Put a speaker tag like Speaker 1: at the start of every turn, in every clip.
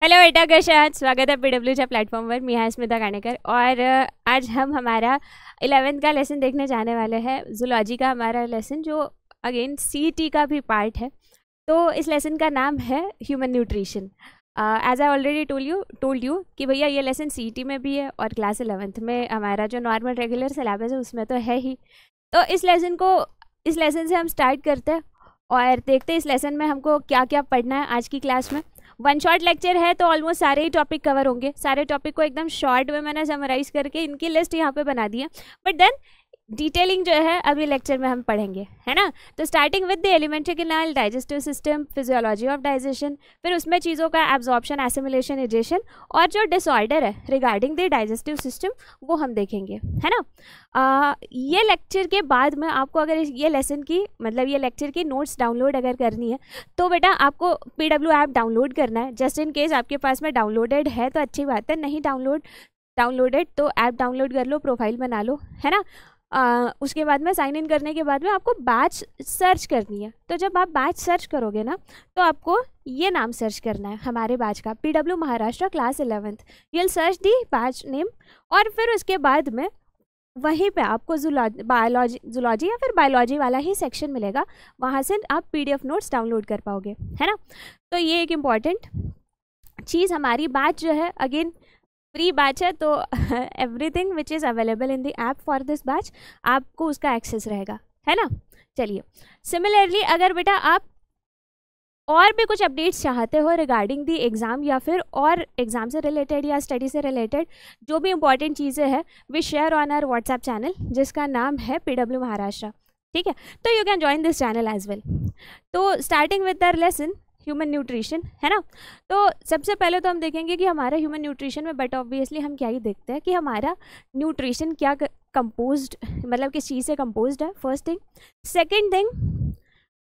Speaker 1: Hello बेटा, कैसे हैं? स्वागत है पीडब्ल्यूच्या प्लेटफॉर्म पर। मैं हूं स्मिता कानेकर और आज हम हमारा 11th का लेसन देखने जाने वाले हैं। जूलॉजी का हमारा लेसन जो अगेन सीईटी का भी पार्ट है। तो इस लेसन का नाम है human nutrition. As I already told you कि भैया ये लेसन सीईटी में भी है और क्लास 11th में हमारा जो नॉर्मल रेगुलर सिलेबस है उसमें तो है ही। तो इस लेसन से हम स्टार्ट करते हैं और देखते हैं इस लेसन में हमको क्या क्या पढ़ना है आज की क्लास में। वन शॉर्ट लेक्चर है तो ऑलमोस्ट सारे ही टॉपिक कवर होंगे। सारे टॉपिक को एकदम शॉर्ट में मैंने समराइज करके इनकी लिस्ट यहाँ पे बना दी है, बट देन डिटेलिंग जो है अगले लेक्चर में हम पढ़ेंगे, है ना। तो starting with the alimentary canal, digestive system, physiology of digestion, फिर उसमें चीज़ों का एब्जॉर्प्शन, एसिमिलेशन, एजेशन और जो डिसऑर्डर है रिगार्डिंग द डाइजेस्टिव सिस्टम वो हम देखेंगे, है ना। ये लेक्चर के बाद में आपको अगर ये लेसन की मतलब ये लेक्चर की नोट्स डाउनलोड अगर करनी है तो बेटा आपको पीडब्ल्यू ऐप डाउनलोड करना है। जस्ट इन केस आपके पास में डाउनलोडेड है तो अच्छी बात है, नहीं डाउनलोडेड तो ऐप डाउनलोड कर लो, प्रोफाइल बना लो, है ना। उसके बाद में साइन इन करने के बाद में आपको बैच सर्च करनी है। तो जब आप बैच सर्च करोगे ना तो आपको ये नाम सर्च करना है हमारे बैच का, PW Maharashtra class 11th। You will search the batch name और फिर उसके बाद में वहीं पे आपको जूलॉजी या फिर बायोलॉजी वाला ही सेक्शन मिलेगा, वहाँ से आप पीडीएफ नोट्स डाउनलोड कर पाओगे, है ना। तो ये एक इम्पॉर्टेंट चीज़, हमारी बैच जो है अगेन फ्री बैच है, तो everything which is available in the app for this batch आपको उसका एक्सेस रहेगा, है ना। चलिए, सिमिलरली अगर बेटा आप और भी कुछ अपडेट्स चाहते हो रिगार्डिंग दी एग्ज़ाम या फिर और एग्ज़ाम से रिलेटेड या स्टडी से रिलेटेड जो भी इंपॉर्टेंट चीज़ें हैं, we share on our WhatsApp channel जिसका नाम है पीडब्ल्यू महाराष्ट्र, ठीक है। तो you can join this channel as well. तो starting with the lesson human nutrition, है ना। तो सबसे पहले तो हम देखेंगे कि हमारा ह्यूमन न्यूट्रिशन में, बट ऑब्वियसली हम क्या ही देखते हैं कि हमारा न्यूट्रिशन क्या कंपोज्ड मतलब किस चीज़ से कंपोज्ड है, फर्स्ट थिंग। सेकंड थिंग,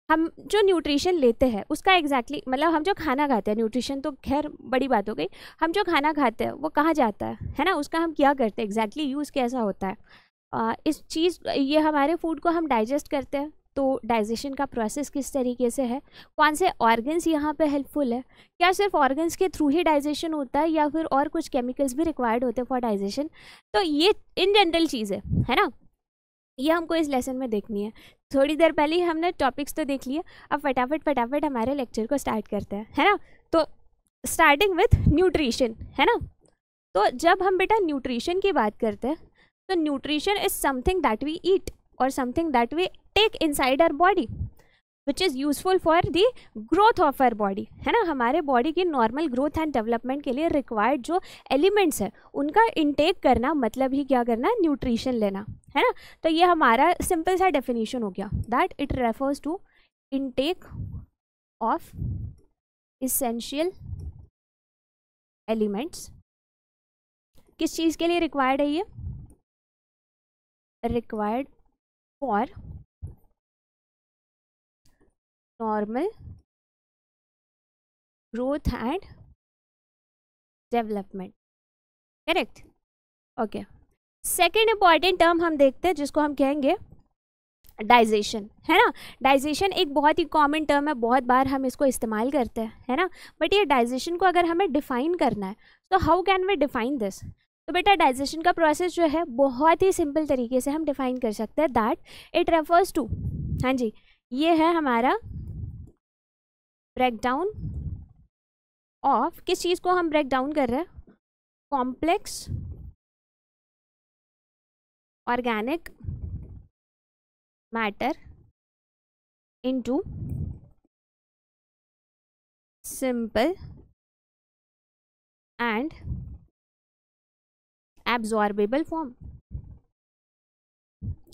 Speaker 1: हम जो न्यूट्रिशन लेते हैं उसका एग्जैक्टली मतलब हम जो खाना खाते हैं, न्यूट्रिशन तो खैर बड़ी बात हो गई, हम जो खाना खाते हैं वो कहाँ जाता है ना, उसका हम क्या करते हैं, एग्जैक्टली यूज़ कैसा होता है। इस चीज़ ये हमारे फूड को हम डाइजेस्ट करते हैं तो डाइजेशन का प्रोसेस किस तरीके से है, कौन से ऑर्गन्स यहाँ पे हेल्पफुल है, क्या सिर्फ ऑर्गन्स के थ्रू ही डाइजेशन होता है या फिर और कुछ केमिकल्स भी रिक्वायर्ड होते हैं फॉर डाइजेशन। तो ये इन जनरल चीज़ है ना, ये हमको इस लेसन में देखनी है। थोड़ी देर पहले ही हमने टॉपिक्स तो देख लिए, अब फटाफट हमारे लेक्चर को स्टार्ट करते हैं, है ना। तो स्टार्टिंग विथ न्यूट्रिशन, है ना। तो जब हम बेटा न्यूट्रिशन की बात करते हैं तो nutrition is something that we eat और something that we take inside our body which is useful for the growth of our body, है ना। हमारे बॉडी की नॉर्मल ग्रोथ एंड डेवलपमेंट के लिए रिक्वायर्ड जो एलिमेंट्स है उनका इनटेक करना, मतलब ही क्या करना, न्यूट्रिशन लेना, है ना। तो ये हमारा सिंपल सा डेफिनेशन हो गया, that it refers to intake of essential elements. किस चीज़ के लिए रिक्वायर्ड है ये, required for normal growth and development, correct, okay. Second important term हम देखते हैं जिसको हम कहेंगे डाइजेशन, है ना। डाइजेशन एक बहुत ही कॉमन टर्म है, बहुत बार हम इसको इस्तेमाल करते हैं, है ना। बट ये डाइजेशन को अगर हमें डिफाइन करना है तो how can we define this. तो बेटा डाइजेशन का प्रोसेस जो है बहुत ही सिंपल तरीके से हम डिफाइन कर सकते हैं, दैट इट रेफर्स टू, हाँ जी, ये है हमारा ब्रेकडाउन ऑफ, किस चीज़ को हम ब्रेक डाउन कर रहे हैं, complex organic matter into simple and absorbable form,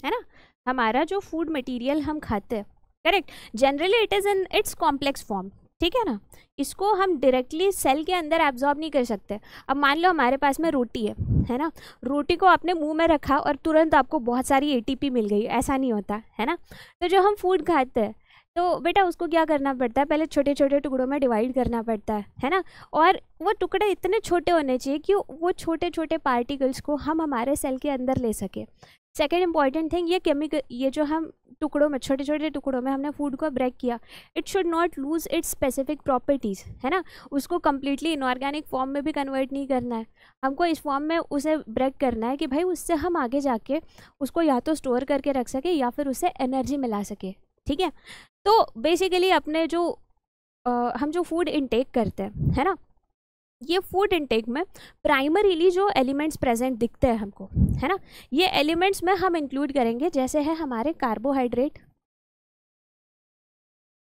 Speaker 1: है ना। हमारा जो फूड मटेरियल हम खाते हैं, correct, generally it is in its complex form, ठीक है ना। इसको हम डायरेक्टली सेल के अंदर एब्जॉर्ब नहीं कर सकते। अब मान लो हमारे पास में रोटी है ना, रोटी को आपने मुंह में रखा और तुरंत आपको बहुत सारी एटीपी मिल गई, ऐसा नहीं होता, है ना। तो जो हम फूड खाते हैं तो बेटा उसको क्या करना पड़ता है, पहले छोटे छोटे टुकड़ों में डिवाइड करना पड़ता है ना। और वो टुकड़े इतने छोटे होने चाहिए कि वो छोटे छोटे पार्टिकल्स को हम हमारे सेल के अंदर ले सके। सेकेंड इंपॉर्टेंट थिंग, ये केमिकल, ये जो हम टुकड़ों में, छोटे छोटे टुकड़ों में हमने फूड को ब्रेक किया, it should not lose its specific properties, है ना। उसको कम्प्लीटली इनऑर्गेनिक फॉर्म में भी कन्वर्ट नहीं करना है, हमको इस फॉर्म में उसे ब्रेक करना है कि भाई उससे हम आगे जाके उसको या तो स्टोर करके रख सके या फिर उससे एनर्जी मिला सके, ठीक है। तो बेसिकली अपने जो हम जो फूड इनटेक करते हैं, है ना, ये फूड इनटेक में प्राइमरीली जो एलिमेंट्स प्रेजेंट दिखते हैं हमको, है ना, ये एलिमेंट्स में हम इंक्लूड करेंगे जैसे है हमारे कार्बोहाइड्रेट,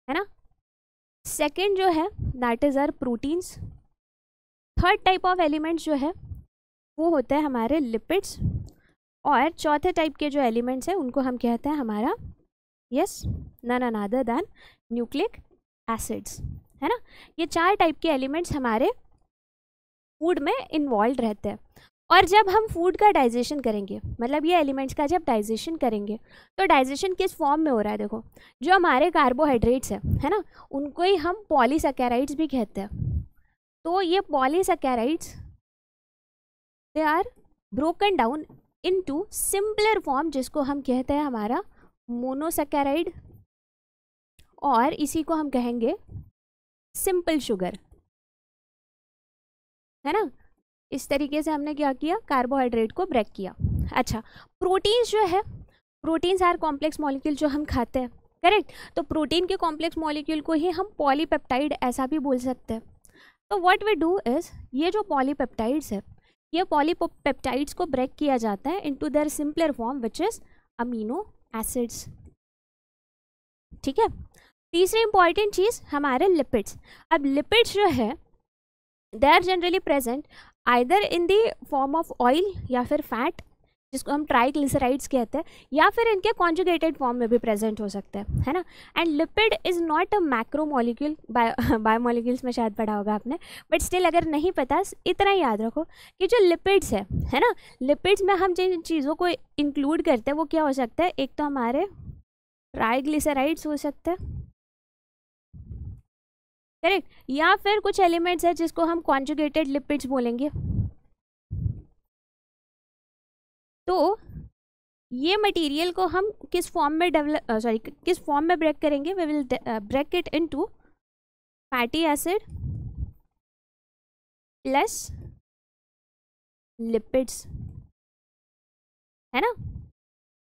Speaker 1: है ना। सेकंड जो है that is are proteins. Third type of elements जो है वो होते हैं हमारे लिपिड्स। और चौथे टाइप के जो एलिमेंट्स हैं उनको हम कहते हैं हमारा, yes, none other than nucleic acids, है ना। ये 4 टाइप के एलिमेंट्स हमारे फूड में इन्वॉल्व रहते हैं। और जब हम फूड का डाइजेशन करेंगे, मतलब ये एलिमेंट्स का जब डाइजेशन करेंगे, तो डाइजेशन किस फॉर्म में हो रहा है, देखो जो हमारे कार्बोहाइड्रेट्स है ना, उनको ही हम पॉलीसैकेराइड्स भी कहते हैं। तो ये polysaccharides they are broken down into simpler form, जिसको हम कहते हैं हमारा मोनोसैकेराइड, और इसी को हम कहेंगे सिंपल शुगर, है ना। इस तरीके से हमने क्या किया, कार्बोहाइड्रेट को ब्रेक किया। अच्छा, प्रोटीन्स जो है, प्रोटीन्स आर कॉम्प्लेक्स मॉलिक्यूल जो हम खाते हैं, करेक्ट। तो प्रोटीन के कॉम्प्लेक्स मॉलिक्यूल को ही हम पॉलीपेप्टाइड ऐसा भी बोल सकते हैं। तो व्हाट वी डू इज, ये जो पॉलीपेप्टाइड्स है, ये पॉलीपेप्टाइड्स को ब्रेक किया जाता है into their simpler form which is amino acids, ठीक है। तीसरी इंपॉर्टेंट चीज़ हमारे लिपिड्स। अब लिपिड्स जो है they are generally present either in the form of oil या फिर फैट, जिसको हम ट्राइग्लिसराइड्स कहते हैं, या फिर इनके कॉन्जुगेटेड फॉर्म में भी प्रेजेंट हो सकते हैं, है ना। And lipid is not a macro molecule, biomolecules में शायद पढ़ा होगा आपने, बट स्टिल अगर नहीं पता इतना ही याद रखो कि जो लिपिड्स है ना, लिपिड्स में हम जिन चीज़ों को इंक्लूड करते हैं वो क्या हो सकता है, एक तो हमारे ट्राइग्लिसराइड्स हो सकते हैं, करेक्ट, या फिर कुछ एलिमेंट्स है जिसको हम कॉन्जुगेटेड लिपिड्स बोलेंगे। तो ये मटेरियल को हम किस फॉर्म में किस फॉर्म में ब्रेक करेंगे, we will break it into fatty acid plus lipids, है ना।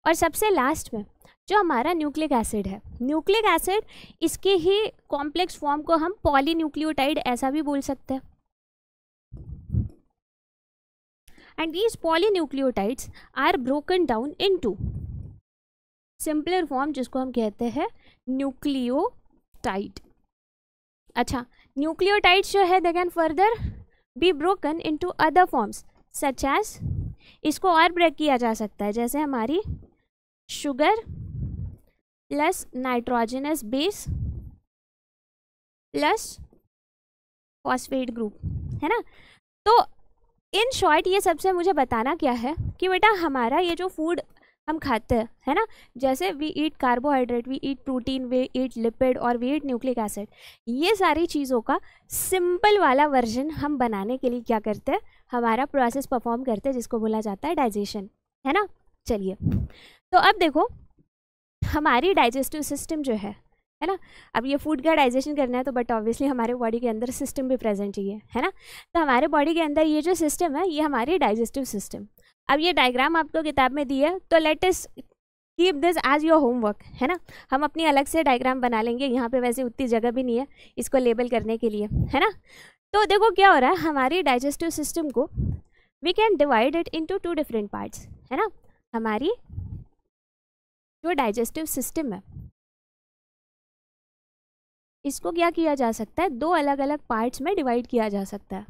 Speaker 1: और सबसे लास्ट में जो हमारा न्यूक्लिक एसिड है, न्यूक्लिक एसिड, इसके ही कॉम्प्लेक्स फॉर्म को हम पॉलीन्यूक्लियोटाइड ऐसा भी बोल सकते हैं। And these polynucleotides are broken down into simpler form, जिसको हम कहते हैं न्यूक्लियोटाइड। अच्छा, न्यूक्लियोटाइड्स जो है they can further be broken into other forms such as, इसको और ब्रेक किया जा सकता है जैसे हमारी sugar plus nitrogenous base plus phosphate group, है ना। तो इन शॉर्ट ये सबसे मुझे बताना क्या है कि बेटा हमारा ये जो फूड हम खाते हैं, है ना, जैसे we eat carbohydrate, we eat protein, we eat lipid और वी ईट न्यूक्लिक एसिड, ये सारी चीज़ों का सिंपल वाला वर्जन हम बनाने के लिए क्या करते हैं, हमारा प्रोसेस परफॉर्म करते हैं जिसको बोला जाता है डाइजेशन, है ना। चलिए, तो अब देखो हमारी डाइजेस्टिव सिस्टम जो है ना, अब ये फूड का डाइजेशन करना है तो बट ऑब्वियसली हमारे बॉडी के अंदर सिस्टम भी प्रेजेंट चाहिए, है ना। तो हमारे बॉडी के अंदर ये जो सिस्टम है ये हमारी डाइजेस्टिव सिस्टम। अब ये डायग्राम आपको किताब में दी है, तो let us keep this as your homework, है ना। हम अपनी अलग से डायग्राम बना लेंगे, यहाँ पे वैसे उतनी जगह भी नहीं है इसको लेबल करने के लिए, है ना। तो देखो क्या हो रहा है, हमारी डाइजेस्टिव सिस्टम को we can divide it into 2 different parts, है ना। हमारी जो डाइजेस्टिव सिस्टम है इसको क्या किया जा सकता है, 2 अलग अलग पार्ट्स में डिवाइड किया जा सकता है।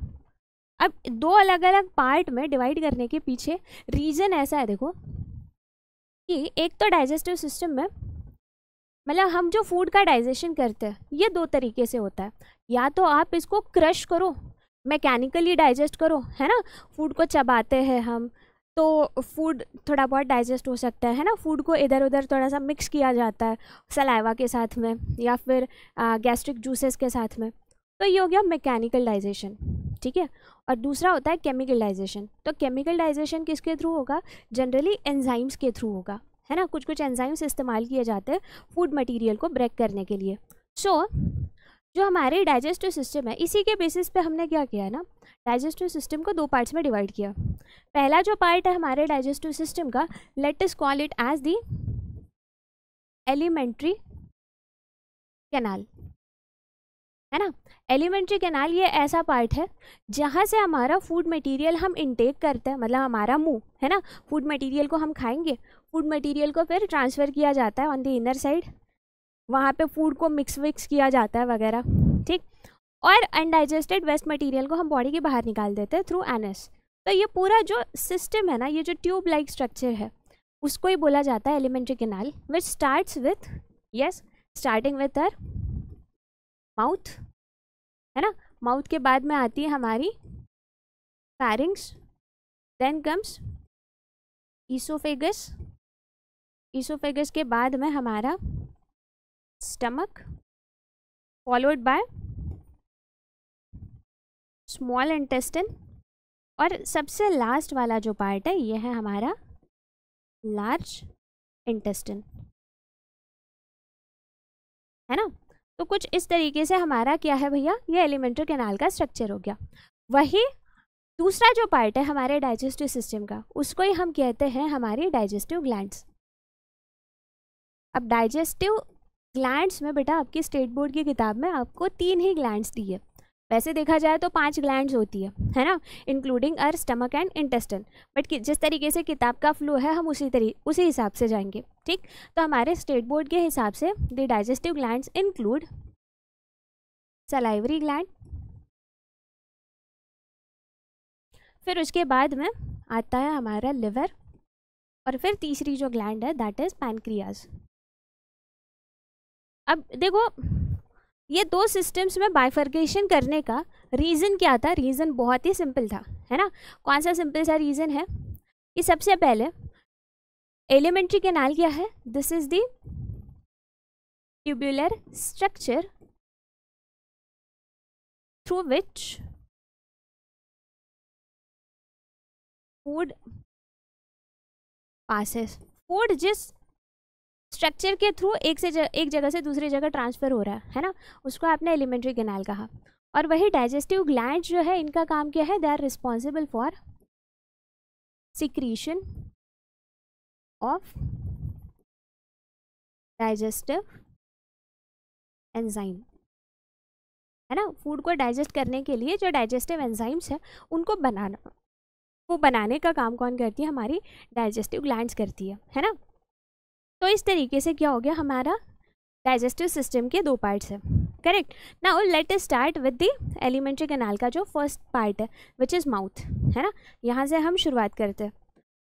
Speaker 1: अब 2 अलग अलग पार्ट में डिवाइड करने के पीछे रीज़न ऐसा है, देखो कि एक तो डाइजेस्टिव सिस्टम में मतलब हम जो फूड का डाइजेशन करते हैं ये 2 तरीके से होता है, या तो आप इसको क्रश करो, मैकेनिकली डाइजेस्ट करो, है ना। फूड को चबाते हैं हम तो फूड थोड़ा बहुत डाइजेस्ट हो सकता है ना। फूड को इधर उधर थोड़ा सा मिक्स किया जाता है सलाइवा के साथ में या फिर गैस्ट्रिक जूसेस के साथ में, तो ये हो गया मैकेनिकल डाइजेशन, ठीक है। और दूसरा होता है केमिकल डाइजेशन। तो केमिकल डाइजेशन किसके थ्रू होगा? जनरली एंजाइम्स के थ्रू होगा, है ना। कुछ कुछ एंजाइम्स इस्तेमाल किए जाते हैं फूड मटेरियल को ब्रेक करने के लिए। सो जो हमारे डाइजेस्टिव सिस्टम है, इसी के बेसिस पे हमने क्या किया ना, डाइजेस्टिव सिस्टम को 2 पार्ट्स में डिवाइड किया। पहला जो पार्ट है हमारे डाइजेस्टिव सिस्टम का, let us call it as the alimentary canal, है ना। एलिमेंट्री कैनाल ये ऐसा पार्ट है जहाँ से हमारा फूड मटेरियल हम इनटेक करते हैं, मतलब हमारा मुंह, है ना। फूड मटेरियल को हम खाएंगे, फूड मटेरियल को फिर ट्रांसफ़र किया जाता है ऑन द इनर साइड, वहाँ पे फूड को मिक्स किया जाता है वगैरह, ठीक। और अनडाइजेस्टेड वेस्ट मटेरियल को हम बॉडी के बाहर निकाल देते हैं थ्रू एनएस। तो ये पूरा जो सिस्टम है ना, ये जो ट्यूब लाइक स्ट्रक्चर है, उसको ही बोला जाता है alimentary canal, which starts with, yes, starting with our mouth, है ना। माउथ के बाद में आती है हमारी pharynx, then comes oesophagus, oesophagus के बाद में हमारा stomach, followed by small intestine, और सबसे लास्ट वाला जो पार्ट है ये है हमारा लार्ज इंटेस्टाइन, है ना। तो कुछ इस तरीके से हमारा क्या है भैया, ये एलिमेंट्री कैनाल का स्ट्रक्चर हो गया। वही दूसरा जो पार्ट है हमारे डाइजेस्टिव सिस्टम का, उसको ही हम कहते हैं हमारी डाइजेस्टिव ग्लैंड्स। अब डाइजेस्टिव ग्लैंड्स में बेटा आपकी स्टेट बोर्ड की किताब में आपको 3 ही ग्लैंड्स दी है। वैसे देखा जाए तो 5 ग्लैंड्स होती है ना, including our stomach and intestine, but जिस तरीके से किताब का फ्लो है हम उसी हिसाब से जाएंगे, ठीक। तो हमारे स्टेट बोर्ड के हिसाब से the digestive glands include salivary gland, फिर उसके बाद में आता है हमारा लिवर, और फिर तीसरी जो ग्लैंड है दैट इज पैनक्रियाज। अब देखो ये 2 सिस्टम्स में बाइफर्केशन करने का रीज़न क्या था? रीज़न बहुत ही सिंपल था, है ना। कौन सा सिंपल सा रीज़न है कि सबसे पहले एलिमेंट्री कैनाल क्या है? This is the tubular structure through which food passes. Food जिस स्ट्रक्चर के थ्रू एक जगह से दूसरी जगह ट्रांसफ़र हो रहा है ना, उसको आपने एलिमेंट्री कैनाल कहा। और वही डाइजेस्टिव ग्लैंड जो है, इनका काम क्या है? They are responsible for secretion of digestive enzyme, है ना। फूड को डाइजेस्ट करने के लिए जो डाइजेस्टिव एंजाइम्स है उनको बनाने का काम कौन करती है? हमारी डाइजेस्टिव ग्लैंड्स करती है ना। तो इस तरीके से क्या हो गया, हमारा डाइजेस्टिव सिस्टम के 2 पार्ट्स हैं, correct. Now let us start with the alimentary canal का जो फर्स्ट पार्ट है विच इज़ माउथ, है ना। यहाँ से हम शुरुआत करते हैं।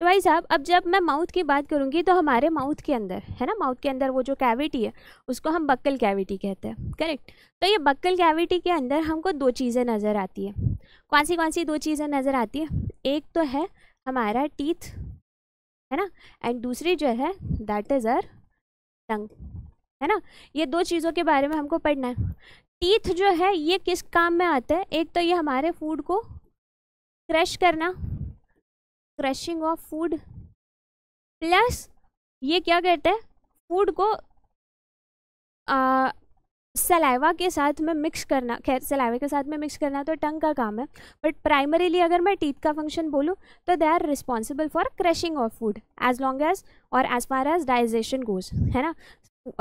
Speaker 1: तो भाई साहब, अब जब मैं माउथ की बात करूँगी तो हमारे माउथ के अंदर, है ना, माउथ के अंदर वो जो कैविटी है उसको हम बक्कल कैविटी कहते हैं, करेक्ट। तो ये बक्कल कैविटी के अंदर हमको 2 चीज़ें नज़र आती है। कौन सी 2 चीज़ें नज़र आती है? एक तो है हमारा टीथ, है ना, एंड दूसरी जो है दैट इज़ आवर टंग, है ना। ये 2 चीज़ों के बारे में हमको पढ़ना है। टीथ जो है ये किस काम में आता है? एक तो ये हमारे फूड को क्रश करना, क्रशिंग ऑफ फूड, प्लस ये क्या करता है? फूड को सलाइवा के साथ में मिक्स करना। खैर सलाइवा के साथ में मिक्स करना तो टंग का काम है, बट प्राइमरीली अगर मैं टीथ का फंक्शन बोलूँ तो they are responsible for crushing of food as long as और as far as digestion goes, है ना।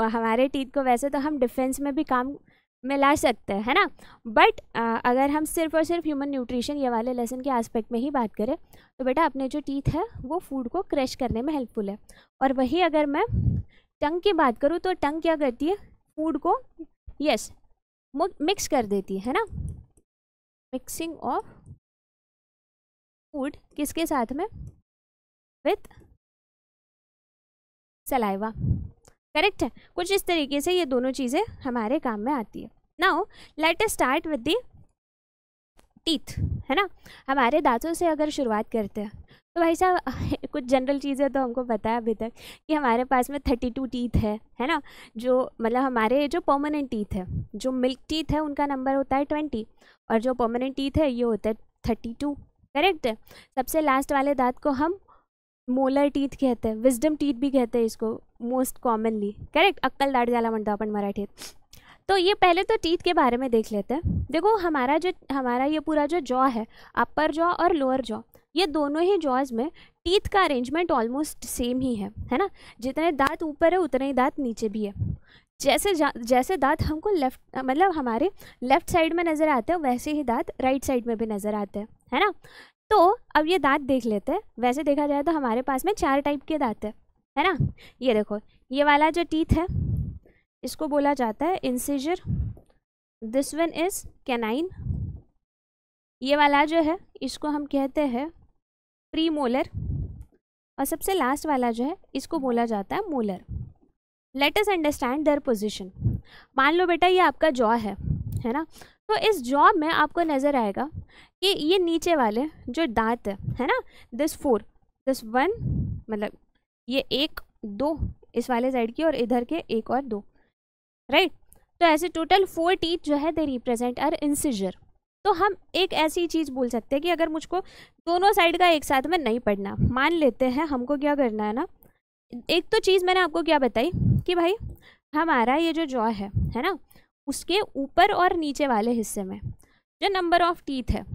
Speaker 1: हमारे टीथ को वैसे तो हम डिफेंस में भी काम में ला सकते हैं, है ना, बट अगर हम सिर्फ और सिर्फ ह्यूमन न्यूट्रिशन ये वाले लेसन के एस्पेक्ट में ही बात करें तो बेटा अपने जो टीथ है वो फूड को क्रश करने में हेल्पफुल है। और वही अगर मैं टंग की बात करूँ तो टंग क्या करती है? फूड को यस मिक्स कर देती है ना, मिक्सिंग ऑफ फूड किसके साथ में? विथ सलाइवा, करेक्ट है। कुछ इस तरीके से ये दोनों चीज़ें हमारे काम में आती है। Now let us start with the teeth, है ना। हमारे दांतों से अगर शुरुआत करते हैं तो भाई साहब कुछ जनरल चीज़ें तो हमको पता है अभी तक कि हमारे पास में 32 टीथ है ना, जो मतलब हमारे जो परमानेंट टीथ है, जो मिल्क टीथ है उनका नंबर होता है 20, और जो परमानेंट टीथ है ये होता है 32। करेक्ट है। सबसे लास्ट वाले दांत को हम मोलर टीथ कहते हैं, विजडम टीथ भी कहते हैं इसको मोस्ट कॉमनली। करेक्ट, अक्कल दाढ ज्याला म्हणतो आपण मराठीत। तो ये पहले तो टीथ के बारे में देख लेते हैं। देखो हमारा ये पूरा जो जॉ है, अपर जॉ और लोअर जॉ, ये दोनों ही जॉज में टीथ का अरेंजमेंट ऑलमोस्ट सेम ही है ना। जितने दांत ऊपर है उतने ही दांत नीचे भी है। जैसे दांत हमको लेफ्ट मतलब हमारे लेफ्ट साइड में नज़र आते हैं, वैसे ही दांत राइट साइड में भी नज़र आते हैं, है ना। तो अब ये दांत देख लेते हैं। वैसे देखा जाए तो हमारे पास में 4 टाइप के दांत है ना। ये देखो, ये वाला जो टीथ है इसको बोला जाता है incisor, this one is canine. ये वाला जो है इसको हम कहते हैं प्री मोलर, और सबसे लास्ट वाला जो है इसको बोला जाता है molar. Let us understand their position. मान लो बेटा ये आपका जॉ है ना। तो इस जॉ में आपको नज़र आएगा कि ये नीचे वाले जो दांत है ना, दिस 4, दिस 1, मतलब ये 1 2 इस वाले साइड की और इधर के 1 और 2, राइट। तो ऐसे टोटल 4 टीथ जो है दे रिप्रेजेंट आर इंसिजर। तो हम एक ऐसी चीज़ बोल सकते हैं कि अगर मुझको दोनों साइड का एक साथ में नहीं पढ़ना, मान लेते हैं हमको क्या करना है ना, एक तो चीज़ मैंने आपको क्या बताई कि भाई हमारा ये जो जॉ है ना, उसके ऊपर और नीचे वाले हिस्से में जो नंबर ऑफ टीथ है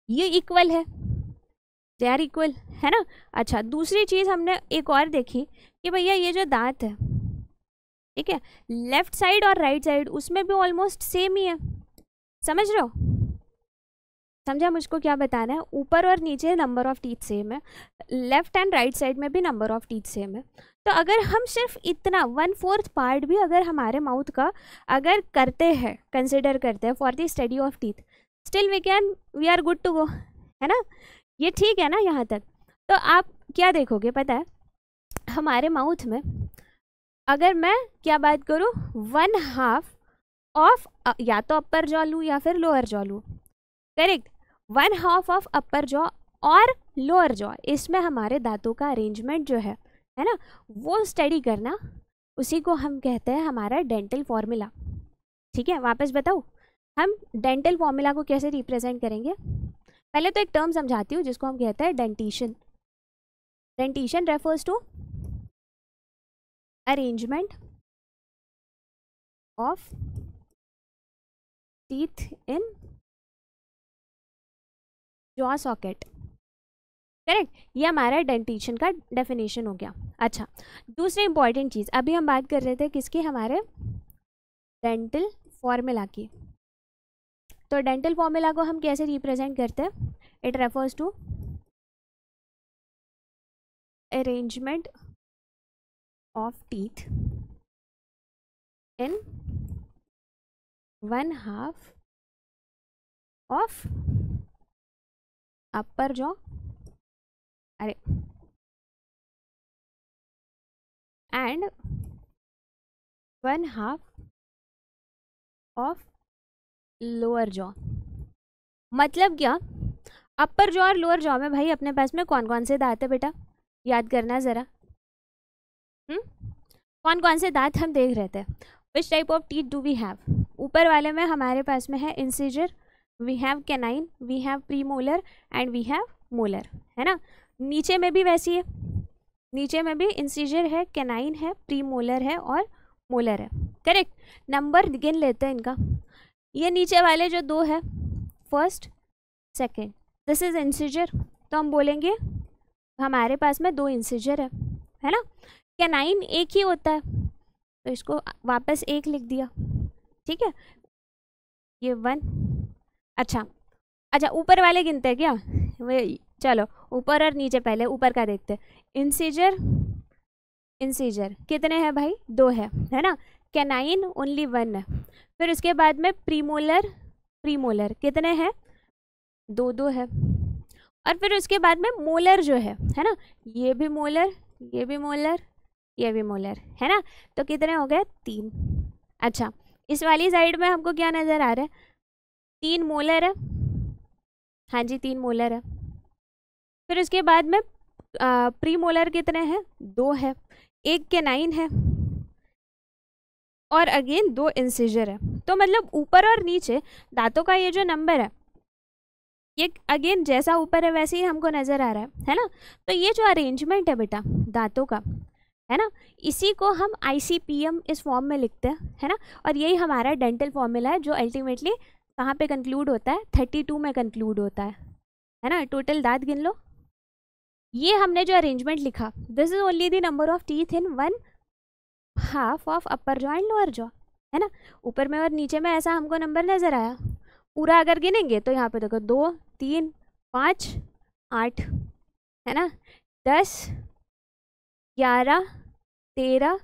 Speaker 1: ये इक्वल है, दे आर इक्वल, है ना। अच्छा, दूसरी चीज़ हमने एक और देखी कि भैया ये जो दांत है, ठीक है, लेफ्ट साइड और राइट साइड उसमें भी ऑलमोस्ट सेम ही है। समझ रहे हो? समझा मुझको क्या बताना है? ऊपर और नीचे नंबर ऑफ टीथ सेम है, लेफ्ट एंड राइट साइड में भी नंबर ऑफ टीथ सेम है। तो अगर हम सिर्फ इतना 1/4 पार्ट भी अगर हमारे माउथ का अगर करते हैं, कंसिडर करते हैं for the study of teeth, still we are good to go, है ना। ये ठीक है ना यहाँ तक। तो आप क्या देखोगे पता है, हमारे माउथ में अगर मैं क्या बात करूँ, 1/2 ऑफ या तो अपर जॉ लूँ या फिर लोअर जॉ लूँ। करेक्ट, 1/2 ऑफ अपर जॉ और लोअर जॉ, इसमें हमारे दांतों का अरेंजमेंट जो है ना, वो स्टडी करना, उसी को हम कहते हैं हमारा डेंटल फॉर्मूला। ठीक है, वापस बताओ हम डेंटल फॉर्मूला को कैसे रिप्रेजेंट करेंगे। पहले तो एक टर्म समझाती हूँ जिसको हम कहते हैं dentition. Dentition refers to arrangement of teeth in jaw socket. Correct, ये हमारा डेंटिशन का डेफिनेशन हो गया। अच्छा, दूसरी इंपॉर्टेंट चीज़, अभी हम बात कर रहे थे किसकी, हमारे डेंटल फॉर्मूला की। तो डेंटल फॉर्मूला को हम कैसे रिप्रेजेंट करते हैं, it refers to arrangement of teeth in 1/2 of upper jaw, अरे एंड 1/2 ऑफ लोअर जॉ। मतलब क्या, अपर जॉ और लोअर जॉ में भाई अपने पास में कौन कौन से दांत है बेटा, याद करना ज़रा। कौन कौन से दांत हम देख रहे थे, which type of teeth do we have. ऊपर वाले में हमारे पास में है incisor, we have canine, we have premolar and we have molar, है ना। नीचे में भी वैसी है, नीचे में भी इंसिजर है, कैनाइन है, प्रीमोलर है और मोलर है। करेक्ट, नंबर गिन लेते हैं इनका। ये नीचे वाले जो 2 है, first second, this is incisor, तो हम बोलेंगे हमारे पास में 2 इंसिजर है ना। कैनाइन एक ही होता है तो इसको वापस 1 लिख दिया, ठीक है, ये 1। अच्छा, ऊपर वाले गिनते हैं क्या, चलो ऊपर और नीचे, पहले ऊपर का देखते हैं। इंसिजर कितने हैं भाई, 2 है ना। कैनाइन ओनली 1 है। फिर उसके बाद में प्रीमोलर कितने हैं, 2 है। और फिर उसके बाद में मोलर जो है ना, ये भी मोलर, ये भी मोलर, ये भी मोलर, है ना। तो कितने हो गए, 3। अच्छा, इस वाली साइड में हमको क्या नज़र आ रहा है, 3 मोलर है, हाँ जी 3 मोलर है। फिर उसके बाद में प्री मोलर कितने हैं, 2 है, एक कैनाइन है और अगेन 2 इंसिजर है। तो मतलब ऊपर और नीचे दांतों का ये जो नंबर है ये अगेन जैसा ऊपर है वैसे ही हमको नज़र आ रहा है ना। तो ये जो अरेंजमेंट है बेटा दांतों का, है ना, इसी को हम ICPM इस फॉर्म में लिखते हैं, है ना। और यही हमारा डेंटल फॉर्मूला है जो अल्टीमेटली कहाँ पे कंक्लूड होता है, 32 में कंक्लूड होता है ना। टोटल दांत गिन लो। ये हमने जो अरेंजमेंट लिखा, this is only the number of teeth in 1/2 of upper jaw and lower jaw, है ना। ऊपर में और नीचे में ऐसा हमको नंबर नज़र आया। पूरा अगर गिनेंगे तो यहाँ पे देखो 2 3 5 8, है ना, 10 11 13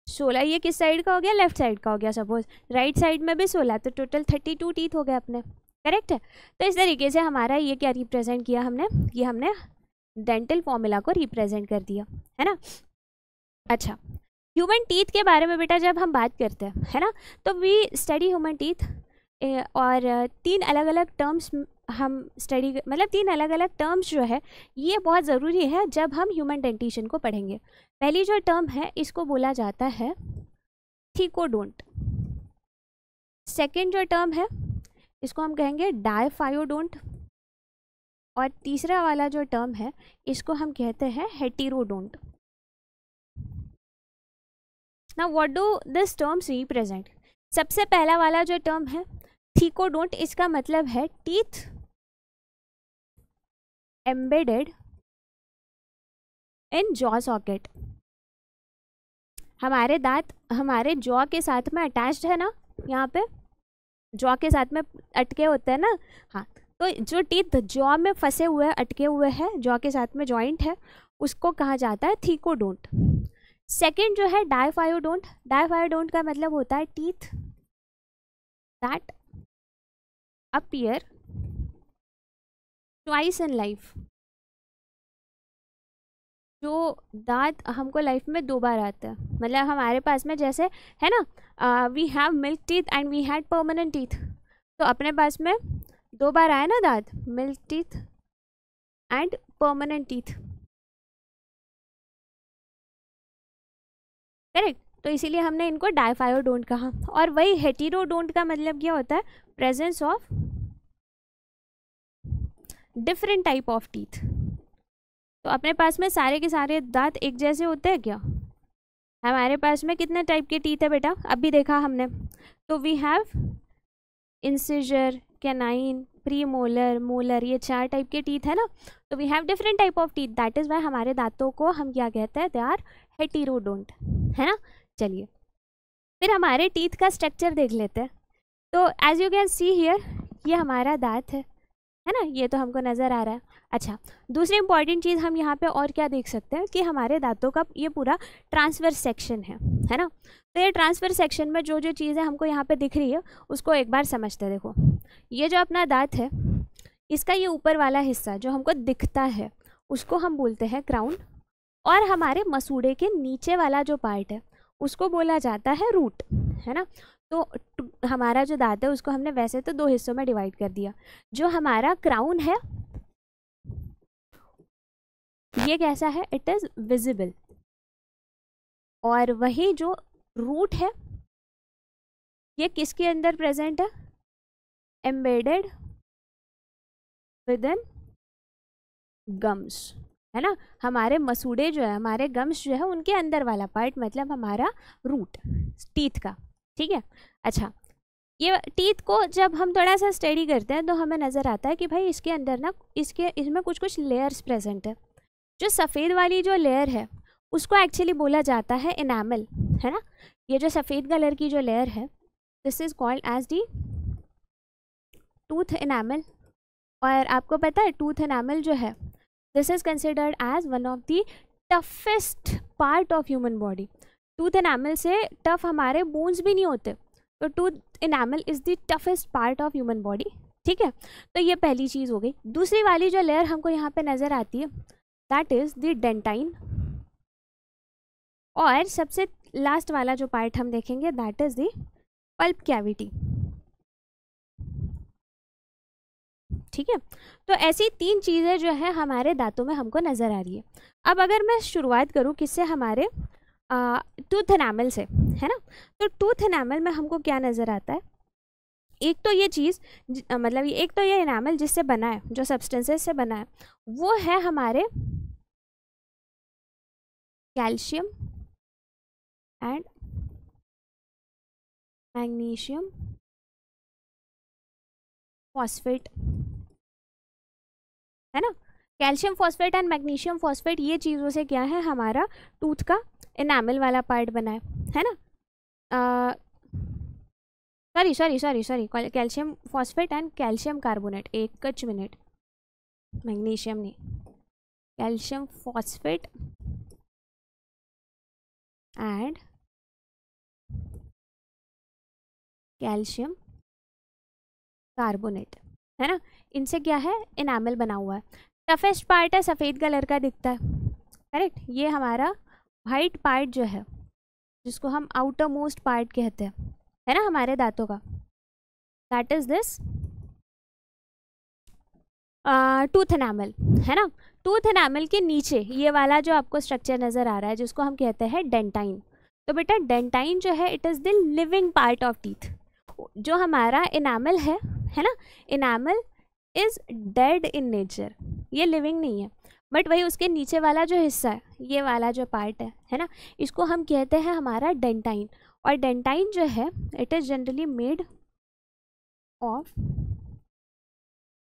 Speaker 1: 16 ये किस साइड का हो गया, लेफ्ट साइड का हो गया। सपोज राइट साइड में भी 16, तो टोटल 32 टीथ हो गए अपने, करेक्ट है। तो इस तरीके से हमारा ये क्या रिप्रेजेंट किया हमने, ये हमने डेंटल फॉर्मूला को रिप्रेजेंट कर दिया, है ना। अच्छा, ह्यूमन टीथ के बारे में बेटा जब हम बात करते हैं, है ना, तो वी स्टडी ह्यूमन टीथ और 3 अलग अलग टर्म्स हम स्टडी, मतलब 3 अलग अलग टर्म्स जो है ये बहुत ज़रूरी है जब हम ह्यूमन डेंटिशन को पढ़ेंगे। पहली जो टर्म है इसको बोला जाता है थीकोडोंट। सेकेंड जो टर्म है इसको हम कहेंगे डायफायोडोंट। और तीसरा वाला जो टर्म है इसको हम कहते हैं heterodont. Now what do this terms represent. सबसे पहला वाला जो टर्म है थीकोडोंट, इसका मतलब है teeth embedded in jaw socket. हमारे दांत हमारे जॉ के साथ में अटैच्ड है ना, यहाँ पे जॉ के साथ में अटके होते हैं ना। हाँ, तो जो टीथ जॉ में फंसे हुए अटके हुए हैं, जॉ के साथ में जॉइंट है, उसको कहा जाता है थीकोडोंट। सेकेंड जो है डायफायोडोंट। डायफायोडोंट का मतलब होता है teeth that appear twice in life. जो दांत हमको लाइफ में 2 बार आते हैं, मतलब हमारे पास में जैसे है ना, we have milk teeth and we had permanent teeth. तो अपने पास में 2 बार आए ना दांत, milk teeth and permanent teeth, correct. तो इसीलिए हमने इनको डायफायोडोंट कहा। और वही हेटेरोडोंट का मतलब क्या होता है, presence of different type of teeth. तो अपने पास में सारे के सारे दांत एक जैसे होते हैं क्या, हमारे पास में कितने टाइप के टीथ है बेटा, अभी देखा हमने। तो we have incisor, canine, premolar, molar, ये 4 टाइप के टीथ है ना। तो we have different type of teeth, that is why हमारे दांतों को हम क्या कहते हैं, दे आर हेटेरोडोंट, है ना। चलिए फिर हमारे टीथ का स्ट्रक्चर देख लेते हैं। तो as you can see here, ये हमारा दांत है ना, ये तो हमको नज़र आ रहा है। अच्छा, दूसरी इंपॉर्टेंट चीज़ हम यहाँ पे और क्या देख सकते हैं कि हमारे दांतों का ये पूरा ट्रांसवर्स सेक्शन है ना। तो ये ट्रांसवर्स सेक्शन में जो जो चीज़ें हमको यहाँ पे दिख रही है उसको एक बार समझते हैं। देखो, ये जो अपना दांत है, इसका ये ऊपर वाला हिस्सा जो हमको दिखता है उसको हम बोलते हैं क्राउन। और हमारे मसूड़े के नीचे वाला जो पार्ट है उसको बोला जाता है रूट, है ना। तो हमारा जो दांत है उसको हमने वैसे तो 2 हिस्सों में डिवाइड कर दिया। जो हमारा क्राउन है ये कैसा है, इट इज विजिबल। और वही जो रूट है ये किसके अंदर प्रेजेंट है, एम्बेडेड विद इन गम्स, है ना। हमारे मसूड़े जो है, हमारे गम्स जो है, उनके अंदर वाला पार्ट मतलब हमारा रूट टीथ का, ठीक है। अच्छा, ये टीथ को जब हम थोड़ा सा स्टडी करते हैं तो हमें नज़र आता है कि भाई इसके अंदर ना इसमें कुछ कुछ लेयर्स प्रेजेंट है। जो सफ़ेद वाली जो लेयर है उसको एक्चुअली बोला जाता है इनामल, है ना। ये जो सफ़ेद कलर की जो लेयर है this is called as the tooth enamel. और आपको पता है टूथ इनामल जो है this is considered as one of the toughest part of human body. Tooth enamel से टफ हमारे बोन्स भी नहीं होते, तो tooth enamel is the toughest part of human body, ठीक है। तो ये पहली चीज़ हो गई। दूसरी वाली जो लेयर हमको यहाँ पे नज़र आती है दैट इज़ द डेंटाइन। और सबसे लास्ट वाला जो पार्ट हम देखेंगे that is the pulp cavity. ठीक है। तो ऐसी 3 चीज़ें जो है हमारे दांतों में हमको नज़र आ रही है। अब अगर मैं शुरुआत करूँ किससे, हमारे टूथ एनामल से, है ना। तो टूथ एनामल में हमको क्या नज़र आता है, एक तो ये चीज़ मतलब एक तो ये एनामल जिससे बना है, जो सब्सटेंसेस से बना है, वो है हमारे कैल्शियम एंड मैग्नीशियम फॉस्फेट, है ना। Calcium phosphate and magnesium phosphate, ये चीज़ों से क्या है, हमारा टूथ का एनामल वाला पार्ट बना है ना। Sorry calcium phosphate and calcium carbonate, एक कच मिनट, मैग्नीशियम नहीं, calcium phosphate and calcium carbonate, है ना। इनसे क्या है, एनामल बना हुआ है। टफेस्ट पार्ट है, सफ़ेद कलर का दिखता है, करेक्ट। ये हमारा वाइट पार्ट जो है, जिसको हम आउटर मोस्ट पार्ट कहते हैं, है ना, हमारे दांतों का, that is this tooth enamel, है ना। टूथ एनामल के नीचे ये वाला जो आपको स्ट्रक्चर नज़र आ रहा है, जिसको हम कहते हैं डेंटाइन। तो बेटा डेंटाइन जो है, it is the living part of teeth. जो हमारा एनामल है ना, enamel is dead in nature, ये लिविंग नहीं है, बट वही उसके नीचे वाला जो हिस्सा है, ये वाला जो पार्ट है ना, इसको हम कहते हैं हमारा डेंटाइन। और डेंटाइन जो है, it is generally made of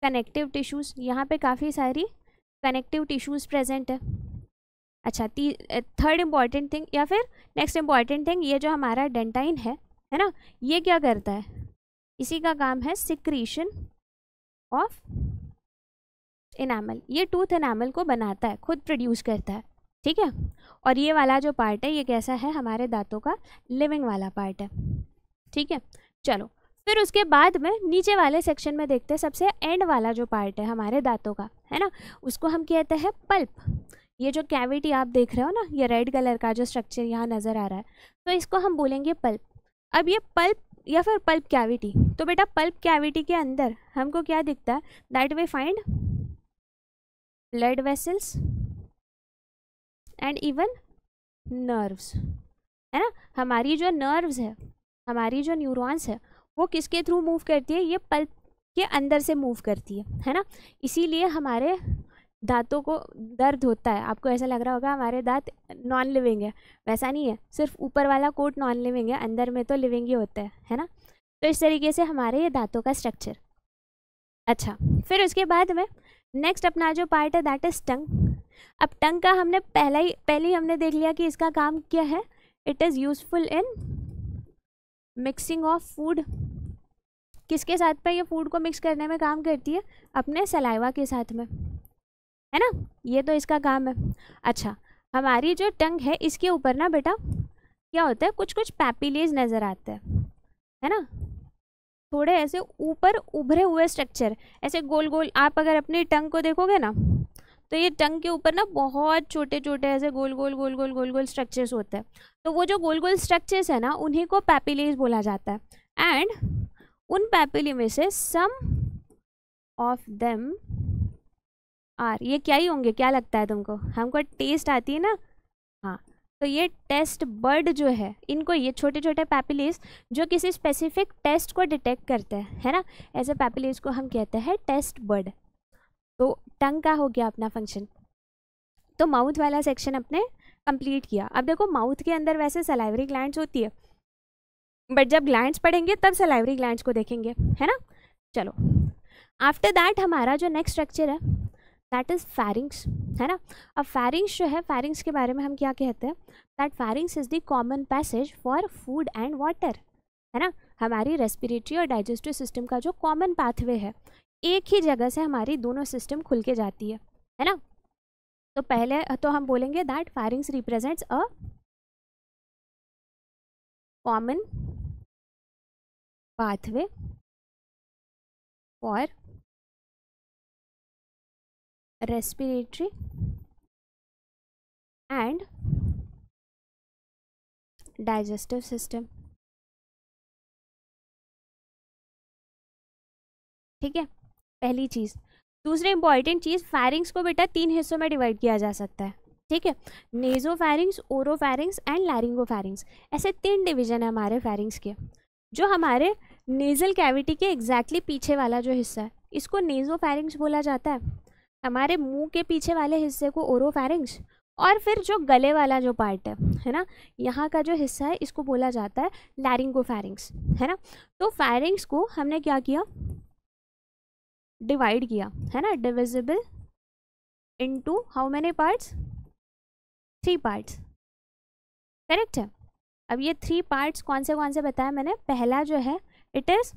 Speaker 1: connective tissues. यहाँ पे काफ़ी सारी कनेक्टिव टिश्यूज़ प्रेजेंट है। अच्छा, थर्ड इम्पॉर्टेंट थिंग या फिर नेक्स्ट इम्पॉर्टेंट थिंग, ये जो हमारा डेंटाइन है ना, ये क्या करता है, इसी का काम है सिक्रीशन ऑफ एनामल। ये टूथ एनामल को बनाता है, खुद प्रोड्यूस करता है, ठीक है। और ये वाला जो पार्ट है, ये कैसा है, हमारे दांतों का लिविंग वाला पार्ट है, ठीक है। चलो फिर उसके बाद में नीचे वाले सेक्शन में देखते हैं, सबसे एंड वाला जो पार्ट है हमारे दांतों का, है ना, उसको हम कहते हैं पल्प। ये जो कैविटी आप देख रहे हो ना, ये रेड कलर का जो स्ट्रक्चर यहाँ नज़र आ रहा है, तो इसको हम बोलेंगे पल्प। अब ये पल्प या फिर पल्प कैविटी, तो बेटा पल्प कैविटी के अंदर हमको क्या दिखता है, that we find blood vessels and even nerves, है ना। हमारी जो नर्व्स है, हमारी जो न्यूरॉन्स है, वो किसके थ्रू मूव करती है, ये पल्प के अंदर से मूव करती है ना। इसीलिए हमारे दांतों को दर्द होता है। आपको ऐसा लग रहा होगा हमारे दांत नॉन लिविंग है, वैसा नहीं है, सिर्फ ऊपर वाला कोट नॉन लिविंग है, अंदर में तो लिविंग ही होता है ना। तो इस तरीके से हमारे ये दांतों का स्ट्रक्चर। अच्छा, फिर उसके बाद में नेक्स्ट अपना जो पार्ट है, दैट इज टंग। अब टंग का हमने पहले ही हमने देख लिया कि इसका काम क्या है, it is useful in mixing of food. किसके साथ पे ये फूड को मिक्स करने में काम करती है, अपने सलाइवा के साथ में, है ना, ये तो इसका काम है। अच्छा, हमारी जो टंग है, इसके ऊपर ना बेटा क्या होता है, कुछ कुछ पैपिलेज नज़र आते हैं, है ना, थोड़े ऐसे ऊपर उभरे हुए स्ट्रक्चर, ऐसे गोल गोल। आप अगर अपनी टंग को देखोगे ना, तो ये टंग के ऊपर ना बहुत छोटे छोटे ऐसे गोल गोल गोल गोल गोल गोल स्ट्रक्चर्स होते हैं। तो वो जो गोल गोल स्ट्रक्चर्स है ना, उन्हीं को पैपिलेज बोला जाता है। एंड उन पैपिली में से सम ऑफ देम आर, ये क्या ही होंगे, क्या लगता है तुमको, हमको टेस्ट आती है ना, हाँ, तो ये टेस्ट बर्ड जो है, इनको ये छोटे छोटे पैपिलेज जो किसी स्पेसिफिक टेस्ट को डिटेक्ट करते हैं, है ना, ऐसे पैपिलेज को हम कहते हैं टेस्ट बर्ड। तो टंग का हो गया अपना फंक्शन। तो माउथ वाला सेक्शन अपने कंप्लीट किया। अब देखो माउथ के अंदर वैसे सलाइवरी ग्लैंड्स होती है, बट जब ग्लैंड्स पढ़ेंगे तब सलाइवरी ग्लैंड्स को देखेंगे, है ना। चलो, आफ्टर दैट हमारा जो नेक्स्ट स्ट्रक्चर है, दैट इज़ फैरिंग्स, है ना। अब फैरिंग्स जो है, फैरिंग्स के बारे में हम क्या कहते हैं, that फैरिंग्स is the common passage for food and water, है ना। हमारी रेस्पिरेटरी और डाइजेस्टिव सिस्टम का जो कॉमन पाथवे है, एक ही जगह से हमारी दोनों सिस्टम खुल के जाती है ना। तो पहले तो हम बोलेंगे that फैरिंग्स represents a common pathway for respiratory and digestive system, ठीक है। पहली चीज़। दूसरी इंपॉर्टेंट चीज़, फैरिंग्स को बेटा 3 हिस्सों में डिवाइड किया जा सकता है, ठीक है। नेजोफैरिंग्स, ओरोफैरिंग्स एंड लैरिंगोफैरिंग्स, ऐसे 3 डिवीजन है हमारे फैरिंग्स के। जो हमारे नेजल कैविटी के एग्जैक्टली पीछे वाला जो हिस्सा है, इसको नेजोफैरिंग्स बोला जाता है। हमारे मुंह के पीछे वाले हिस्से को ओरोफैरिंग्स, और फिर जो गले वाला जो पार्ट है ना, यहाँ का जो हिस्सा है, इसको बोला जाता है लैरिंगोफैरिंग्स, है ना। तो फैरिंग्स को हमने क्या किया, डिवाइड किया, है ना, divisible into how many parts, 3 parts, correct है। अब ये 3 पार्ट्स कौन से बताया मैंने, पहला जो है इट इज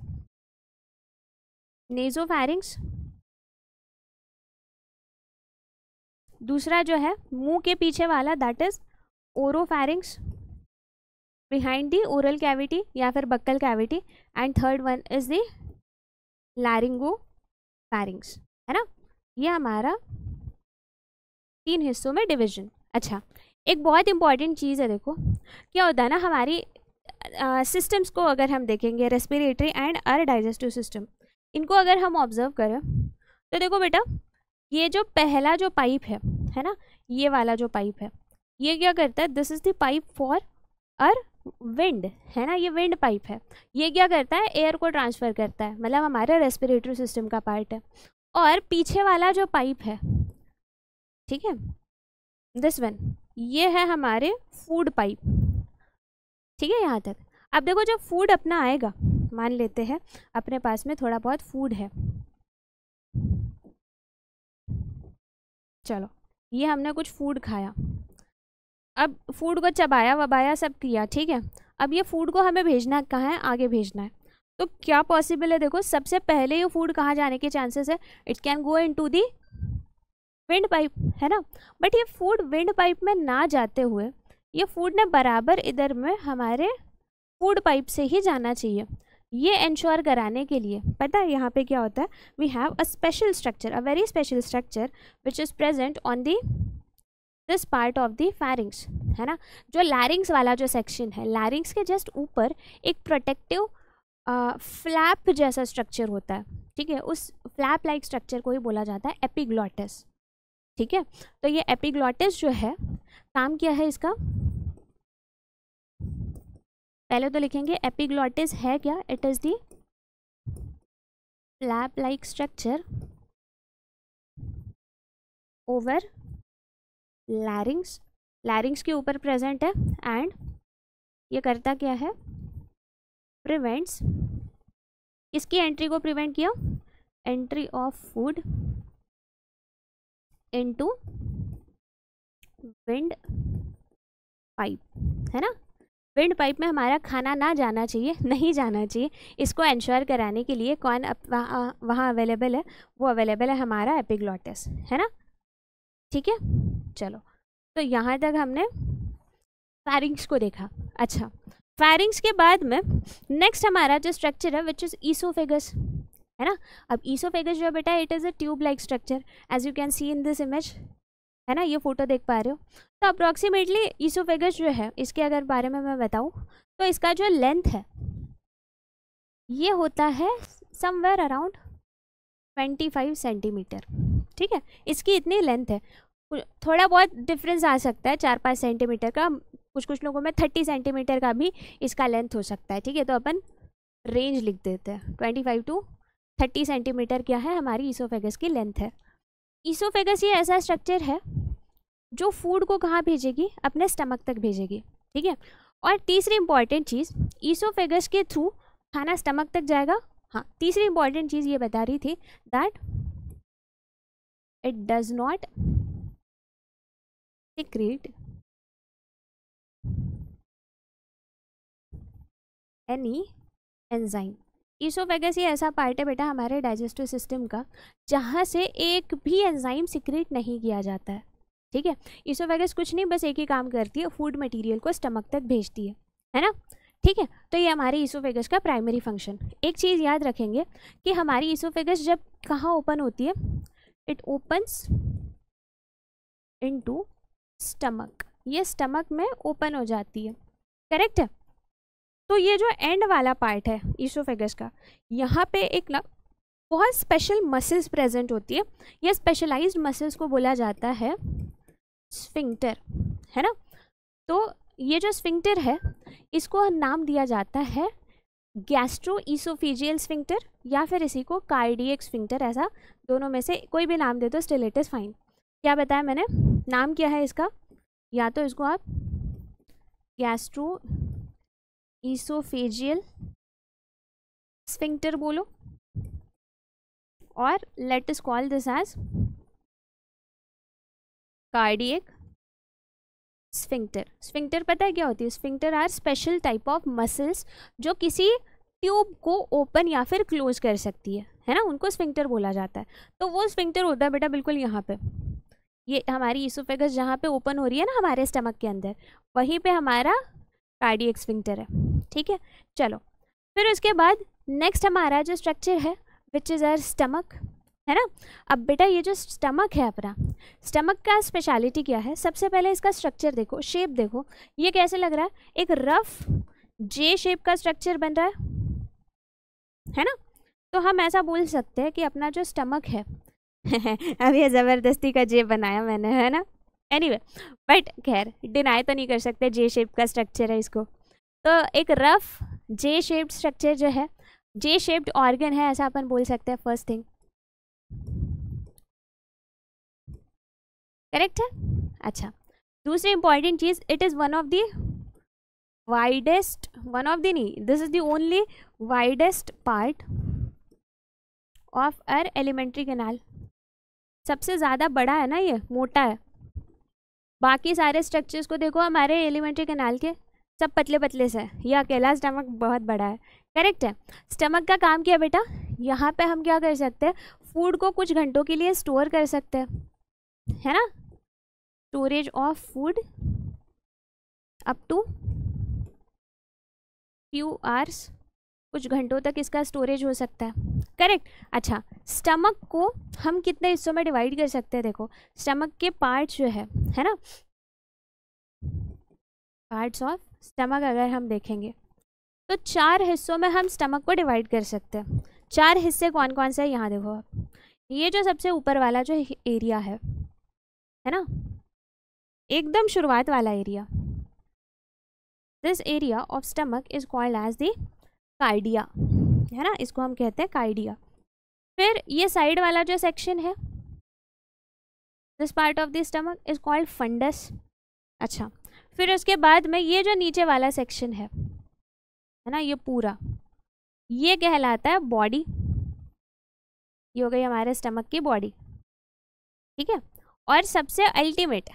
Speaker 1: नेजोफैरिंग्स, दूसरा जो है मुंह के पीछे वाला that is oropharynx behind the oral cavity या फिर buccal cavity, and third one is the laryngopharynx, है ना। ये हमारा 3 हिस्सों में डिवीजन। अच्छा, एक बहुत इंपॉर्टेंट चीज़ है, देखो क्या होता है ना, हमारी सिस्टम्स को अगर हम देखेंगे, respiratory and her digestive system, इनको अगर हम ऑब्जर्व करें तो देखो बेटा, ये जो पहला जो पाइप है ना, ये वाला जो पाइप है, ये क्या करता है, this is the pipe for our wind, है ना, ये विंड पाइप है। ये क्या करता है, एयर को ट्रांसफर करता है, मतलब हमारे रेस्पिरेटरी सिस्टम का पार्ट है। और पीछे वाला जो पाइप है, ठीक है, दिस वन, ये है हमारे फूड पाइप, ठीक है, यहाँ तक। अब देखो जब फूड अपना आएगा, मान लेते हैं अपने पास में थोड़ा बहुत फूड है, चलो ये हमने कुछ फूड खाया, अब फूड को चबाया वबाया सब किया, ठीक है। अब ये फूड को हमें भेजना कहाँ है, आगे भेजना है। तो क्या पॉसिबल है, देखो सबसे पहले ये फूड कहाँ जाने के चांसेस है, it can go into the wind pipe, है ना। बट ये फूड विंड पाइप में ना जाते हुए ये फूड ने बराबर इधर में हमारे फूड पाइप से ही जाना चाहिए। ये इंश्योर कराने के लिए पता है यहाँ पे क्या होता है, we have a special structure, a very special structure which is present on the this part of the pharynx, है ना। जो लैरिंग्स वाला जो सेक्शन है, लैरिंग्स के जस्ट ऊपर एक प्रोटेक्टिव फ्लैप जैसा स्ट्रक्चर होता है, ठीक है। उस फ्लैप लाइक स्ट्रक्चर को ही बोला जाता है एपिग्लॉटिस, ठीक है। तो ये एपिग्लॉटिस जो है, काम क्या है इसका, पहले तो लिखेंगे एपिग्लॉटिस है क्या, it is the flap like structure over लैरिंग्स, लैरिंग्स के ऊपर प्रेजेंट है, एंड ये करता क्या है, प्रिवेंट्स, इसकी एंट्री को प्रिवेंट किया, entry of food into wind pipe, है ना। विंड पाइप में हमारा खाना ना जाना चाहिए, नहीं जाना चाहिए, इसको इंश्योर कराने के लिए कौन वहाँ अवेलेबल है, वो अवेलेबल है हमारा एपिग्लॉटिस, है ना, ठीक है। चलो, तो यहाँ तक हमने फैरिंग्स को देखा। अच्छा, फैरिंग्स के बाद में नेक्स्ट हमारा जो स्ट्रक्चर है विच इज़ ईसोफेगस, है ना। अब ईसोफेगस जो है बेटा, it is a tube like structure as you can see in this image, है ना, ये फोटो देख पा रहे हो। तो अप्रॉक्सीमेटली ईसोफेगस जो है, इसके अगर बारे में मैं बताऊँ तो इसका जो लेंथ है ये होता है समवेयर अराउंड 25 सेंटीमीटर, ठीक है, इसकी इतनी लेंथ है। थोड़ा बहुत डिफरेंस आ सकता है 4-5 सेंटीमीटर का, कुछ लोगों में 30 सेंटीमीटर का भी इसका लेंथ हो सकता है, ठीक है। तो अपन रेंज लिख देते हैं, 25 to 30 सेंटीमीटर क्या है हमारी ईसोफेगस की लेंथ है। ईसोफेगस ये ऐसा स्ट्रक्चर है जो फूड को कहाँ भेजेगी, अपने स्टमक तक भेजेगी, ठीक है। और तीसरी इंपॉर्टेंट चीज़, ईसोफेगस के थ्रू खाना स्टमक तक जाएगा। हाँ, तीसरी इंपॉर्टेंट चीज़ ये बता रही थी that it does not secrete any enzyme। Oesophagus ये ऐसा पार्ट है बेटा हमारे डाइजेस्टिव सिस्टम का जहाँ से एक भी एंजाइम सिक्रेट नहीं किया जाता है, ठीक है। ईसोफेगस कुछ नहीं, बस एक ही काम करती है, फूड मटेरियल को स्टमक तक भेजती है ना, ठीक है। तो ये हमारी ईसोफेगस का प्राइमरी फंक्शन। एक चीज़ याद रखेंगे कि हमारी ईसोफेगस जब कहाँ ओपन होती है, इट ओपन्स इनटू स्टमक, ये स्टमक में ओपन हो जाती है, करेक्ट है। तो ये जो एंड वाला पार्ट है ईसोफेगस का, यहाँ पे एक बहुत स्पेशल मसल्स प्रेजेंट होती है। ये स्पेशलाइज्ड मसल्स को बोला जाता है स्फिंक्टर, है ना। तो ये जो स्फिंक्टर है इसको नाम दिया जाता है गैस्ट्रोइसोफेजियल स्फिंक्टर या फिर इसी को कार्डियक स्फिंक्टर, ऐसा दोनों में से कोई भी नाम दे दो, स्टिल इट इज फाइन। क्या बताया मैंने, नाम क्या है इसका, या तो इसको आप गैस्ट्रोइसोफेजियल स्फिंक्टर बोलो और let us call this as cardiac sphincter. Sphincter पता है क्या होती है, sphincter are special type of muscles जो किसी ट्यूब को ओपन या फिर क्लोज कर सकती है ना, उनको स्फिंक्टर बोला जाता है। तो वो स्फिंक्टर होता है बेटा बिल्कुल यहाँ पे, ये हमारी इसोफेगस जहाँ पे ओपन हो रही है ना हमारे स्टमक के अंदर, वहीं पे हमारा कार्डियक स्फिंक्टर है, ठीक है। चलो फिर उसके बाद नेक्स्ट हमारा जो स्ट्रक्चर है विच इज़ आवर स्टमक, है ना। अब बेटा ये जो स्टमक है अपना, स्टमक का स्पेशलिटी क्या है, सबसे पहले इसका स्ट्रक्चर देखो, शेप देखो, ये कैसे लग रहा है, एक रफ जे शेप का स्ट्रक्चर बन रहा है ना। तो हम ऐसा बोल सकते हैं कि अपना जो स्टमक है अब ये ज़बरदस्ती का जे बनाया मैंने, है ना। एनीवे बट खैर डिनाई तो नहीं कर सकते, जे शेप का स्ट्रक्चर है इसको। तो एक रफ जे शेप्ड स्ट्रक्चर जो है, जे शेप्ड ऑर्गन है ऐसा अपन बोल सकते हैं, फर्स्ट थिंग, करेक्ट है। अच्छा, दूसरी इंपॉर्टेंट चीज, it is one of the widest, one of the नहीं, this is the only widest part of our alimentary canal. सबसे ज़्यादा बड़ा है ना, ये मोटा है। बाकी सारे स्ट्रक्चर्स को देखो हमारे एलिमेंट्री कैनाल के, सब पतले पतले से, ये अकेला स्टमक बहुत बड़ा है, करेक्ट है। स्टमक का काम क्या बेटा, यहाँ पे हम क्या कर सकते हैं, फूड को कुछ घंटों के लिए स्टोर कर सकते हैं, है ना। Storage of food up to few hours, कुछ घंटों तक इसका स्टोरेज हो सकता है, करेक्ट। अच्छा, स्टमक को हम कितने हिस्सों में डिवाइड कर सकते हैं, देखो स्टमक के पार्ट्स जो है ना, पार्ट्स ऑफ स्टमक अगर हम देखेंगे तो 4 हिस्सों में हम स्टमक को डिवाइड कर सकते हैं। 4 हिस्से कौन कौन से हैं, यहाँ देखो आप, ये जो सबसे ऊपर वाला जो एरिया है ना, एकदम शुरुआत वाला area, this area of stomach is called as the cardia, है ना, इसको हम कहते हैं कार्डिया। फिर ये साइड वाला जो सेक्शन है, this part of the stomach is called fundus. अच्छा, फिर उसके बाद में ये जो नीचे वाला सेक्शन है ना, ये पूरा ये कहलाता है बॉडी, ये हो गई हमारे स्टमक की बॉडी, ठीक है। और सबसे अल्टीमेट,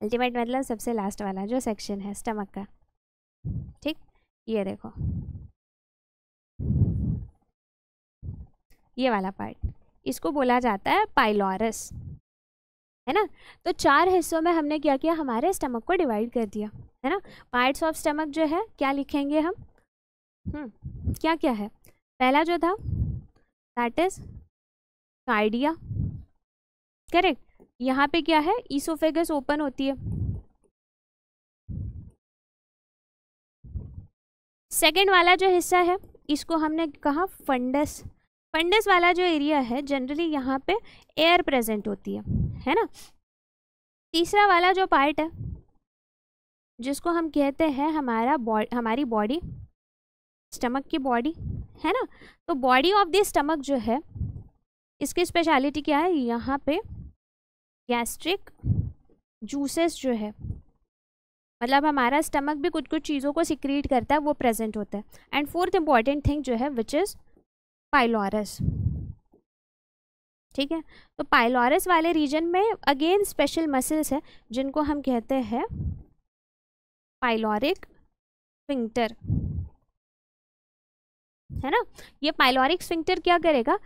Speaker 1: अल्टीमेट मतलब सबसे लास्ट वाला जो सेक्शन है स्टमक का, ठीक, ये देखो ये वाला पार्ट, इसको बोला जाता है पाइलोरस, है ना। तो 4 हिस्सों में हमने क्या किया, हमारे स्टमक को डिवाइड कर दिया, है ना। पार्ट्स ऑफ स्टमक जो है क्या लिखेंगे हम, क्या क्या है, पहला जो था दैट इज कार्डिया, करेक्ट। यहाँ पे क्या है, ईसोफेगस ओपन होती है। सेकंड वाला जो हिस्सा है इसको हमने कहा फंडस। फंडस वाला जो एरिया है जनरली यहाँ पे एयर प्रेजेंट होती है ना। तीसरा वाला जो पार्ट है जिसको हम कहते हैं हमारी बॉडी, स्टमक की बॉडी, है ना। तो बॉडी ऑफ द स्टमक जो है इसकी स्पेशलिटी क्या है, यहाँ पे गैस्ट्रिक जूसेस जो है, मतलब हमारा स्टमक भी कुछ कुछ चीज़ों को सिक्रीट करता है, वो प्रेजेंट होता है। एंड फोर्थ इंपॉर्टेंट थिंग जो है विच इज़ पाइलोरस, ठीक है। तो पाइलोरस वाले रीजन में अगेन स्पेशल मसल्स है जिनको हम कहते हैं पाइलोरिक स्फिंक्टर, है ना। ये पाइलोरिक स्फिंक्टर क्या करेगा,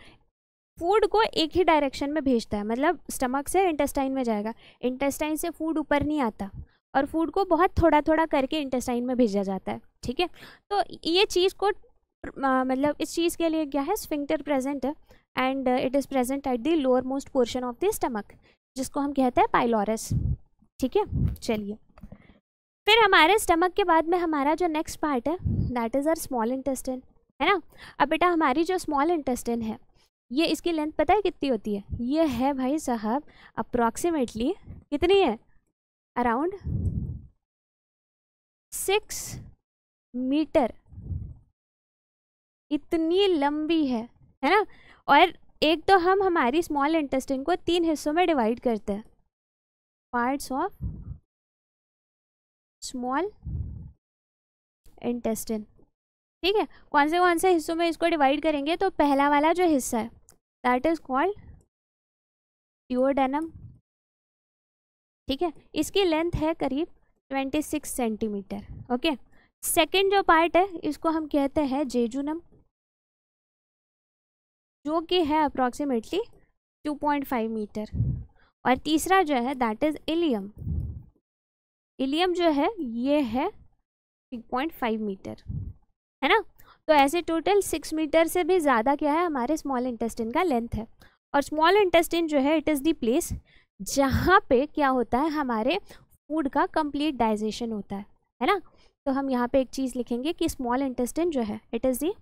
Speaker 1: फूड को एक ही डायरेक्शन में भेजता है, मतलब स्टमक से इंटेस्टाइन में जाएगा, इंटेस्टाइन से फूड ऊपर नहीं आता और फूड को बहुत थोड़ा थोड़ा करके इंटेस्टाइन में भेजा जाता है, ठीक है। तो ये चीज़ को मतलब इस चीज़ के लिए क्या है, स्फिंक्टर प्रेजेंट है and it is present at the lower most portion of the stomach जिसको हम कहते हैं पाइलोरस, ठीक है। चलिए फिर हमारे स्टमक के बाद में हमारा जो नेक्स्ट पार्ट है that is our small intestine, है ना। अब बेटा हमारी जो स्मॉल इंटेस्टाइन है ये इसकी लेंथ पता है कितनी होती है? ये है भाई साहब अप्रॉक्सीमेटली कितनी है? अराउंड 6 मीटर, इतनी लंबी है ना। और एक तो हम हमारी स्मॉल इंटेस्टाइन को 3 हिस्सों में डिवाइड करते हैं, पार्ट्स ऑफ स्मॉल इंटेस्टाइन, ठीक है। कौन से हिस्सों में इसको डिवाइड करेंगे? तो पहला वाला जो हिस्सा है दैट इज कॉल्ड ड्यूओडेनम, ठीक है। इसकी लेंथ है करीब 26 सेंटीमीटर, ओके। सेकेंड जो पार्ट है इसको हम कहते हैं जेजुनम, जो कि है अप्रॉक्सीमेटली 2.5 मीटर। और तीसरा जो है दैट इज इलियम, इलियम जो है ये है 3.5 मीटर, है ना। तो ऐसे टोटल 6 मीटर से भी ज़्यादा क्या है हमारे स्मॉल इंटेस्टाइन का लेंथ है। और स्मॉल इंटेस्टाइन जो है इट इज़ द प्लेस जहाँ पे क्या होता है हमारे फूड का कंप्लीट डाइजेशन होता है ना। तो हम यहाँ पे एक चीज़ लिखेंगे कि स्मॉल इंटेस्टाइन जो है it is the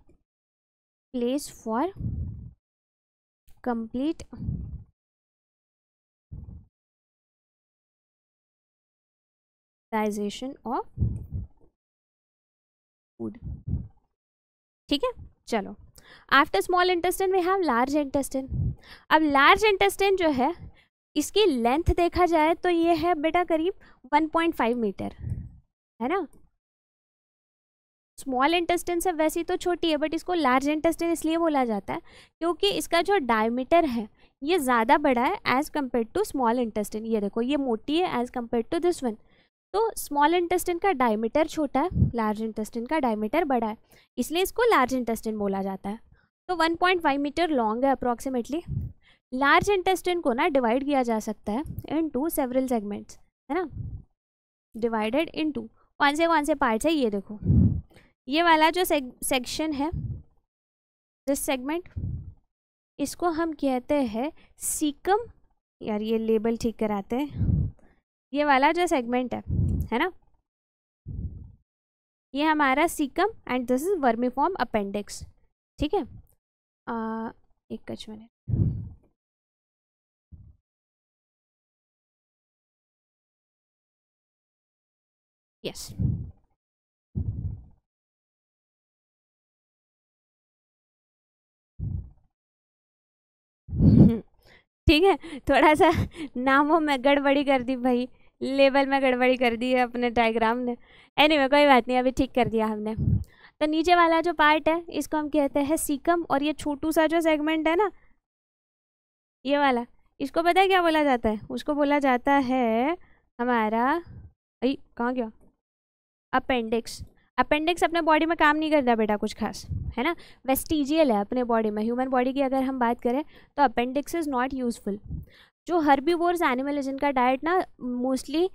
Speaker 1: place for complete digestion of food, ठीक है। चलो, after small intestine we have large intestine. अब लार्ज इंटेस्टाइन जो है इसकी लेंथ देखा जाए तो ये है बेटा करीब 1.5 मीटर, है ना। स्मॉल इंटेस्टाइन से वैसी तो छोटी है बट इसको लार्ज इंटेस्टाइन इसलिए बोला जाता है क्योंकि इसका जो डायमीटर है ये ज़्यादा बड़ा है as compare to small intestine. ये देखो ये मोटी है as compare to this one. तो स्मॉल इंटेस्टाइन का डायमीटर छोटा है, लार्ज इंटेस्टाइन का डायमीटर बड़ा है, इसलिए इसको लार्ज इंटेस्टाइन बोला जाता है। तो 1.5 मीटर लॉन्ग है अप्रॉक्सीमेटली। लार्ज इंटेस्टाइन को ना डिवाइड किया जा सकता है इनटू सेवरल सेगमेंट्स, है ना, डिवाइडेड इनटू कौन से पार्ट्स है? ये देखो, ये वाला जो सेक्शन है दिस सेगमेंट, इसको हम कहते हैं सीकम। यार ये लेबल ठीक कराते हैं। ये वाला जो सेगमेंट है ना, ये हमारा caecum and this is vermiform appendix, ठीक है। एक मिनट, यस ठीक है। थोड़ा सा नामों में गड़बड़ी कर दी भाई, लेबल में गड़बड़ी कर दी है अपने डायग्राम ने। एनीवे कोई बात नहीं, अभी ठीक कर दिया हमने। तो नीचे वाला जो पार्ट है इसको हम कहते हैं सीकम, और ये छोटू सा जो सेगमेंट है ना ये वाला, इसको पता है क्या बोला जाता है? उसको बोला जाता है हमारा, अरे कहाँ गया, अपेंडिक्स। अपेंडिक्स अपने बॉडी में काम नहीं करता बेटा कुछ खास, है ना, वेस्टिजियल है अपने बॉडी में। ह्यूमन बॉडी की अगर हम बात करें तो अपेंडिक्स इज़ नॉट यूजफुल। जो हर्बीवोर्स एनिमल है जिनका डाइट ना मोस्टली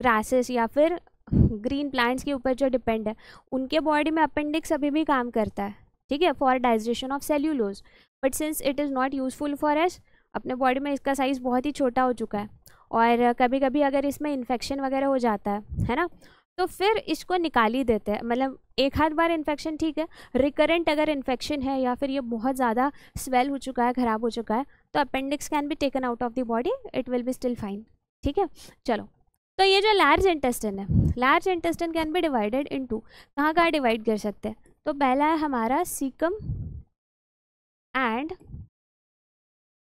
Speaker 1: ग्रासेस या फिर ग्रीन प्लांट्स के ऊपर जो डिपेंड है, उनके बॉडी में अपेंडिक्स अभी भी काम करता है, ठीक है, for digestion of cellulose. But since it is not useful for us, अपने बॉडी में इसका साइज़ बहुत ही छोटा हो चुका है, और कभी कभी अगर इसमें इन्फेक्शन वगैरह हो जाता है ना, तो फिर इसको निकाल ही देते हैं। मतलब एक आध बार इन्फेक्शन ठीक है, रिकरेंट अगर इन्फेक्शन है या फिर ये बहुत ज़्यादा स्वेल हो चुका है, ख़राब हो चुका है, तो appendix can be taken out of the body, it will be still fine, ठीक है। चलो, तो ये जो लार्ज इंटेस्टाइन है, large intestine can be divided into, कहाँ डिवाइड कर सकते हैं? तो पहला है हमारा caecum and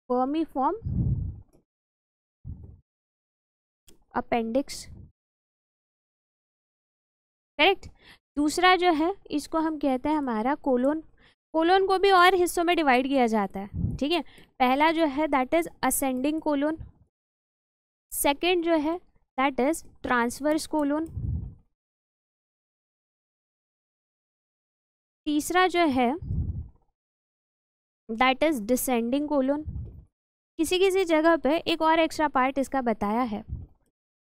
Speaker 1: vermiform appendix, correct. दूसरा जो है इसको हम कहते हैं हमारा कोलोन। कोलोन को भी और हिस्सों में डिवाइड किया जाता है, ठीक है। पहला जो है that is ascending colon, second जो है दैट इज ट्रांसवर्स कोलोन, तीसरा जो है दैट इज डिसेंडिंग कोलोन। किसी किसी जगह पे एक और एक्स्ट्रा पार्ट इसका बताया है,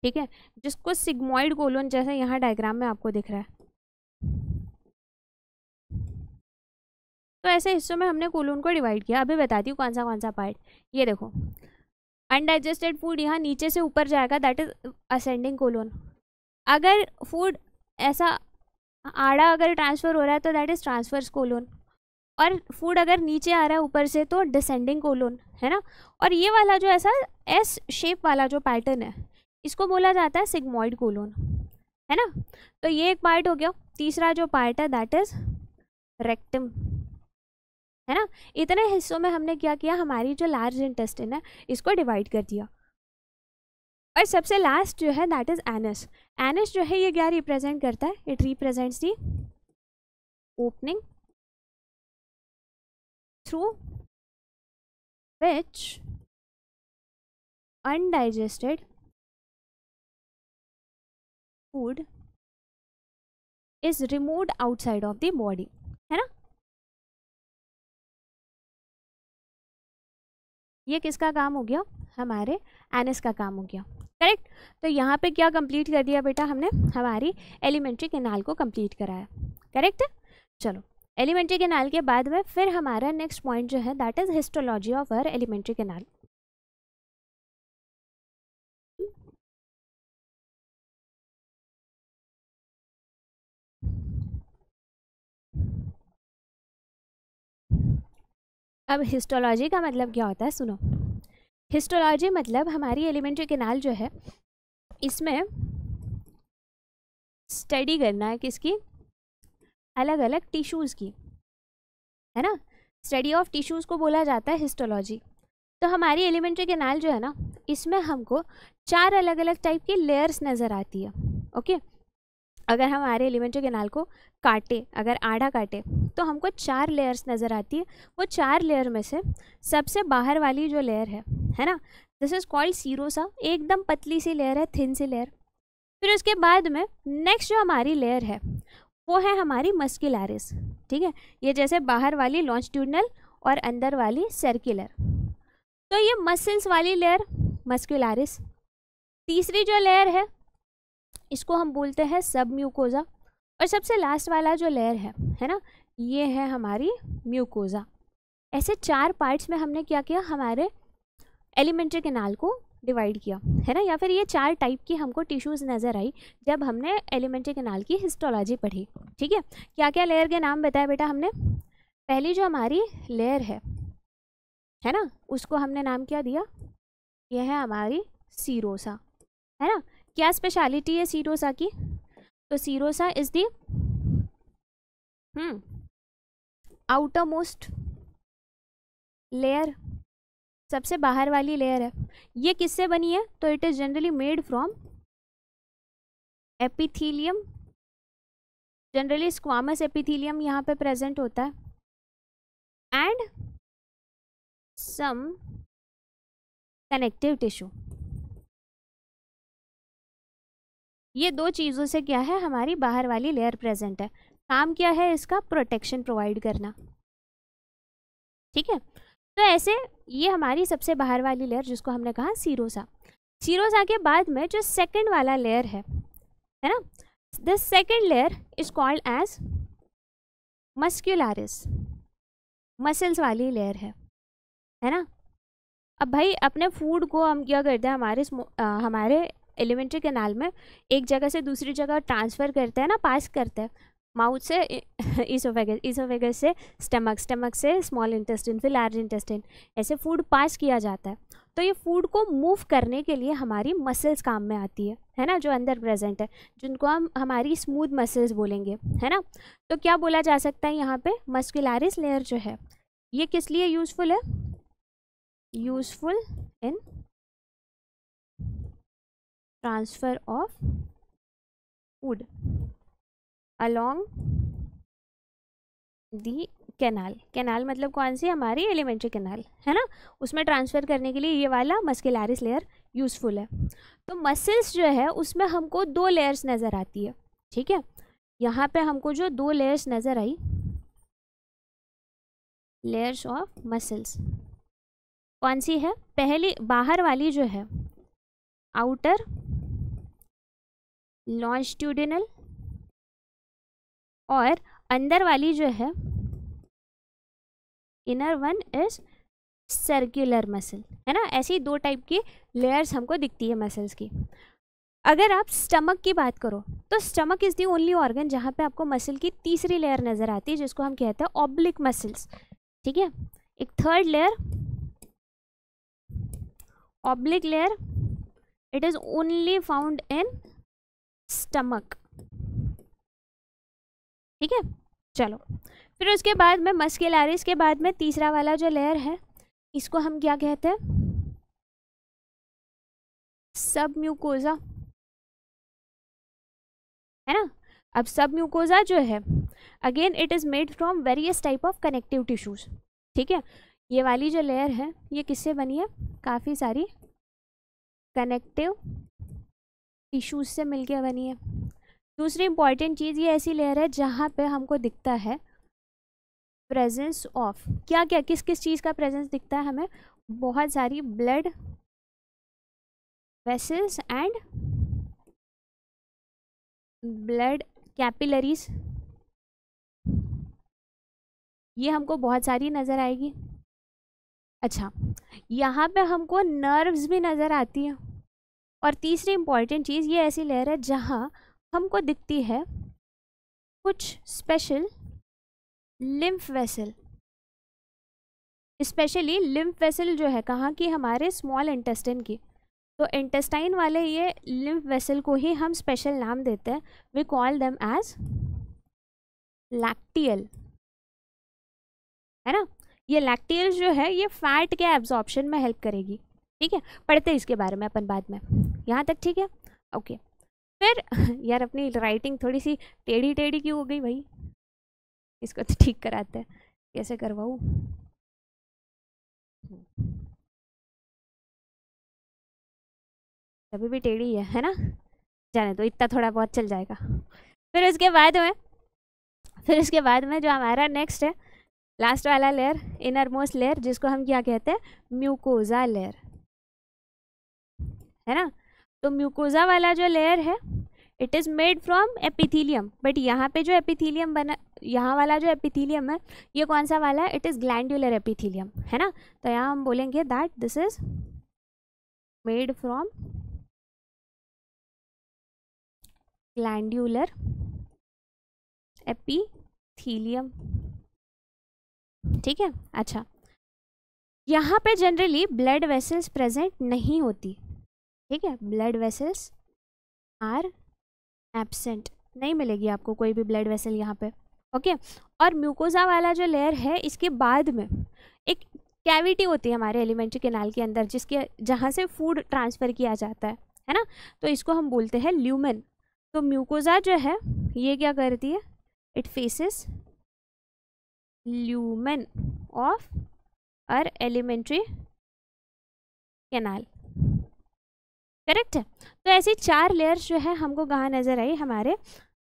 Speaker 1: ठीक है, जिसको सिग्मॉइड कोलोन जैसे यहाँ डायग्राम में आपको दिख रहा है। तो ऐसे हिस्सों में हमने कोलोन को डिवाइड किया। अभी बताती हूँ कौन सा पार्ट। ये देखो, अनडाइजेस्टेड फूड यहाँ नीचे से ऊपर जाएगा, दैट इज असेंडिंग कोलोन। अगर फूड ऐसा आड़ा अगर ट्रांसफ़र हो रहा है तो दैट इज ट्रांसवर्स कोलोन। और फूड अगर नीचे आ रहा है ऊपर से तो डिसेंडिंग कोलोन, है ना। और ये वाला जो ऐसा एस शेप वाला जो पैटर्न है इसको बोला जाता है सिग्मॉइड कोलोन, है ना। तो ये एक पार्ट हो गया। तीसरा जो पार्ट है दैट इज रेक्टम, है ना। इतने हिस्सों में हमने क्या किया, हमारी जो लार्ज इंटेस्टाइन है इसको डिवाइड कर दिया। और सबसे लास्ट जो है दैट इज एनस। एनस जो है ये क्या रिप्रेजेंट करता है, it represents the opening through which undigested food is removed outside of the body, है ना। ये किसका काम हो गया, हमारे एनस का काम हो गया, करेक्ट। तो यहाँ पे क्या कंप्लीट कर दिया बेटा हमने, हमारी एलिमेंट्री कैनाल को कंप्लीट कराया, करेक्ट है। चलो एलिमेंट्री कैनाल के बाद में फिर हमारा नेक्स्ट पॉइंट जो है that is histology of our alimentary canal. अब हिस्टोलॉजी का मतलब क्या होता है, सुनो। हिस्टोलॉजी मतलब हमारी एलिमेंट्री कैनाल जो है इसमें स्टडी करना है किसकी, अलग अलग टिश्यूज़ की, है ना। स्टडी ऑफ टिश्यूज़ को बोला जाता है हिस्टोलॉजी। तो हमारी एलिमेंट्री कैनाल जो है ना इसमें हमको 4 अलग अलग टाइप की लेयर्स नज़र आती है, ओके। अगर हमारे एलिमेंट्री कैनाल को काटे, अगर आधा काटे तो हमको 4 लेयर्स नज़र आती है। वो 4 लेयर में से सबसे बाहर वाली जो लेयर है ना, दिस इज़ कॉल्ड सीरोसा, एकदम पतली सी लेयर है, थिन सी लेयर। फिर उसके बाद में नेक्स्ट जो हमारी लेयर है वो है हमारी मस्कुलरिस, ठीक है। ये जैसे बाहर वाली लॉन्जिट्यूडिनल और अंदर वाली सर्कुलर, तो ये मसल्स वाली लेयर मस्कुलरिस। तीसरी जो लेयर है इसको हम बोलते हैं सब म्यूकोजा। और सबसे लास्ट वाला जो लेयर है ना, ये है हमारी म्यूकोजा। ऐसे 4 पार्ट्स में हमने क्या किया, हमारे एलिमेंट्री कैनाल को डिवाइड किया, है ना। या फिर ये 4 टाइप की हमको टिश्यूज़ नज़र आई जब हमने एलिमेंट्री कैनाल की हिस्टोलॉजी पढ़ी, ठीक है। क्या क्या लेयर के नाम बताया बेटा हमने, पहली जो हमारी लेयर है ना उसको हमने नाम क्या दिया, यह है हमारी सीरोसा, है ना। क्या स्पेशलिटी है सीरोसा की, तो serosa is the outer most layer, सबसे बाहर वाली लेयर है। ये किससे बनी है, तो it is generally made from epithelium, generally squamous epithelium यहाँ पे प्रेजेंट होता है, एंड सम कनेक्टिव टिश्यू। ये 2 चीज़ों से क्या है, हमारी बाहर वाली लेयर प्रेजेंट है। काम क्या है इसका, प्रोटेक्शन प्रोवाइड करना, ठीक है। तो ऐसे ये हमारी सबसे बाहर वाली लेयर जिसको हमने कहा सीरोसा। सीरोसा के बाद में जो सेकंड वाला लेयर है ना, this second layer is called as muscularis, muscles वाली लेयर है ना। अब भाई अपने फूड को हम क्या करते हैं, हमारे एलिमेंट्री कैनाल में एक जगह से दूसरी जगह ट्रांसफ़र करते हैं ना, पास करते हैं, माउथ से इसोफेगस, इसोफेगस से स्टमक, स्टमक से स्मॉल इंटेस्टाइन, फिर लार्ज इंटेस्टाइन, ऐसे फूड पास किया जाता है। तो ये फूड को मूव करने के लिए हमारी मसल्स काम में आती है ना, जो अंदर प्रेजेंट है, जिनको हम हमारी स्मूथ मसल्स बोलेंगे, है ना। तो क्या बोला जा सकता है यहाँ पे, मस्कुलरिस लेयर जो है ये किस लिए यूज़फुल है, useful in transfer of food along the canal. Canal मतलब कौन सी, हमारी एलिमेंट्री कैनाल, है ना, उसमें ट्रांसफ़र करने के लिए ये वाला मस्कुलरिस लेयर यूज़फुल है। तो मसल्स जो है उसमें हमको 2 लेयर्स नज़र आती है, ठीक है। यहाँ पे हमको जो 2 लेयर्स नज़र आई, लेयर्स ऑफ मसल्स, कौन सी है, पहली बाहर वाली जो है आउटर लॉन्जिट्यूडिनल, और अंदर वाली जो है inner one is circular muscle, है ना। ऐसी 2 टाइप की लेयर्स हमको दिखती है मसल्स की। अगर आप स्टमक की बात करो तो stomach is the only organ जहाँ पे आपको मसल की तीसरी लेयर नज़र आती है, जिसको हम कहते हैं ऑब्लिक मसल्स। ठीक है, एक third layer oblique layer, it is only found in stomach. ठीक है, चलो फिर उसके बाद में मस्कुलरिस के बाद में तीसरा वाला जो लेयर है इसको हम क्या कहते हैं, सब म्यूकोजा, है ना। अब सब म्यूकोजा जो है again it is made from various type of connective tissues. ठीक है, ये वाली जो लेयर है ये किससे बनी है, काफ़ी सारी कनेक्टिव टिश्यूज से मिलके बनी है। दूसरी इंपॉर्टेंट चीज़, ये ऐसी लेयर है जहाँ पे हमको दिखता है प्रेजेंस ऑफ क्या क्या, किस किस चीज़ का प्रेजेंस दिखता है हमें, बहुत सारी blood vessels and blood capillaries, ये हमको बहुत सारी नज़र आएगी। अच्छा, यहाँ पे हमको नर्व्स भी नज़र आती हैं। और तीसरी इंपॉर्टेंट चीज़, ये ऐसी लेयर है जहाँ हमको दिखती है कुछ special lymph vessel, specially lymph vessel जो है कहाँ की, हमारे स्मॉल इंटेस्टाइन की। तो इंटेस्टाइन वाले ये लिम्फ वेसल को ही हम स्पेशल नाम देते हैं, we call them as lacteal, है ना। ये लैक्टियल जो है ये फैट के एब्जॉर्प्शन में हेल्प करेगी। ठीक है, पढ़ते हैं इसके बारे में अपन बाद में, यहाँ तक ठीक है। ओके, फिर यार अपनी राइटिंग थोड़ी सी टेढ़ी टेढ़ी क्यों हो गई भाई, इसको तो ठीक कराते हैं, कैसे करवाऊँ। अभी भी टेढ़ी है ना, जाने दो, इतना थोड़ा बहुत चल जाएगा। फिर उसके बाद में जो हमारा नेक्स्ट है लास्ट वाला लेयर, इनर मोस्ट लेयर, जिसको हम क्या कहते हैं, म्यूकोजा लेयर, है ना। तो म्यूकोजा वाला जो लेयर है it is made from epithelium, but यहाँ पे जो एपिथीलियम बना, यहाँ वाला जो एपिथीलियम है ये कौन सा वाला है, इट इज़ ग्लैंडुलर एपिथीलियम, है ना। तो यहाँ हम बोलेंगे that this is made from glandular epithelium. ठीक है, अच्छा, यहाँ पे जनरली ब्लड वेसल्स प्रेजेंट नहीं होती। ठीक है, ब्लड वेसल्स आर एब्सेंट, नहीं मिलेगी आपको कोई भी ब्लड वेसल यहाँ पे। ओके, और म्यूकोजा वाला जो लेयर है इसके बाद में एक कैविटी होती है हमारे एलिमेंट्री कैनाल के अंदर, जिसके जहाँ से फूड ट्रांसफ़र किया जाता है ना, तो इसको हम बोलते हैं ल्यूमेन। तो म्यूकोजा जो है ये क्या करती है, it faces lumen of our alimentary canal, correct है। तो ऐसी 4 लेयर्स जो है हमको कहाँ नज़र आई, हमारे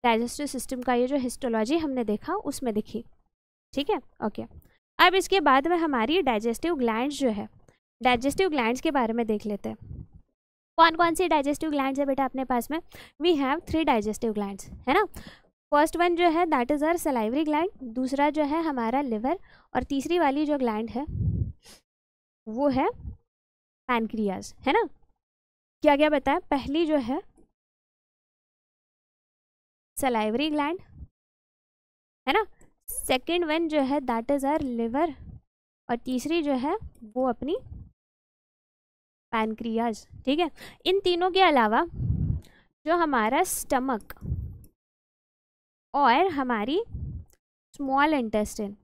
Speaker 1: डाइजेस्टिव सिस्टम का ये जो हिस्टोलॉजी हमने देखा उसमें दिखी। ठीक है, ओके। अब इसके बाद में हमारी डाइजेस्टिव ग्लैंड्स जो है, डाइजेस्टिव ग्लैंड्स के बारे में देख लेते हैं। कौन कौन सी डाइजेस्टिव ग्लैंड्स है बेटा अपने पास में, वी हैव 3 डाइजेस्टिव ग्लैंड्स, है ना। फर्स्ट वन जो है that is our salivary gland, दूसरा जो है हमारा लिवर, और तीसरी वाली जो ग्लैंड है वो है पैनक्रियाज, है ना। क्या क्या बताया, पहली जो है सलाइवरी ग्लैंड, है ना, सेकंड वन जो है दैट इज़ आवर लिवर, और तीसरी जो है वो अपनी पैनक्रियाज। ठीक है, इन तीनों के अलावा जो हमारा स्टमक और हमारी स्मॉल इंटेस्टाइन,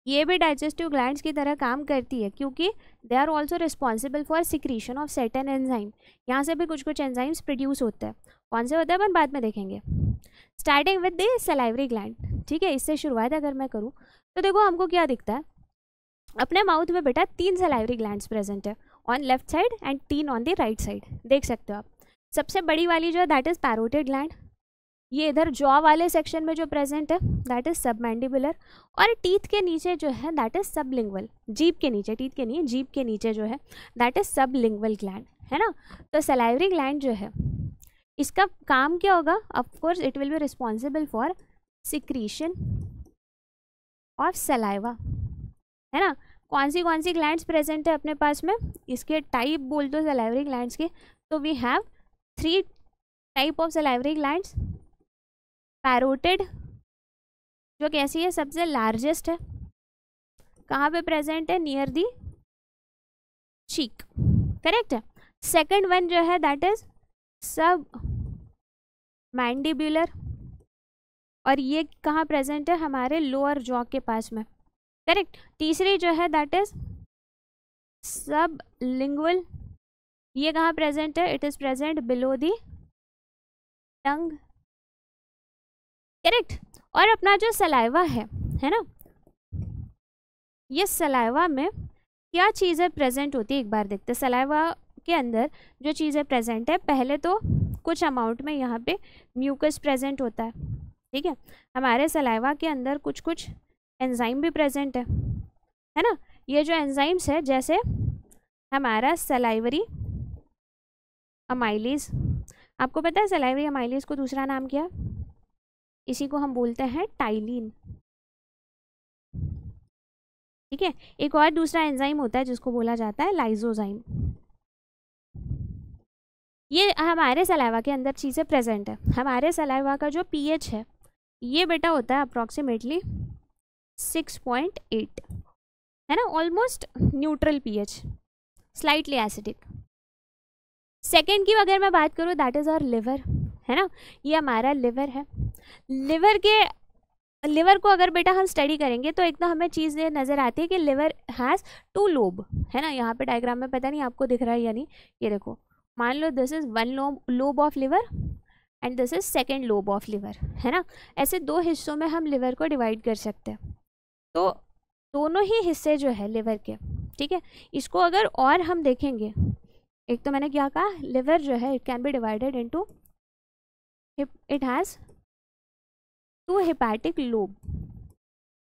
Speaker 1: ये भी डाइजेस्टिव ग्लैंड्स की तरह काम करती है, क्योंकि they are also responsible for secretion of certain enzyme. यहाँ से भी कुछ कुछ एंजाइम्स प्रोड्यूस होते हैं, कौन से होते हैं अपन बाद में देखेंगे। Starting with the salivary gland, ठीक है, इससे शुरुआत अगर मैं करूँ तो देखो हमको क्या दिखता है, अपने माउथ में बेटा 3 सलाइवरी ग्लैंड्स प्रेजेंट है, on left side and 3 on the right side, देख सकते हो आप। सबसे बड़ी वाली जो है दैट इज़ पैरोटिड ग्लैंड, ये इधर जॉ वाले सेक्शन में जो प्रेजेंट है दैट इज सबमैंडिबुलर, और टीथ के नीचे जो है दैट इज सबलिंगुअल, जीभ के नीचे, टीथ के नहीं, जीभ के नीचे जो है दैट इज सबलिंगुअल ग्लैंड, है ना। तो सलाइवरी ग्लैंड जो है इसका काम क्या होगा, of course it will be responsible for secretion of saliva, है ना। कौन सी ग्लैंड्स प्रेजेंट है अपने पास में, इसके टाइप बोल दो सलाइवरी ग्लैंड्स के, तो we have 3 type of salivary glands, parotid जो कैसी है, सबसे लार्जेस्ट है, कहाँ पे प्रेजेंट है, नियर दी चीक, करेक्ट है। सेकंड वन जो है दैट इज सब मैंडिबुलर, और ये कहाँ प्रेजेंट है, हमारे लोअर जॉ के पास में, करेक्ट। तीसरी जो है दैट इज सब लिंगुअल, ये कहाँ प्रेजेंट है, it is present below the tongue, correct. और अपना जो सलाइवा है ना, ये सलाइवा में क्या चीज़ें प्रेजेंट होती है एक बार देखते हैं। सलाइवा के अंदर जो चीज़ें प्रेजेंट है, पहले तो कुछ अमाउंट में यहाँ पे म्यूकस प्रेजेंट होता है, ठीक है। हमारे सलाइवा के अंदर कुछ कुछ एंजाइम भी प्रेजेंट है ना। ये जो एंजाइम्स है, जैसे हमारा सलाइवरी अमाइलेज, आपको पता है सलाइवरी अमाइलेज को दूसरा नाम क्या, इसी को हम बोलते हैं टाइलिन, ठीक है। एक और दूसरा एंजाइम होता है जिसको बोला जाता है लाइजोजाइम। ये हमारे सलाइवा के अंदर चीज़ें प्रेजेंट है। हमारे सलाइवा का जो पीएच है, ये बेटा होता है अप्रॉक्सीमेटली 6.8, है ना, almost neutral pH, slightly acidic. Second की अगर मैं बात करूँ दैट इज़ आवर लिवर, है ना, ये हमारा लिवर है। लिवर को अगर बेटा हम स्टडी करेंगे तो एक तो हमें चीज़ ये नज़र आती है कि लिवर हैज़ 2 लोब, है ना। यहाँ पे डायग्राम में पता नहीं आपको दिख रहा है या नहीं, ये देखो, मान लो this is 1 lobe of liver and this is 2nd lobe of liver, है ना। ऐसे 2 हिस्सों में हम लिवर को डिवाइड कर सकते हैं। तो दोनों ही हिस्से जो है लिवर के, ठीक है, इसको अगर और हम देखेंगे, एक तो मैंने क्या कहा, लिवर जो है it can be divided into, it has 2 hepatic lobe,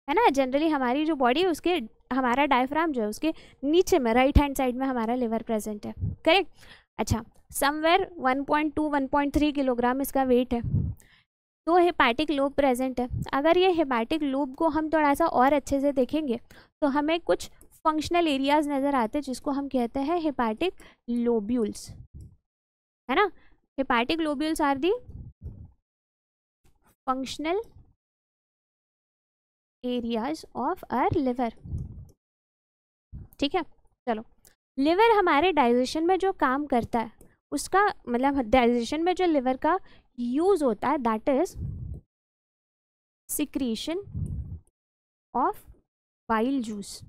Speaker 1: है ना। जनरली हमारी जो बॉडी है उसके, हमारा डायफ्राम जो है उसके नीचे में राइट हैंड साइड में हमारा लिवर प्रेजेंट है, करेक्ट। अच्छा, समवेयर 1.2 1.3 किलोग्राम इसका वेट है। 2 हेपेटिक लोब प्रेजेंट है। अगर ये हेपेटिक लोब को हम थोड़ा सा और अच्छे से देखेंगे तो हमें कुछ फंक्शनल एरियाज नज़र आते हैं जिसको हम कहते हैं हेपेटिक लोब्यूल्स, है ना। Hepatic lobules are the functional areas of our liver, ठीक है। चलो, लिवर हमारे डाइजेशन में जो काम करता है उसका मतलब डाइजेशन में जो लिवर का यूज होता है that is secretion of bile juice.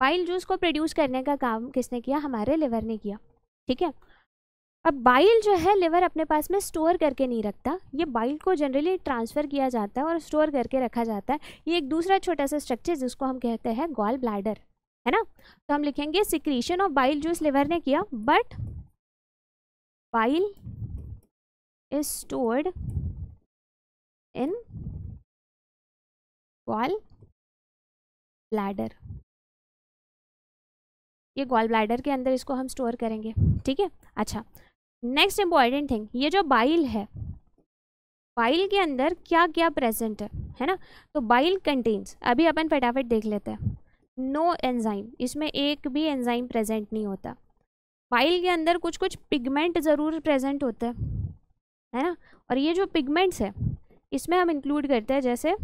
Speaker 1: Bile juice को प्रोड्यूस करने का काम किसने किया, हमारे लिवर ने किया, ठीक है। अब बाइल जो है लिवर अपने पास में स्टोर करके नहीं रखता, ये बाइल को जनरली ट्रांसफ़र किया जाता है और स्टोर करके रखा जाता है। ये एक दूसरा छोटा सा स्ट्रक्चर जिसको हम कहते हैं गॉल ब्लैडर, है ना। तो हम लिखेंगे secretion of bile juice liver ने किया, but bile is stored in gall bladder. ये गॉल ब्लैडर के अंदर इसको हम स्टोर करेंगे, ठीक है। अच्छा, नेक्स्ट इंपॉर्टेंट थिंग, ये जो बाइल है, बाइल के अंदर क्या क्या प्रेजेंट है ना। तो बाइल कंटेन्स, अभी अपन फटाफट देख लेते हैं, नो एंजाइम, इसमें एक भी एंजाइम प्रेजेंट नहीं होता। बाइल के अंदर कुछ कुछ पिगमेंट ज़रूर प्रेजेंट होते हैं, है ना। और ये जो पिगमेंट्स है इसमें हम इंक्लूड करते हैं जैसे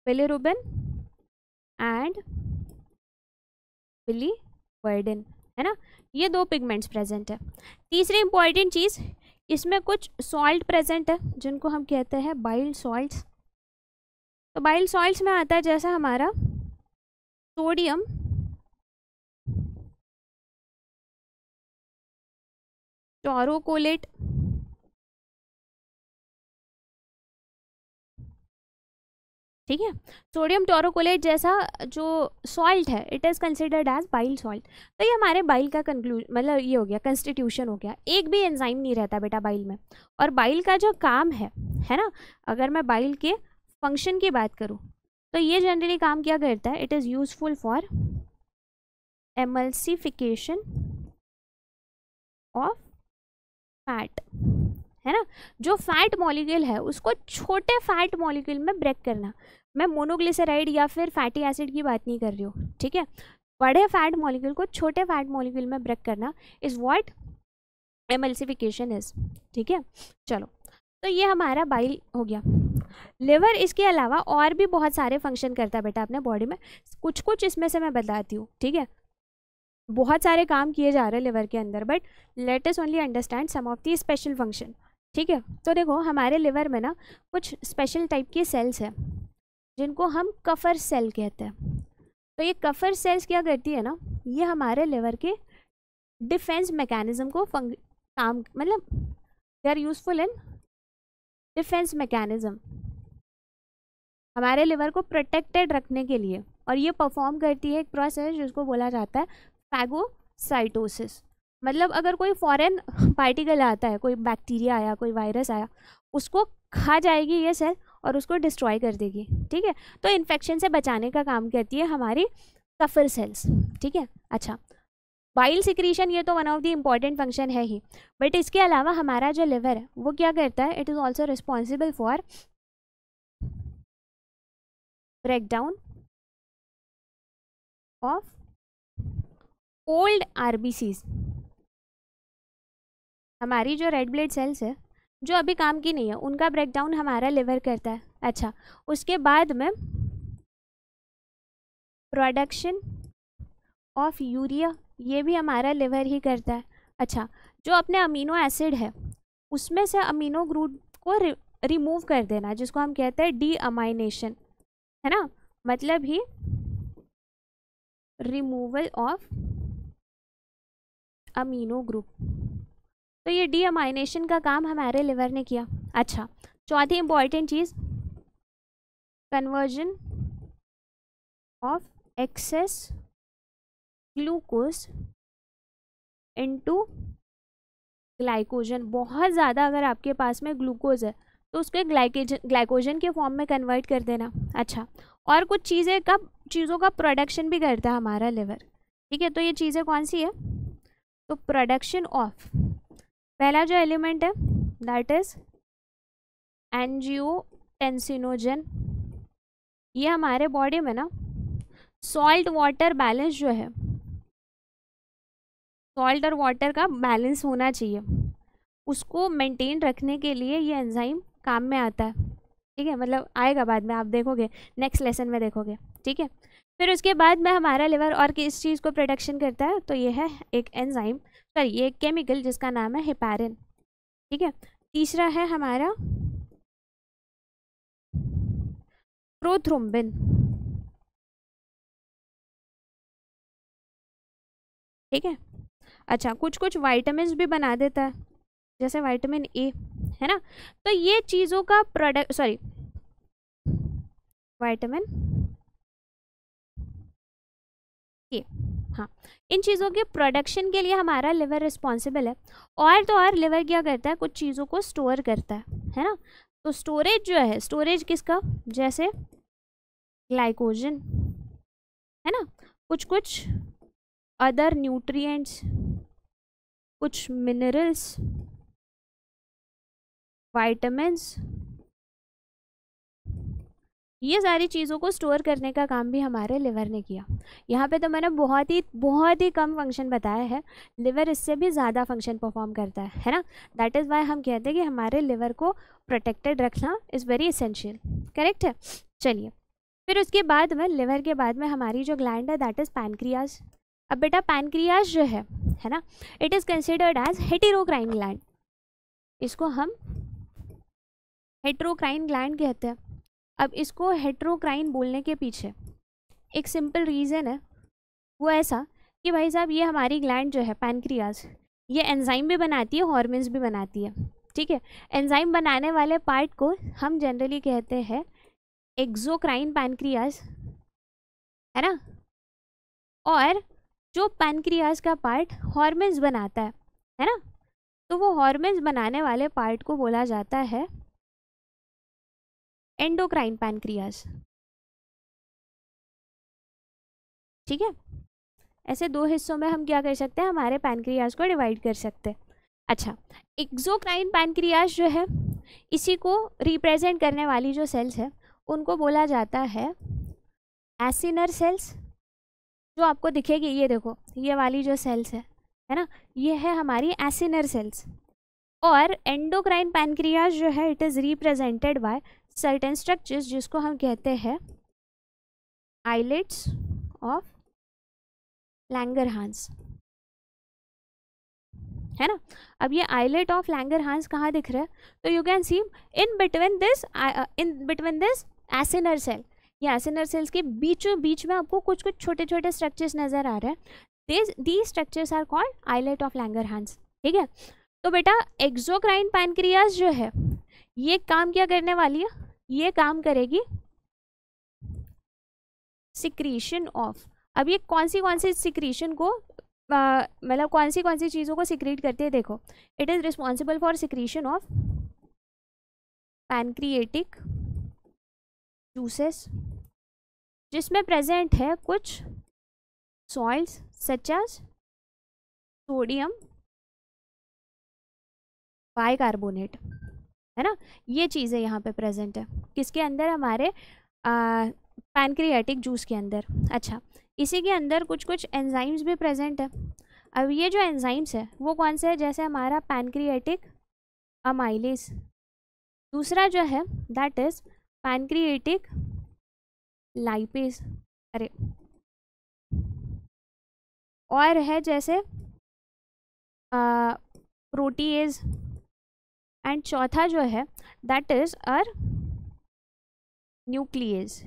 Speaker 1: बिलिरुबिन एंड बिलीवर्डिन, है ना। ये 2 पिगमेंट्स प्रेजेंट है। तीसरी इंपॉर्टेंट चीज़, इसमें कुछ सॉल्ट प्रेजेंट है जिनको हम कहते हैं बाइल सॉल्ट्स। तो बाइल सॉल्ट्स में आता है जैसा हमारा सोडियम टोरोकोलेट, ठीक है। सोडियम टोरोकोलेट जैसा जो सॉल्ट है it is considered as bile salt. तो ये हमारे बाइल का मतलब ये हो गया, कंस्टिट्यूशन हो गया। एक भी एंजाइम नहीं रहता बेटा बाइल में। और बाइल का जो काम है ना, अगर मैं बाइल के फंक्शन की बात करूँ तो ये जनरली काम क्या करता है, it is useful for emulsification of fat, है ना। जो फैट मॉलिक्यूल है उसको छोटे फैट मॉलिक्यूल में ब्रेक करना। मैं मोनोग्लिसराइड या फिर फैटी एसिड की बात नहीं कर रही हूँ, ठीक है। बड़े फैट मॉलिक्यूल को छोटे फैट मॉलिक्यूल में ब्रेक करना इज़ व्हाट एमल्सिफिकेशन इज, ठीक है। चलो, तो ये हमारा बाइल हो गया। लिवर इसके अलावा और भी बहुत सारे फंक्शन करता है बेटा अपने बॉडी में, कुछ कुछ इसमें से मैं बताती हूँ, ठीक है। बहुत सारे काम किए जा रहे हैं लिवर के अंदर, but let us only understand some of the special function, ठीक है। तो देखो हमारे लिवर में ना कुछ स्पेशल टाइप की सेल्स हैं जिनको हम कफर सेल कहते हैं। तो ये कफर सेल्स क्या करती है ना, ये हमारे लिवर के डिफेंस मैकेनिज्म को काम मतलब they are useful in defence mechanism, हमारे लिवर को प्रोटेक्टेड रखने के लिए। और ये परफॉर्म करती है एक प्रोसेस जिसको बोला जाता है फैगोसाइटोसिस। मतलब अगर कोई फॉरेन पार्टिकल आता है, कोई बैक्टीरिया आया, कोई वायरस आया, उसको खा जाएगी ये सेल और उसको डिस्ट्रॉय कर देगी, ठीक है। तो इन्फेक्शन से बचाने का काम करती है हमारी कफर सेल्स, ठीक है। अच्छा, बाइल सिक्रीशन ये तो one of the important function है ही, बट इसके अलावा हमारा जो लिवर है वो क्या करता है, it is also responsible for breakdown of old RBCs. हमारी जो रेड ब्लड सेल्स है जो अभी काम की नहीं है, उनका ब्रेकडाउन हमारा लिवर करता है। अच्छा, उसके बाद में प्रोडक्शन ऑफ यूरिया, ये भी हमारा लिवर ही करता है। अच्छा, जो अपने अमीनो एसिड है उसमें से अमीनो ग्रुप को रिमूव कर देना, जिसको हम कहते हैं डी अमाइनेशन, है ना, मतलब ही रिमूवल ऑफ अमीनो ग्रुप। तो ये डी अमाइनेशन का काम हमारे लिवर ने किया। अच्छा, चौथी important cheese, conversion of access glucose into glycogen. बहुत ज़्यादा अगर आपके पास में ग्लूकोज है तो उसके ग्लाइकोजन के फॉर्म में कन्वर्ट कर देना। अच्छा, और कुछ चीज़ों का प्रोडक्शन भी करता है हमारा लिवर, ठीक है। तो ये चीज़ें कौन सी है, तो प्रोडक्शन ऑफ, पहला जो एलिमेंट है दैट इज एंजियोटेंसिनोजन। ये हमारे बॉडी में ना सॉल्ट वाटर बैलेंस जो है, सॉल्ट और वाटर का बैलेंस होना चाहिए, उसको मेंटेन रखने के लिए ये एंजाइम काम में आता है, ठीक है। मतलब आएगा बाद में, आप देखोगे नेक्स्ट लेसन में देखोगे, ठीक है। फिर उसके बाद में हमारा लिवर और किस चीज़ को प्रोडक्शन करता है, तो ये है एक एंजाइम, सॉरी ये एक केमिकल जिसका नाम है हेपारिन, ठीक है। तीसरा है हमारा प्रोथ्रोम्बिन, ठीक है। अच्छा, कुछ कुछ वाइटामिन भी बना देता है, जैसे विटामिन ए, है ना। तो ये चीज़ों का विटामिन ए, हाँ, इन चीज़ों के प्रोडक्शन के लिए हमारा लिवर रिस्पॉन्सिबल है। और तो और लिवर क्या करता है, कुछ चीज़ों को स्टोर करता है ना। तो स्टोरेज जो है, स्टोरेज किसका, जैसे ग्लाइकोजन, है ना, कुछ कुछ अदर न्यूट्रिएंट्स, कुछ मिनरल्स, वाइटामिन्स, ये सारी चीज़ों को स्टोर करने का काम भी हमारे लिवर ने किया। यहाँ पे तो मैंने बहुत ही कम फंक्शन बताया है, लिवर इससे भी ज़्यादा फंक्शन परफॉर्म करता है ना। दैट इज़ वाई हम कहते हैं कि हमारे लिवर को प्रोटेक्टेड रखना इज़ वेरी एसेंशियल, करेक्ट है। चलिए, फिर उसके बाद में लिवर के बाद में हमारी जो ग्लैंड है दैट इज़ पैनक्रियाज। अब बेटा पैनक्रियाज जो है ना, it is considered as heterocrine gland, इसको हम हेटेरोक्राइन ग्लैंड कहते हैं। अब इसको हेटेरोक्राइन बोलने के पीछे एक सिंपल रीज़न है, वो ऐसा कि भाई साहब ये हमारी ग्लैंड जो है पैनक्रियाज, ये एंजाइम भी बनाती है, हार्मोन्स भी बनाती है, ठीक है। एंजाइम बनाने वाले पार्ट को हम जनरली कहते हैं एक्सोक्राइन पैनक्रियाज, है ना। और जो पैनक्रियाज का पार्ट हार्मोन्स बनाता है ना, तो वो हार्मोन्स बनाने वाले पार्ट को बोला जाता है एंडोक्राइन पैनक्रियाज, ठीक है। ऐसे दो हिस्सों में हम क्या कर सकते हैं, हमारे पैनक्रियाज को डिवाइड कर सकते हैं। अच्छा, एक्सोक्राइन पैनक्रियाज जो है, इसी को रिप्रेजेंट करने वाली जो सेल्स है उनको बोला जाता है एसिनर सेल्स। जो आपको दिखेगी, ये देखो, ये वाली जो सेल्स है ना, ये है हमारी एसिनर सेल्स। और एंडोक्राइन पैनक्रियाज जो है, it is represented by certain structures जिसको हम कहते हैं आइलेट्स ऑफ लैंगरहांस, है ना। अब ये आइलेट ऑफ लैंगरहांस कहाँ दिख रहा है? तो you can see in between this acinar cell, ये एसिनर सेल्स के बीचों बीच में आपको कुछ कुछ छोटे छोटे स्ट्रक्चर्स नजर आ रहे हैं। These structures are called islet of Langerhans, ठीक है। तो बेटा एक्सोक्राइन पैनक्रियाज जो है, ये काम क्या करने वाली है? ये काम करेगी सिक्रीशन ऑफ। अब ये कौन सी सिक्रीशन को मतलब कौन सी चीज़ों को सिक्रीट करती है? देखो, it is responsible for secretion of pancreatic juices, जिसमें प्रेजेंट है कुछ salts such as sodium bicarbonate, है ना। ये चीज़ें यहाँ पे प्रेजेंट है किसके अंदर? हमारे पैनक्रियाटिक जूस के अंदर। अच्छा, इसी के अंदर कुछ कुछ एंजाइम्स भी प्रेजेंट है। अब ये जो एंजाइम्स है वो कौन से है? जैसे हमारा पैनक्रियाटिक अमाइलेज, दूसरा जो है दैट इज पैनक्रियाटिक लाइपेज, अरे और है जैसे प्रोटीएज, एंड चौथा जो है दैट इज अर न्यूक्लियस।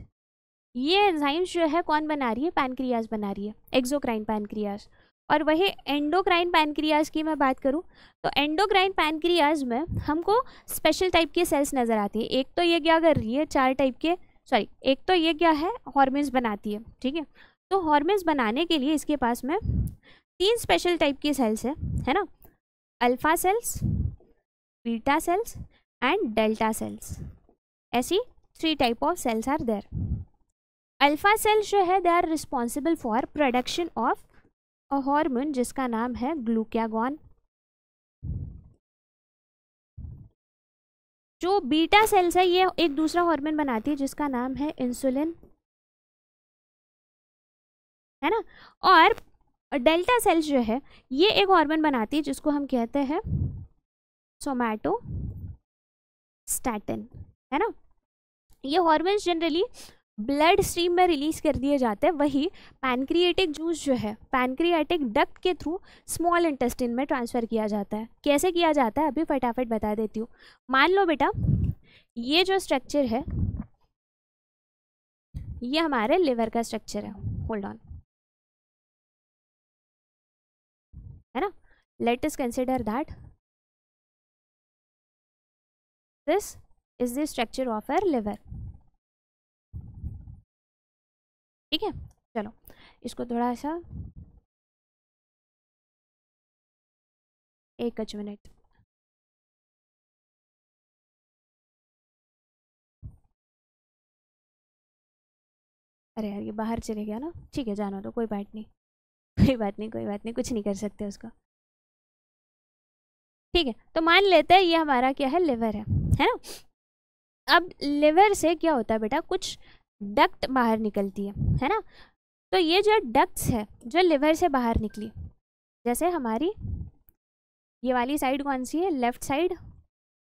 Speaker 1: ये एंजाइम्स जो है कौन बना रही है? पैनक्रियाज बना रही है, एक्सोक्राइन पैनक्रियाज। और वही एंडोक्राइन पैनक्रियाज की मैं बात करूं तो एंडोक्राइन पैनक्रियाज में हमको स्पेशल टाइप की सेल्स नज़र आती है। एक तो ये क्या कर रही है? एक तो ये क्या है? हॉर्मोन्स बनाती है, ठीक है। तो हॉर्मोन्स बनाने के लिए इसके पास में 3 स्पेशल टाइप की सेल्स है ना, alpha cells, beta cells and delta cells. ऐसी 3 type of cells are there. Alpha cells जो है they are responsible for production of a hormone जिसका नाम है ग्लूकागॉन। जो बीटा सेल्स है ये एक दूसरा हार्मोन बनाती है जिसका नाम है इंसुलिन, है ना। और डेल्टा सेल्स जो है ये एक हार्मोन बनाती है जिसको हम कहते हैं सोमैटोस्टैटिन, है ना। ये हार्मोन्स जनरली ब्लड स्ट्रीम में रिलीज कर दिए जाते हैं। वही पैनक्रियाटिक जूस जो है पैनक्रियाटिक डक्ट के थ्रू स्मॉल इंटेस्टाइन में ट्रांसफ़र किया जाता है। कैसे किया जाता है अभी फटाफट बता देती हूँ। मान लो बेटा ये जो स्ट्रक्चर है ये हमारे लिवर का स्ट्रक्चर है, होल्ड ऑन, है ना। Let us consider that this is the structure of our liver, ठीक है। चलो इसको थोड़ा सा 1 मिनट, अरे यार ये बाहर चले गया ना, ठीक है जानो तो, कोई बात नहीं कोई बात नहीं कोई बात नहीं, कुछ नहीं कर सकते उसका, ठीक है। तो मान लेते हैं ये हमारा क्या है? लिवर है ना। अब लिवर से क्या होता है बेटा? कुछ डक्ट बाहर निकलती है ना। तो ये जो डक्ट्स है जो लिवर से बाहर निकली, जैसे हमारी ये वाली साइड कौन सी है? Left side,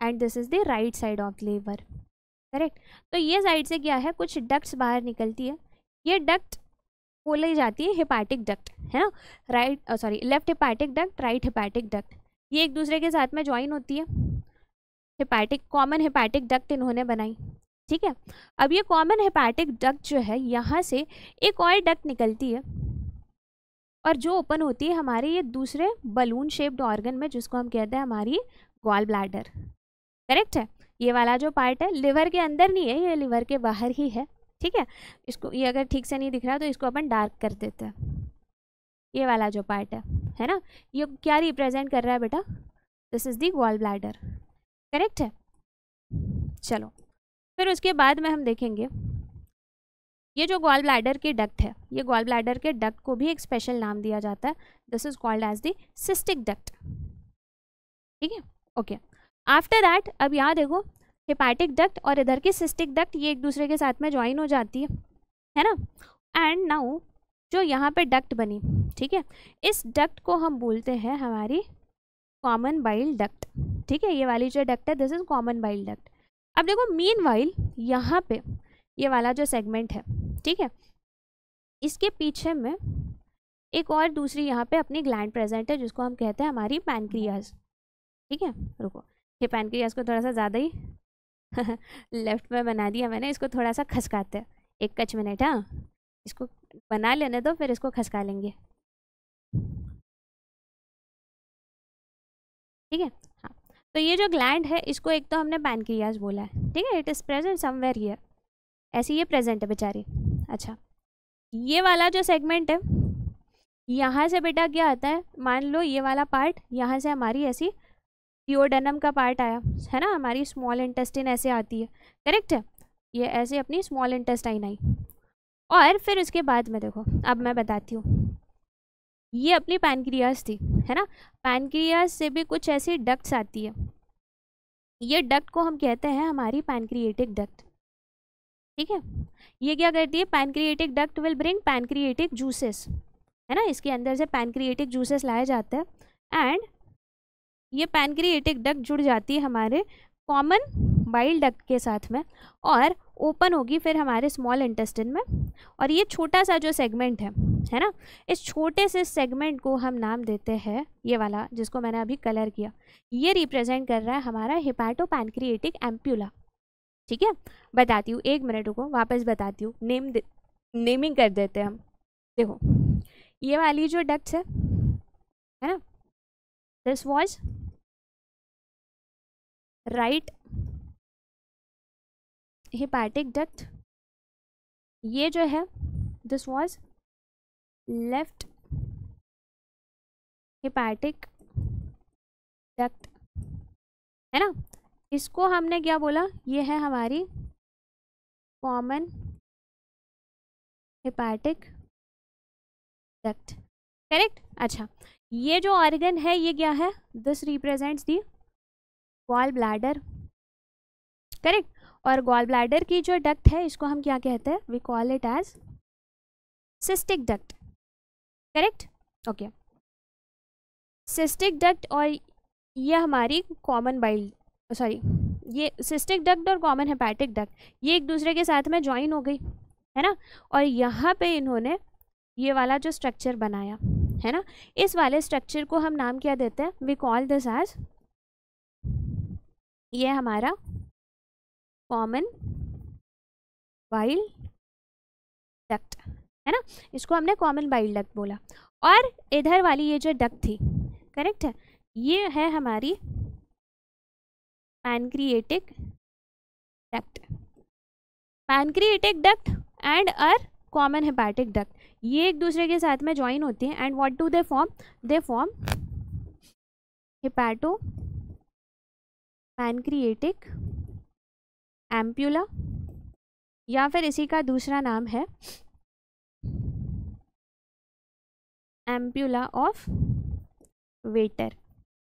Speaker 1: and this is the right side of liver, correct. तो ये साइड से क्या है? कुछ डक्ट्स बाहर निकलती है। ये डक्ट बोली जाती है हेपाटिक डक्ट, है ना। Left hepatic duct, right hepatic duct, ये एक दूसरे के साथ में ज्वाइन होती है। कॉमन हेपाटिक डक्ट इन्होंने बनाई, ठीक है। अब ये कॉमन हेपाटिक डक्ट जो है यहाँ से एक और डक्ट निकलती है और जो ओपन होती है हमारे ये दूसरे बलून शेप्ड ऑर्गन में जिसको हम कहते हैं हमारी गॉल ब्लैडर, करेक्ट है। ये वाला जो पार्ट है लिवर के अंदर नहीं है, ये लिवर के बाहर ही है, ठीक है। इसको ये अगर ठीक से नहीं दिख रहा तो इसको अपन डार्क कर देते हैं। ये वाला जो पार्ट है ना, ये क्या रिप्रेजेंट कर रहा है बेटा? This is the gall bladder, correct है। चलो फिर उसके बाद में हम देखेंगे ये जो गॉल ब्लैडर की डक्ट है, ये गॉल ब्लैडर के डक्ट को भी एक स्पेशल नाम दिया जाता है, this is called as the cystic duct, ठीक है। ओके, आफ्टर दैट अब यहाँ देखो हेपाटिक डक्ट और इधर की सिस्टिक डक्ट, ये एक दूसरे के साथ में ज्वाइन हो जाती है ना। एंड नाउ जो यहाँ पे डक्ट बनी, ठीक है, इस डक्ट को हम बोलते हैं हमारी कॉमन बाइल डक्ट, ठीक है। ये वाली जो डक्ट है this is common bile duct. अब देखो मीनवाइल यहाँ पे ये वाला जो सेगमेंट है, ठीक है, इसके पीछे में एक और दूसरी यहाँ पे अपनी ग्लैंड प्रेजेंट है जिसको हम कहते हैं हमारी पैनक्रियाज, ठीक है। रुको, ये पैनक्रियाज को थोड़ा सा ज़्यादा ही लेफ्ट में बना दिया मैंने, इसको थोड़ा सा खसकाते हैं, एक कच मिनट, हाँ इसको बना लेने दो फिर इसको खसका लेंगे, ठीक है। हाँ, तो ये जो ग्लैंड है इसको एक तो हमने पैनक्रियाज बोला है, ठीक है, it is present somewhere here, ऐसी ये प्रेजेंट है बेचारी। अच्छा, ये वाला जो सेगमेंट है यहाँ से बेटा क्या आता है, मान लो ये वाला पार्ट यहाँ से हमारी ऐसी डिओडेनम का पार्ट आया है ना, हमारी स्मॉल इंटेस्टाइन ऐसे आती है, करेक्ट है, ये ऐसे अपनी स्मॉल इंटेस्टाइन आई। और फिर उसके बाद में देखो, अब मैं बताती हूँ, ये अपनी पैनक्रियाज थी है ना, पैनक्रियाज से भी कुछ ऐसी डक्ट्स आती है, ये डक्ट को हम कहते हैं हमारी पैनक्रिएटिक डक्ट, ठीक है। ये क्या करती है, pancreatic duct will bring pancreatic juices, है ना, इसके अंदर से पैनक्रिएटिक जूसेस लाए जाते हैं एंड ये पैनक्रिएटिक डक्ट जुड़ जाती है हमारे कॉमन बाइल डक्ट के साथ में और ओपन होगी फिर हमारे स्मॉल इंटेस्टाइन में। और ये छोटा सा जो सेगमेंट है ना, इस छोटे से सेगमेंट को हम नाम देते हैं, ये वाला जिसको मैंने अभी कलर किया, ये रिप्रेजेंट कर रहा है हमारा हेपाटो पैनक्रिएटिक एम्प्यूला, ठीक है। बताती हूँ, एक मिनट को वापस बताती हूँ, नेमिंग कर देते हैं हम। देखो ये वाली जो डक्ट्स है ना, this was right hepatic duct, ये जो है this was left hepatic duct, है ना। इसको हमने क्या बोला, ये है हमारी कॉमन हेपाटिक डक्ट, करेक्ट। अच्छा, ये जो ऑर्गन है ये क्या है, this represents the gall bladder, correct. और गॉल ब्लैडर की जो डक्ट है इसको हम क्या कहते हैं, we call it as cystic duct, correct, okay. Cystic duct और ये हमारी कॉमन बाइल, सॉरी, ये सिस्टिक डक्ट और कॉमन हेपाटिक डक्ट ये एक दूसरे के साथ में ज्वाइन हो गई है ना, और यहाँ पे इन्होंने ये वाला जो स्ट्रक्चर बनाया है ना, इस वाले स्ट्रक्चर को हम नाम क्या देते हैं, वी कॉल दिस एज, ये हमारा कॉमन बाइल डक्ट है ना, इसको हमने कॉमन बाइल डक्ट बोला। और इधर वाली ये जो डक्ट थी, करेक्ट है, ये है हमारी pancreatic duct, pancreatic duct and uh common hepatic duct, ये एक दूसरे के साथ में ज्वाइन होती हैं and what do they form, they form hepato pancreatic ampulla, या फिर इसी का दूसरा नाम है एम्प्यूला ऑफ वेटर,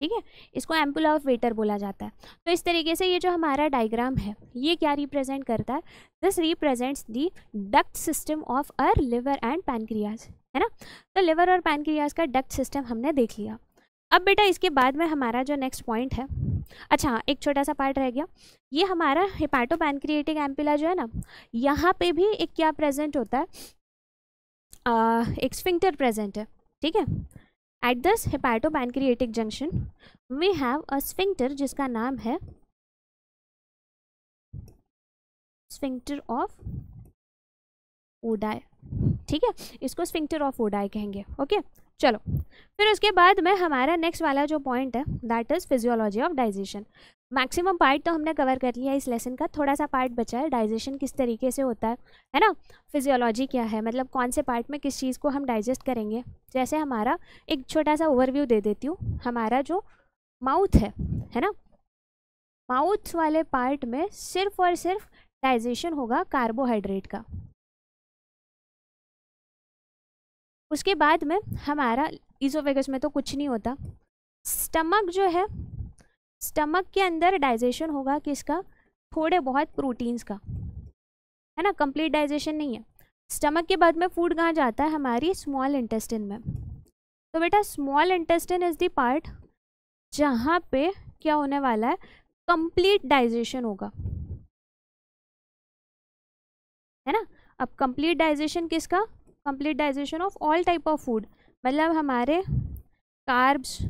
Speaker 1: ठीक है, इसको एम्पुला ऑफ वेटर बोला जाता है। तो इस तरीके से ये जो हमारा डायग्राम है ये क्या रिप्रेजेंट करता है, this represents the duct system of our liver and pancreas, है ना। तो लिवर और पैनक्रियाज का डक्ट सिस्टम हमने देख लिया। अब बेटा इसके बाद में हमारा जो नेक्स्ट पॉइंट है, अच्छा एक छोटा सा पार्ट रह गया, ये हमारा हेपाटो पैनक्रिएटिक एम्पुला जो है ना, यहाँ पे भी एक क्या प्रेजेंट होता है, एक स्फिंक्टर प्रेजेंट है, ठीक है। At this hepato pancreatic junction we have a sphincter जिसका नाम है स्फिंक्टर ऑफ ओडाई, ठीक है, इसको स्फिंक्टर ऑफ ओडाई कहेंगे, ओके। चलो फिर उसके बाद में हमारा नेक्स्ट वाला जो पॉइंट है that is physiology of digestion. Maximum part तो हमने कवर कर लिया इस लेसन का, थोड़ा सा पार्ट बचा है, डाइजेशन किस तरीके से होता है ना, फिजियोलॉजी क्या है, मतलब कौन से पार्ट में किस चीज़ को हम डाइजेस्ट करेंगे। जैसे हमारा एक छोटा सा ओवरव्यू दे देती हूँ, हमारा जो माउथ है ना, माउथ वाले पार्ट में सिर्फ और सिर्फ डाइजेशन होगा कार्बोहाइड्रेट का। उसके बाद में हमारा ईसोफेगस में तो कुछ नहीं होता। स्टमक जो है, स्टमक के अंदर डाइजेशन होगा किसका, थोड़े बहुत प्रोटीन्स का, है ना, कंप्लीट डाइजेशन नहीं है। स्टमक के बाद में फूड कहाँ जाता है, हमारी स्मॉल इंटेस्टाइन में। तो बेटा small intestine is the part जहाँ पे क्या होने वाला है, कंप्लीट डाइजेशन होगा, है ना। अब कंप्लीट डाइजेशन किसका, complete digestion of all type of food, मतलब हमारे कार्ब्स,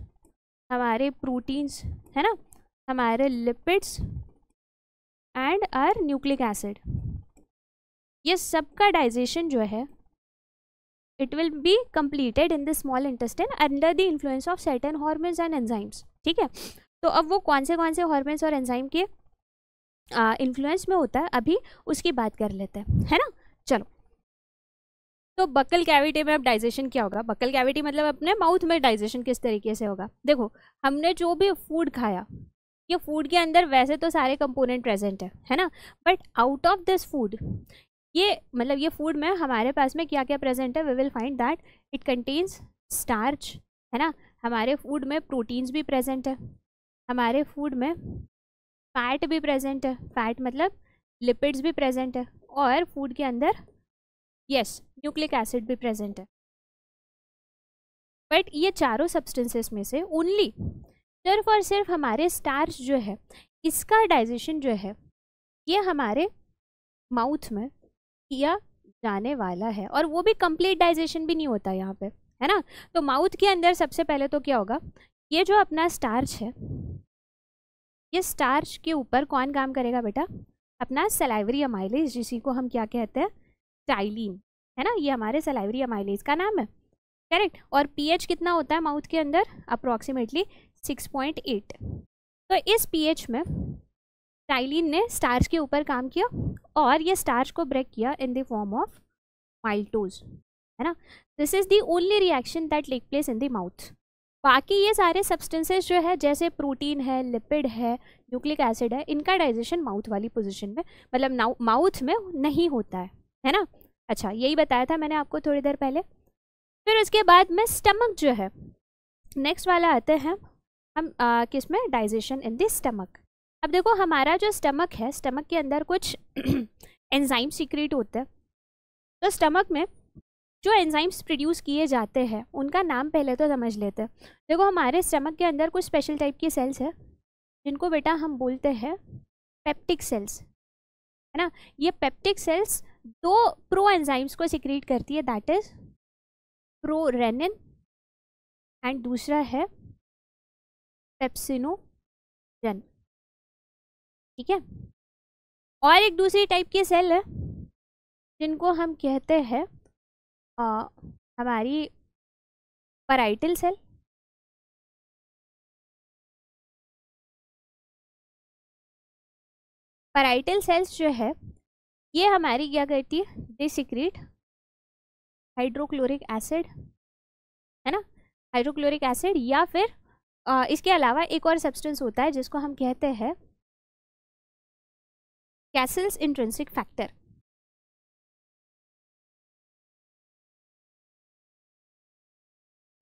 Speaker 1: हमारे प्रोटीन्स, है ना, हमारे lipids and our nucleic acid, ये सबका डाइजेशन जो है it will be completed in the small intestine under the influence of certain hormones and enzymes, ठीक है। तो अब वो कौन से हॉर्मोन्स और एंजाइम के इन्फ्लुएंस में होता है, अभी उसकी बात कर लेते हैं, है ना। चलो, तो बकल कैविटी में अब डाइजेशन क्या होगा, बकल कैविटी मतलब अपने माउथ में डाइजेशन किस तरीके से होगा। देखो हमने जो भी फूड खाया, ये फूड के अंदर वैसे तो सारे कंपोनेंट प्रेजेंट है ना, but out of this food, ये मतलब ये फूड में हमारे पास में क्या क्या प्रेजेंट है, we will find that it contains starch, है ना, हमारे फूड में प्रोटीन्स भी प्रेजेंट है, हमारे फूड में फैट भी प्रेजेंट है, फैट मतलब लिपिड्स भी प्रेजेंट है, और फूड के अंदर यस न्यूक्लिक एसिड भी प्रेजेंट है। बट ये चारों सब्सटेंसेस में से ओनली सिर्फ और सिर्फ हमारे स्टार्च जो है, इसका डाइजेशन जो है ये हमारे माउथ में किया जाने वाला है, और वो भी कंप्लीट डाइजेशन भी नहीं होता यहाँ पे, है ना। तो माउथ के अंदर सबसे पहले तो क्या होगा, ये जो अपना स्टार्च है, ये स्टार्च के ऊपर कौन काम करेगा बेटा, अपना सलाइवरी अमाइलेज, जिसी को हम क्या कहते हैं, टाइलिन, है ना, ये हमारे सलाइवरी अमाइलेज का नाम है, करेक्ट। और पीएच कितना होता है माउथ के अंदर, अप्रोक्सीमेटली 6.8। तो इस पीएच में टाइलिन ने स्टार्च के ऊपर काम किया और ये स्टार्च को ब्रेक किया in the form of maltose, है ना। This is the only reaction that take place in the mouth. बाकी ये सारे सब्सटेंसेस जो है, जैसे प्रोटीन है, लिपिड है, न्यूक्लिक एसिड है, इनका डाइजेशन माउथ वाली पोजीशन में, मतलब माउथ में नहीं होता है ना। अच्छा, यही बताया था मैंने आपको थोड़ी देर पहले। फिर उसके बाद में स्टमक जो है, नेक्स्ट वाला आते हैं हम किस में, डाइजेशन इन द स्टमक। अब देखो हमारा जो स्टमक है, स्टमक के अंदर कुछ एंजाइम सीक्रेट होते हैं। तो स्टमक में जो एंजाइम्स प्रोड्यूस किए जाते हैं उनका नाम पहले तो समझ लेते हैं। देखो हमारे स्टमक के अंदर कुछ स्पेशल टाइप की सेल्स है, जिनको बेटा हम बोलते हैं पेप्टिक सेल्स, है ना। ये पेप्टिक सेल्स दो प्रो एंजाइम्स को सीक्रेट करती है, दैट इज प्रोरेनिन एंड दूसरा है पेप्सिनोजन, ठीक है। और एक दूसरी टाइप की सेल है जिनको हम कहते हैं हमारी पैराइटल सेल। पैराइटल सेल्स जो है ये हमारी क्या करती है, दे सीक्रेट हाइड्रोक्लोरिक एसिड, है ना, हाइड्रोक्लोरिक एसिड, या फिर इसके अलावा एक और सब्सटेंस होता है जिसको हम कहते हैं कैसल्स इंट्रिंसिक फैक्टर,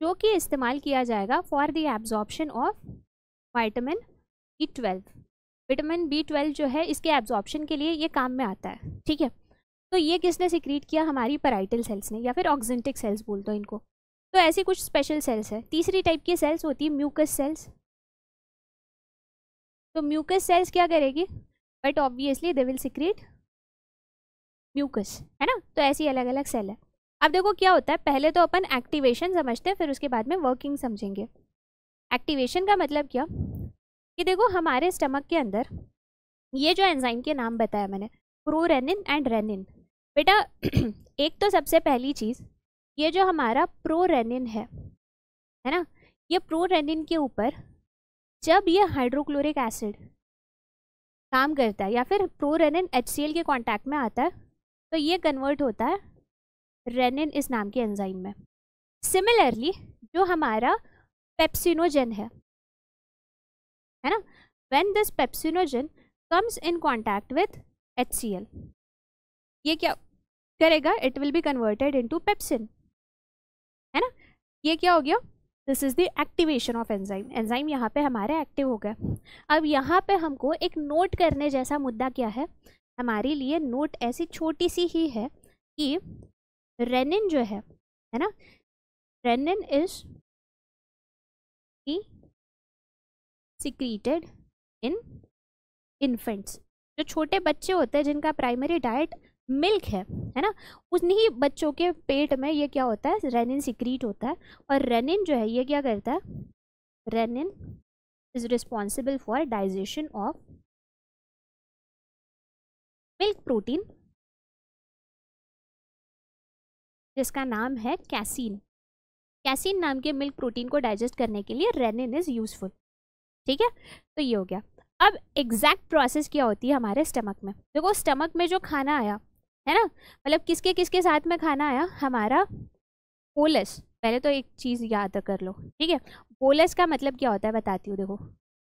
Speaker 1: जो कि इस्तेमाल किया जाएगा for the absorption of vitamin B12। Vitamin B12 जो है इसके एब्जॉर्प्शन के लिए ये काम में आता है, ठीक है। तो ये किसने सीक्रेट किया, हमारी पैराइटल सेल्स ने, या फिर ऑक्जेंटिक सेल्स बोल दो इनको। तो ऐसी कुछ स्पेशल सेल्स है। तीसरी टाइप की सेल्स होती है म्यूकस सेल्स। तो म्यूकस सेल्स क्या करेगी, but obviously they will secrete mucus, है ना। तो ऐसी अलग अलग सेल है। अब देखो क्या होता है, पहले तो अपन एक्टिवेशन समझते हैं, फिर उसके बाद में वर्किंग समझेंगे। एक्टिवेशन का मतलब क्या, कि देखो हमारे स्टमक के अंदर ये जो एंजाइम के नाम बताया मैंने, प्रोरेनिन एंड रेनिन, बेटा एक तो सबसे पहली चीज़, ये जो हमारा प्रोरेनिन है ना, ये प्रोरेनिन के ऊपर जब ये हाइड्रोक्लोरिक एसिड काम करता है या फिर प्रोरेनिन HCl के कांटेक्ट में आता है, तो ये कन्वर्ट होता है रेनिन इस नाम के एंजाइम में। सिमिलरली जो हमारा पेप्सिनोजन है ना, when this pepsinogen comes in contact with HCl, ये क्या करेगा, it will be converted into pepsin, है ना। ये क्या हो गया, this is the activation of enzyme. Enzyme यहाँ पे हमारे एक्टिव हो गए। अब यहाँ पे हमको एक नोट करने जैसा मुद्दा क्या है हमारे लिए, नोट ऐसी छोटी सी ही है कि रेनिन जो है ना, rennin is secreted in infants. जो छोटे बच्चे होते हैं जिनका प्राइमरी डाइट मिल्क है ना, उन्हीं बच्चों के पेट में ये क्या होता है, रेनिन सिक्रीट होता है। और रेनिन जो है ये क्या करता है, rennin is responsible for digestion of milk protein जिसका नाम है कैसीन। कैसीन नाम के मिल्क प्रोटीन को डाइजेस्ट करने के लिए रेनिन इज यूजफुल। ठीक है, तो ये हो गया। अब एग्जैक्ट प्रोसेस क्या होती है हमारे स्टमक में। देखो स्टमक में जो खाना आया है ना, मतलब किसके किसके साथ में खाना आया, हमारा बोलस। पहले तो एक चीज़ याद कर लो, ठीक है। बोलस का मतलब क्या होता है बताती हूँ। देखो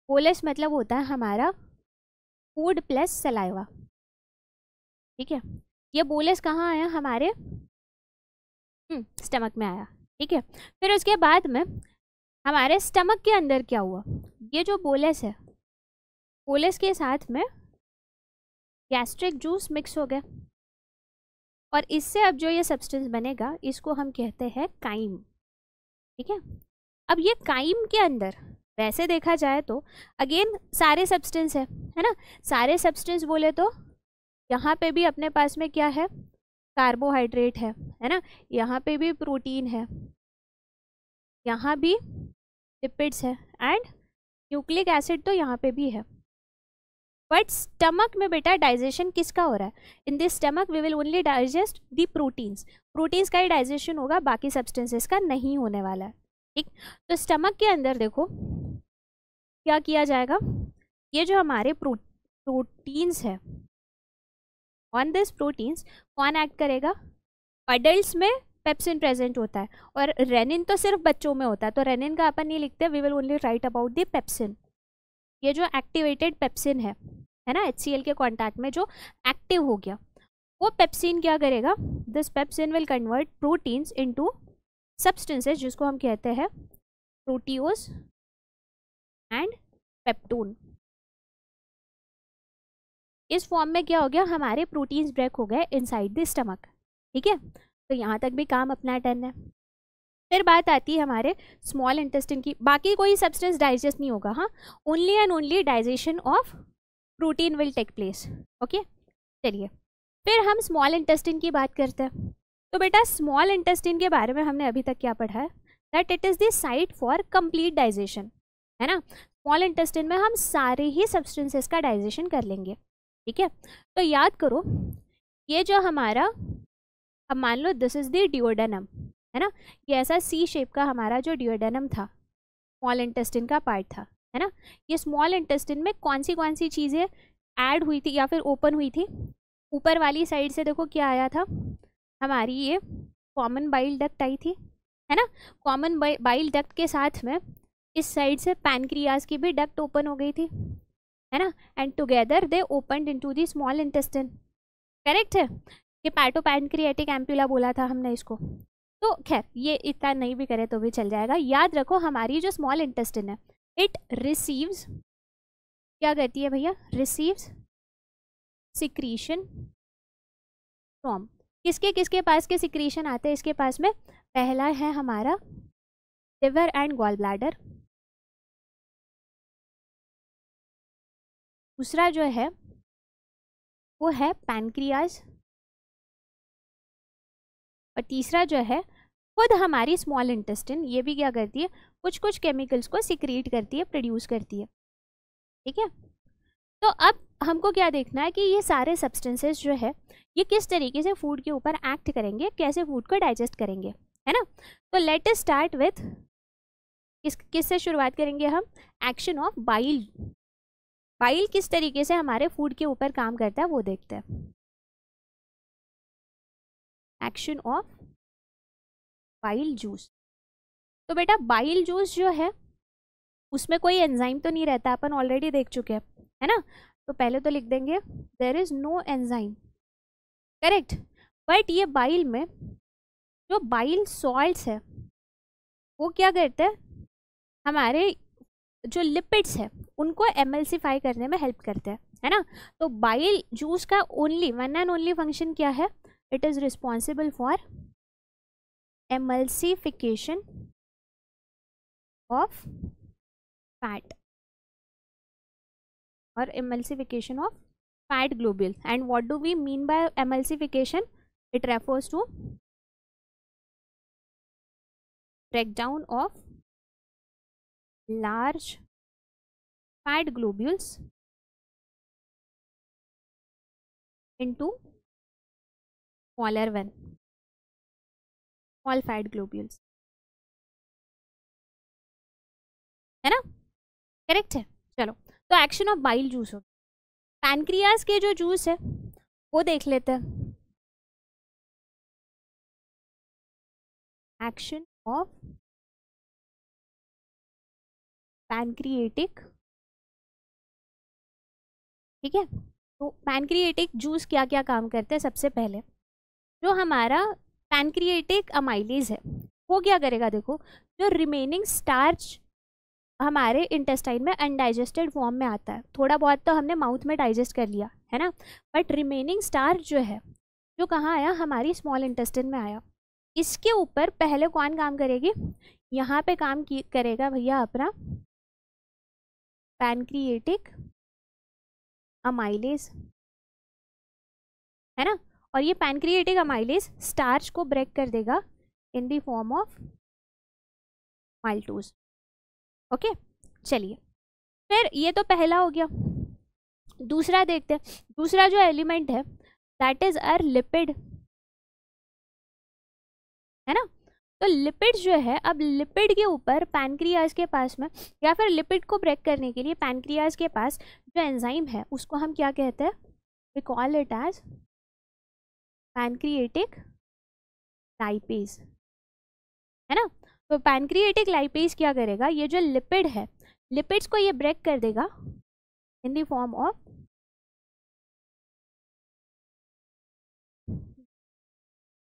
Speaker 1: बोलस मतलब होता है हमारा फूड प्लस सलाइवा। ठीक है, ये बोलस कहाँ आया, हमारे स्टमक में आया। ठीक है, फिर उसके बाद में हमारे स्टमक के अंदर क्या हुआ, ये जो बोलस है, बोलस के साथ में गैस्ट्रिक जूस मिक्स हो गया और इससे अब जो ये सब्सटेंस बनेगा इसको हम कहते हैं काइम। ठीक है, अब ये काइम के अंदर वैसे देखा जाए तो अगेन सारे सब्सटेंस है ना। सारे सब्सटेंस बोले तो यहाँ पे भी अपने पास में क्या है, कार्बोहाइड्रेट है ना, यहाँ पे भी प्रोटीन है, यहाँ भी लिपिड्स है एंड न्यूक्लिक एसिड तो यहाँ पे भी है। बट स्टमक में बेटा डाइजेशन किसका हो रहा है, in this stomach we will only digest the proteins. Proteins का ही डाइजेशन होगा, बाकी सब्सटेंसेस का नहीं होने वाला है। ठीक, तो स्टमक के अंदर देखो क्या किया जाएगा, ये जो हमारे प्रोटीन्स है, ऑन दिस प्रोटीन्स कौन एक्ट करेगा, अडल्ट्स में पेप्सिन प्रेजेंट होता है और रेनिन तो सिर्फ बच्चों में होता है, तो रेनिन का अपन नहीं लिखते, we will only write about the pepsin. ये जो एक्टिवेटेड पेप्सिन है ना, HCl के कांटेक्ट में जो एक्टिव हो गया, वो पेप्सिन क्या करेगा, this pepsin will convert proteins into substances जिसको हम कहते हैं प्रोटियोज एंड पेप्टोन। इस फॉर्म में क्या हो गया, हमारे प्रोटीन्स ब्रेक हो गए इनसाइड द स्टमक। ठीक है, तो यहाँ तक भी काम अपना डन है। फिर बात आती है हमारे स्मॉल इंटेस्टिन की। बाकी कोई सब्सटेंस डाइजेस्ट नहीं होगा, हाँ, only and only digestion of protein will take place. Okay, चलिए फिर हम स्मॉल इंटेस्टिन की बात करते हैं। तो बेटा स्मॉल इंटेस्टिन के बारे में हमने अभी तक क्या पढ़ा है, that it is the site for complete digestion, है ना। स्मॉल इंटेस्टिन में हम सारे ही सब्सटेंसेस का डाइजेशन कर लेंगे। ठीक है, तो याद करो ये जो हमारा, अब मान लो दिस इज द डिओडेनम, है ना, ये ऐसा सी शेप का हमारा जो डिओडेनम था, स्मॉल इंटेस्टिन का पार्ट था, है ना। ये स्मॉल इंटेस्टिन में कौन सी चीज़ें ऐड हुई थी या फिर ओपन हुई थी, ऊपर वाली साइड से देखो क्या आया था, हमारी ये कॉमन बाइल डक्ट आई थी, है ना। कॉमन बाइल डक्ट के साथ में इस साइड से पैनक्रियाज की भी डक्ट ओपन हो गई थी, है ना, and together they opened into the small intestine. Correct है, ये पैटोपैनक्रियाटिक एम्पुला बोला था हमने इसको। तो खैर ये इतना नहीं भी करे तो भी चल जाएगा। याद रखो हमारी जो स्मॉल इंटेस्टिन है, इट रिसीव्स, क्या कहती है भैया, रिसीव्स सिक्रीशन फ्रॉम, किसके किसके पास के सिक्रीशन आते हैं इसके पास में, पहला है हमारा लिवर एंड गॉल ब्लैडर, दूसरा जो है वो है पैनक्रियाज, और तीसरा जो है खुद हमारी स्मॉल इंटेस्टिन, ये भी क्या करती है, कुछ कुछ केमिकल्स को सिक्रीट करती है, प्रोड्यूस करती है। ठीक है, तो अब हमको क्या देखना है कि ये सारे सब्सटेंसेस जो है ये किस तरीके से फूड के ऊपर एक्ट करेंगे, कैसे फूड को डाइजेस्ट करेंगे, है ना। तो लेट अस स्टार्ट विथ, किससे शुरुआत करेंगे हम, एक्शन ऑफ बाइल। बाइल किस तरीके से हमारे फूड के ऊपर काम करता है वो देखते हैं। Action of bile juice. तो बेटा बाइल जूस जो है उसमें कोई एंजाइम तो नहीं रहता, अपन ऑलरेडी देख चुके हैं, है ना। तो पहले तो लिख देंगे there is no enzyme, correct. बट ये बाइल में जो बाइल सॉल्ट्स है वो क्या करते हैं, हमारे जो लिपिड्स है उनको एमल्सिफाई करने में हेल्प करते हैं, है ना। तो बाइल जूस का only one and only function क्या है, it is responsible for emulsification of fat or emulsification of fat globule. And what do we mean by emulsification? It refers to breakdown of large fat globules into smaller one, small fat globules, है ना, correct है। चलो, तो action of bile juice हो, pancreas के जो juice है वो देख लेते हैं। एक्शन ऑफ पैनक्रिएटिक, ठीक है। तो पैनक्रिएटिक जूस क्या क्या काम करते हैं, सबसे पहले जो हमारा पैनक्रिएटिक अमाइलेज है वो क्या करेगा, देखो जो रिमेनिंग स्टार्च हमारे इंटेस्टाइन में अनडाइजेस्टेड फॉर्म में आता है, थोड़ा बहुत तो हमने माउथ में डाइजेस्ट कर लिया है ना, बट रिमेनिंग स्टार्च जो है जो कहाँ आया, हमारी स्मॉल इंटेस्टाइन में आया। इसके ऊपर पहले कौन काम करेगी, यहाँ पे काम करेगा भैया अपना पैनक्रिएटिक अमाइलेज, है ना। और ये पैनक्रिएटिक अमाइलेज स्टार्च को ब्रेक कर देगा इन the form of maltose. Okay, चलिए फिर ये तो पहला हो गया। दूसरा देखते हैं, दूसरा जो एलिमेंट है दैट इज अर लिपिड, है ना। तो लिपिड जो है, अब लिपिड के ऊपर पैनक्रियाज के पास में, या फिर लिपिड को ब्रेक करने के लिए पैनक्रियाज के पास जो एंजाइम है उसको हम क्या कहते हैं, we call it as pancreatic lipase, है ना। तो पैनक्रिएटिक लाइपेज क्या करेगा, ये जो लिपिड है लिपिड्स को ये ब्रेक कर देगा इन द फॉर्म ऑफ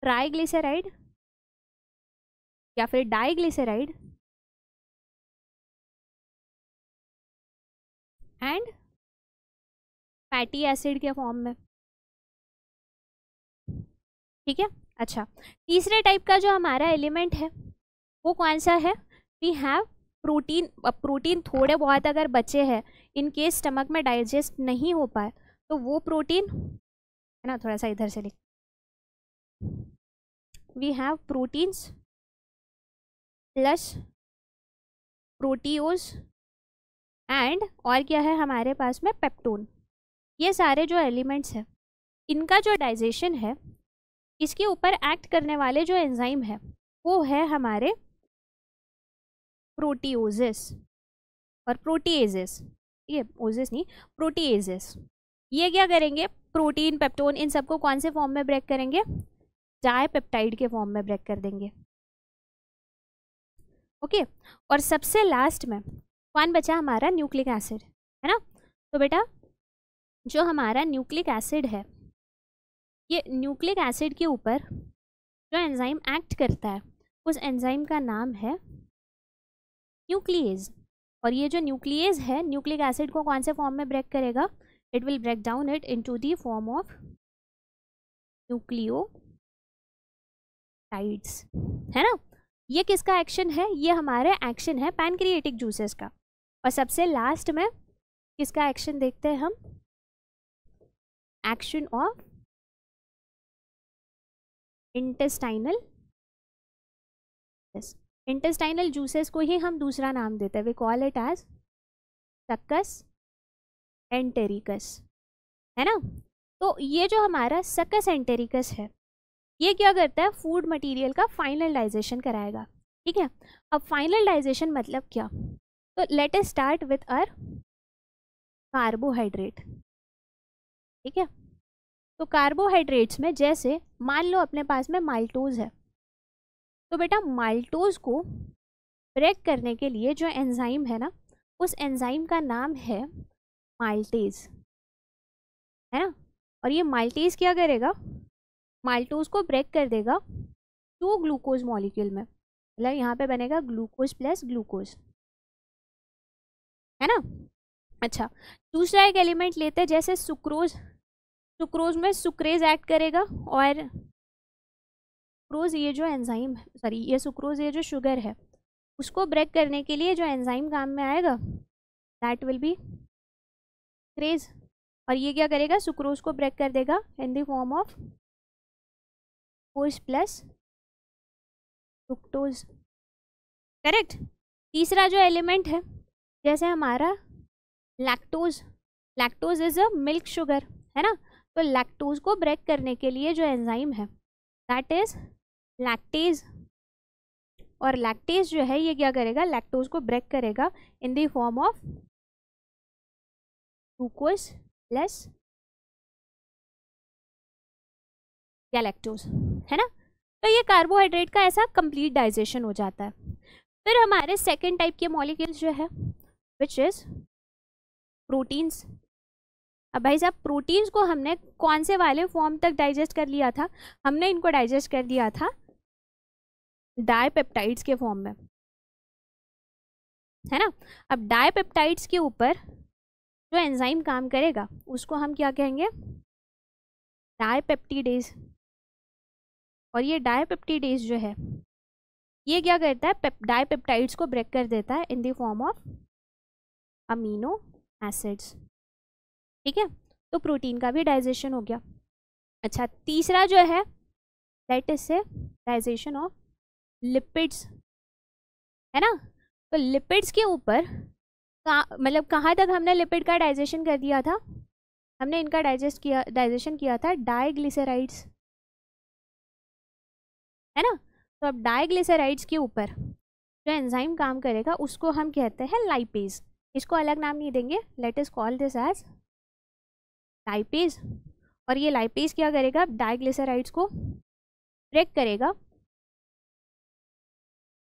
Speaker 1: ट्राइग्लिसराइड या फिर डाइग्लिसराइड एंड फैटी एसिड के फॉर्म में, ठीक है। अच्छा, तीसरे टाइप का जो हमारा एलिमेंट है वो कौन सा है, वी हैव प्रोटीन। प्रोटीन थोड़े बहुत अगर बचे हैं, इन केस स्टमक में डाइजेस्ट नहीं हो पाए तो वो प्रोटीन, है ना, थोड़ा सा इधर से लिख, we have proteins plus proteose and और क्या है हमारे पास में पेप्टोन। ये सारे जो एलिमेंट्स हैं इनका जो डाइजेशन है, इसके ऊपर एक्ट करने वाले जो एंजाइम है वो है हमारे प्रोटीओजेस और प्रोटीएजेस, ये ओजेस नहीं, प्रोटीएजेस। ये क्या करेंगे, प्रोटीन पेप्टोन इन सबको कौन से फॉर्म में ब्रेक करेंगे, डाइपेप्टाइड के फॉर्म में ब्रेक कर देंगे। ओके, और सबसे लास्ट में कौन बचा हमारा, न्यूक्लिक एसिड, है ना। तो बेटा जो हमारा न्यूक्लिक एसिड है, ये न्यूक्लिक एसिड के ऊपर जो एंजाइम एक्ट करता है उस एंजाइम का नाम है न्यूक्लिएज। और ये जो न्यूक्लिएज है न्यूक्लिक एसिड को कौन से फॉर्म में ब्रेक करेगा, it will break down it into the form of nucleotides, है ना। ये किसका एक्शन है, ये हमारे एक्शन है पैनक्रिएटिक जूसेस का। और सबसे लास्ट में किसका एक्शन देखते हैं हम, action of intestinal, intestinal juices को ही हम दूसरा नाम देते हैं, we call it as succus entericus, है ना। तो ये जो हमारा सक्कस एंटेरिकस है ये क्या करता है, फूड मटेरियल का फाइनल डाइजेशन कराएगा, ठीक है। अब फाइनल डाइजेशन मतलब क्या, तो let us start with uh carbohydrate, ठीक है। तो कार्बोहाइड्रेट्स में जैसे मान लो अपने पास में माल्टोज है, तो बेटा माल्टोज को ब्रेक करने के लिए जो एंजाइम है ना, उस एंजाइम का नाम है माल्टेज, है ना। और ये माल्टेज क्या करेगा, माल्टोज को ब्रेक कर देगा 2 ग्लूकोज मॉलिक्यूल में, मतलब यहाँ पे बनेगा ग्लूकोज प्लस ग्लूकोज, है ना। अच्छा, दूसरा एक एलिमेंट लेते हैं जैसे सुक्रोज। सुक्रोज में सुक्रेज ऐड करेगा, और सुक्रोज ये जो एंजाइम, सॉरी ये सुक्रोज ये जो शुगर है उसको ब्रेक करने के लिए जो एंजाइम काम में आएगा दैट विल बी सुक्रेज। और ये क्या करेगा, सुक्रोज को ब्रेक कर देगा इन the form of glucose plus fructose, correct. तीसरा जो एलिमेंट है जैसे हमारा lactose, lactose is a milk sugar, है ना। तो लैक्टोज को ब्रेक करने के लिए जो एंजाइम है दैट इज लैक्टेज, और लैक्टेज जो है ये क्या करेगा, लैक्टोज को ब्रेक करेगा इन the form of glucose plus galactose, है ना। तो ये कार्बोहाइड्रेट का ऐसा कंप्लीट डाइजेशन हो जाता है। फिर हमारे सेकेंड टाइप के मॉलिक्यूल्स जो है विच इज प्रोटीन्स। अब भाई साहब प्रोटीन्स को हमने कौन से वाले फॉर्म तक डाइजेस्ट कर लिया था, हमने इनको डाइजेस्ट कर दिया था डाइपेप्टाइड्स के फॉर्म में, है ना। अब डाइपेप्टाइड्स के ऊपर जो एंजाइम काम करेगा उसको हम क्या कहेंगे, डाइपेप्टिडेज। और ये डाइपेप्टिडेज जो है ये क्या करता है, डाइपेप्टाइड्स को ब्रेक कर देता है इन the form of amino acids, ठीक है। तो प्रोटीन का भी डाइजेशन हो गया। अच्छा, तीसरा जो है दैट इज से डाइजेशन ऑफ लिपिड्स, है ना। तो लिपिड्स के ऊपर मतलब कहाँ तक हमने लिपिड का डाइजेशन कर दिया था, हमने इनका डाइजेशन किया था डाइग्लिसराइड्स, है ना। तो अब डाइग्लिसराइड्स के ऊपर जो एंजाइम काम करेगा उसको हम कहते हैं लाइपेज। इसको अलग नाम नहीं देंगे, let us call this as lipase. और ये लाइपेज क्या करेगा, डाइग्लिसराइड्स को ब्रेक करेगा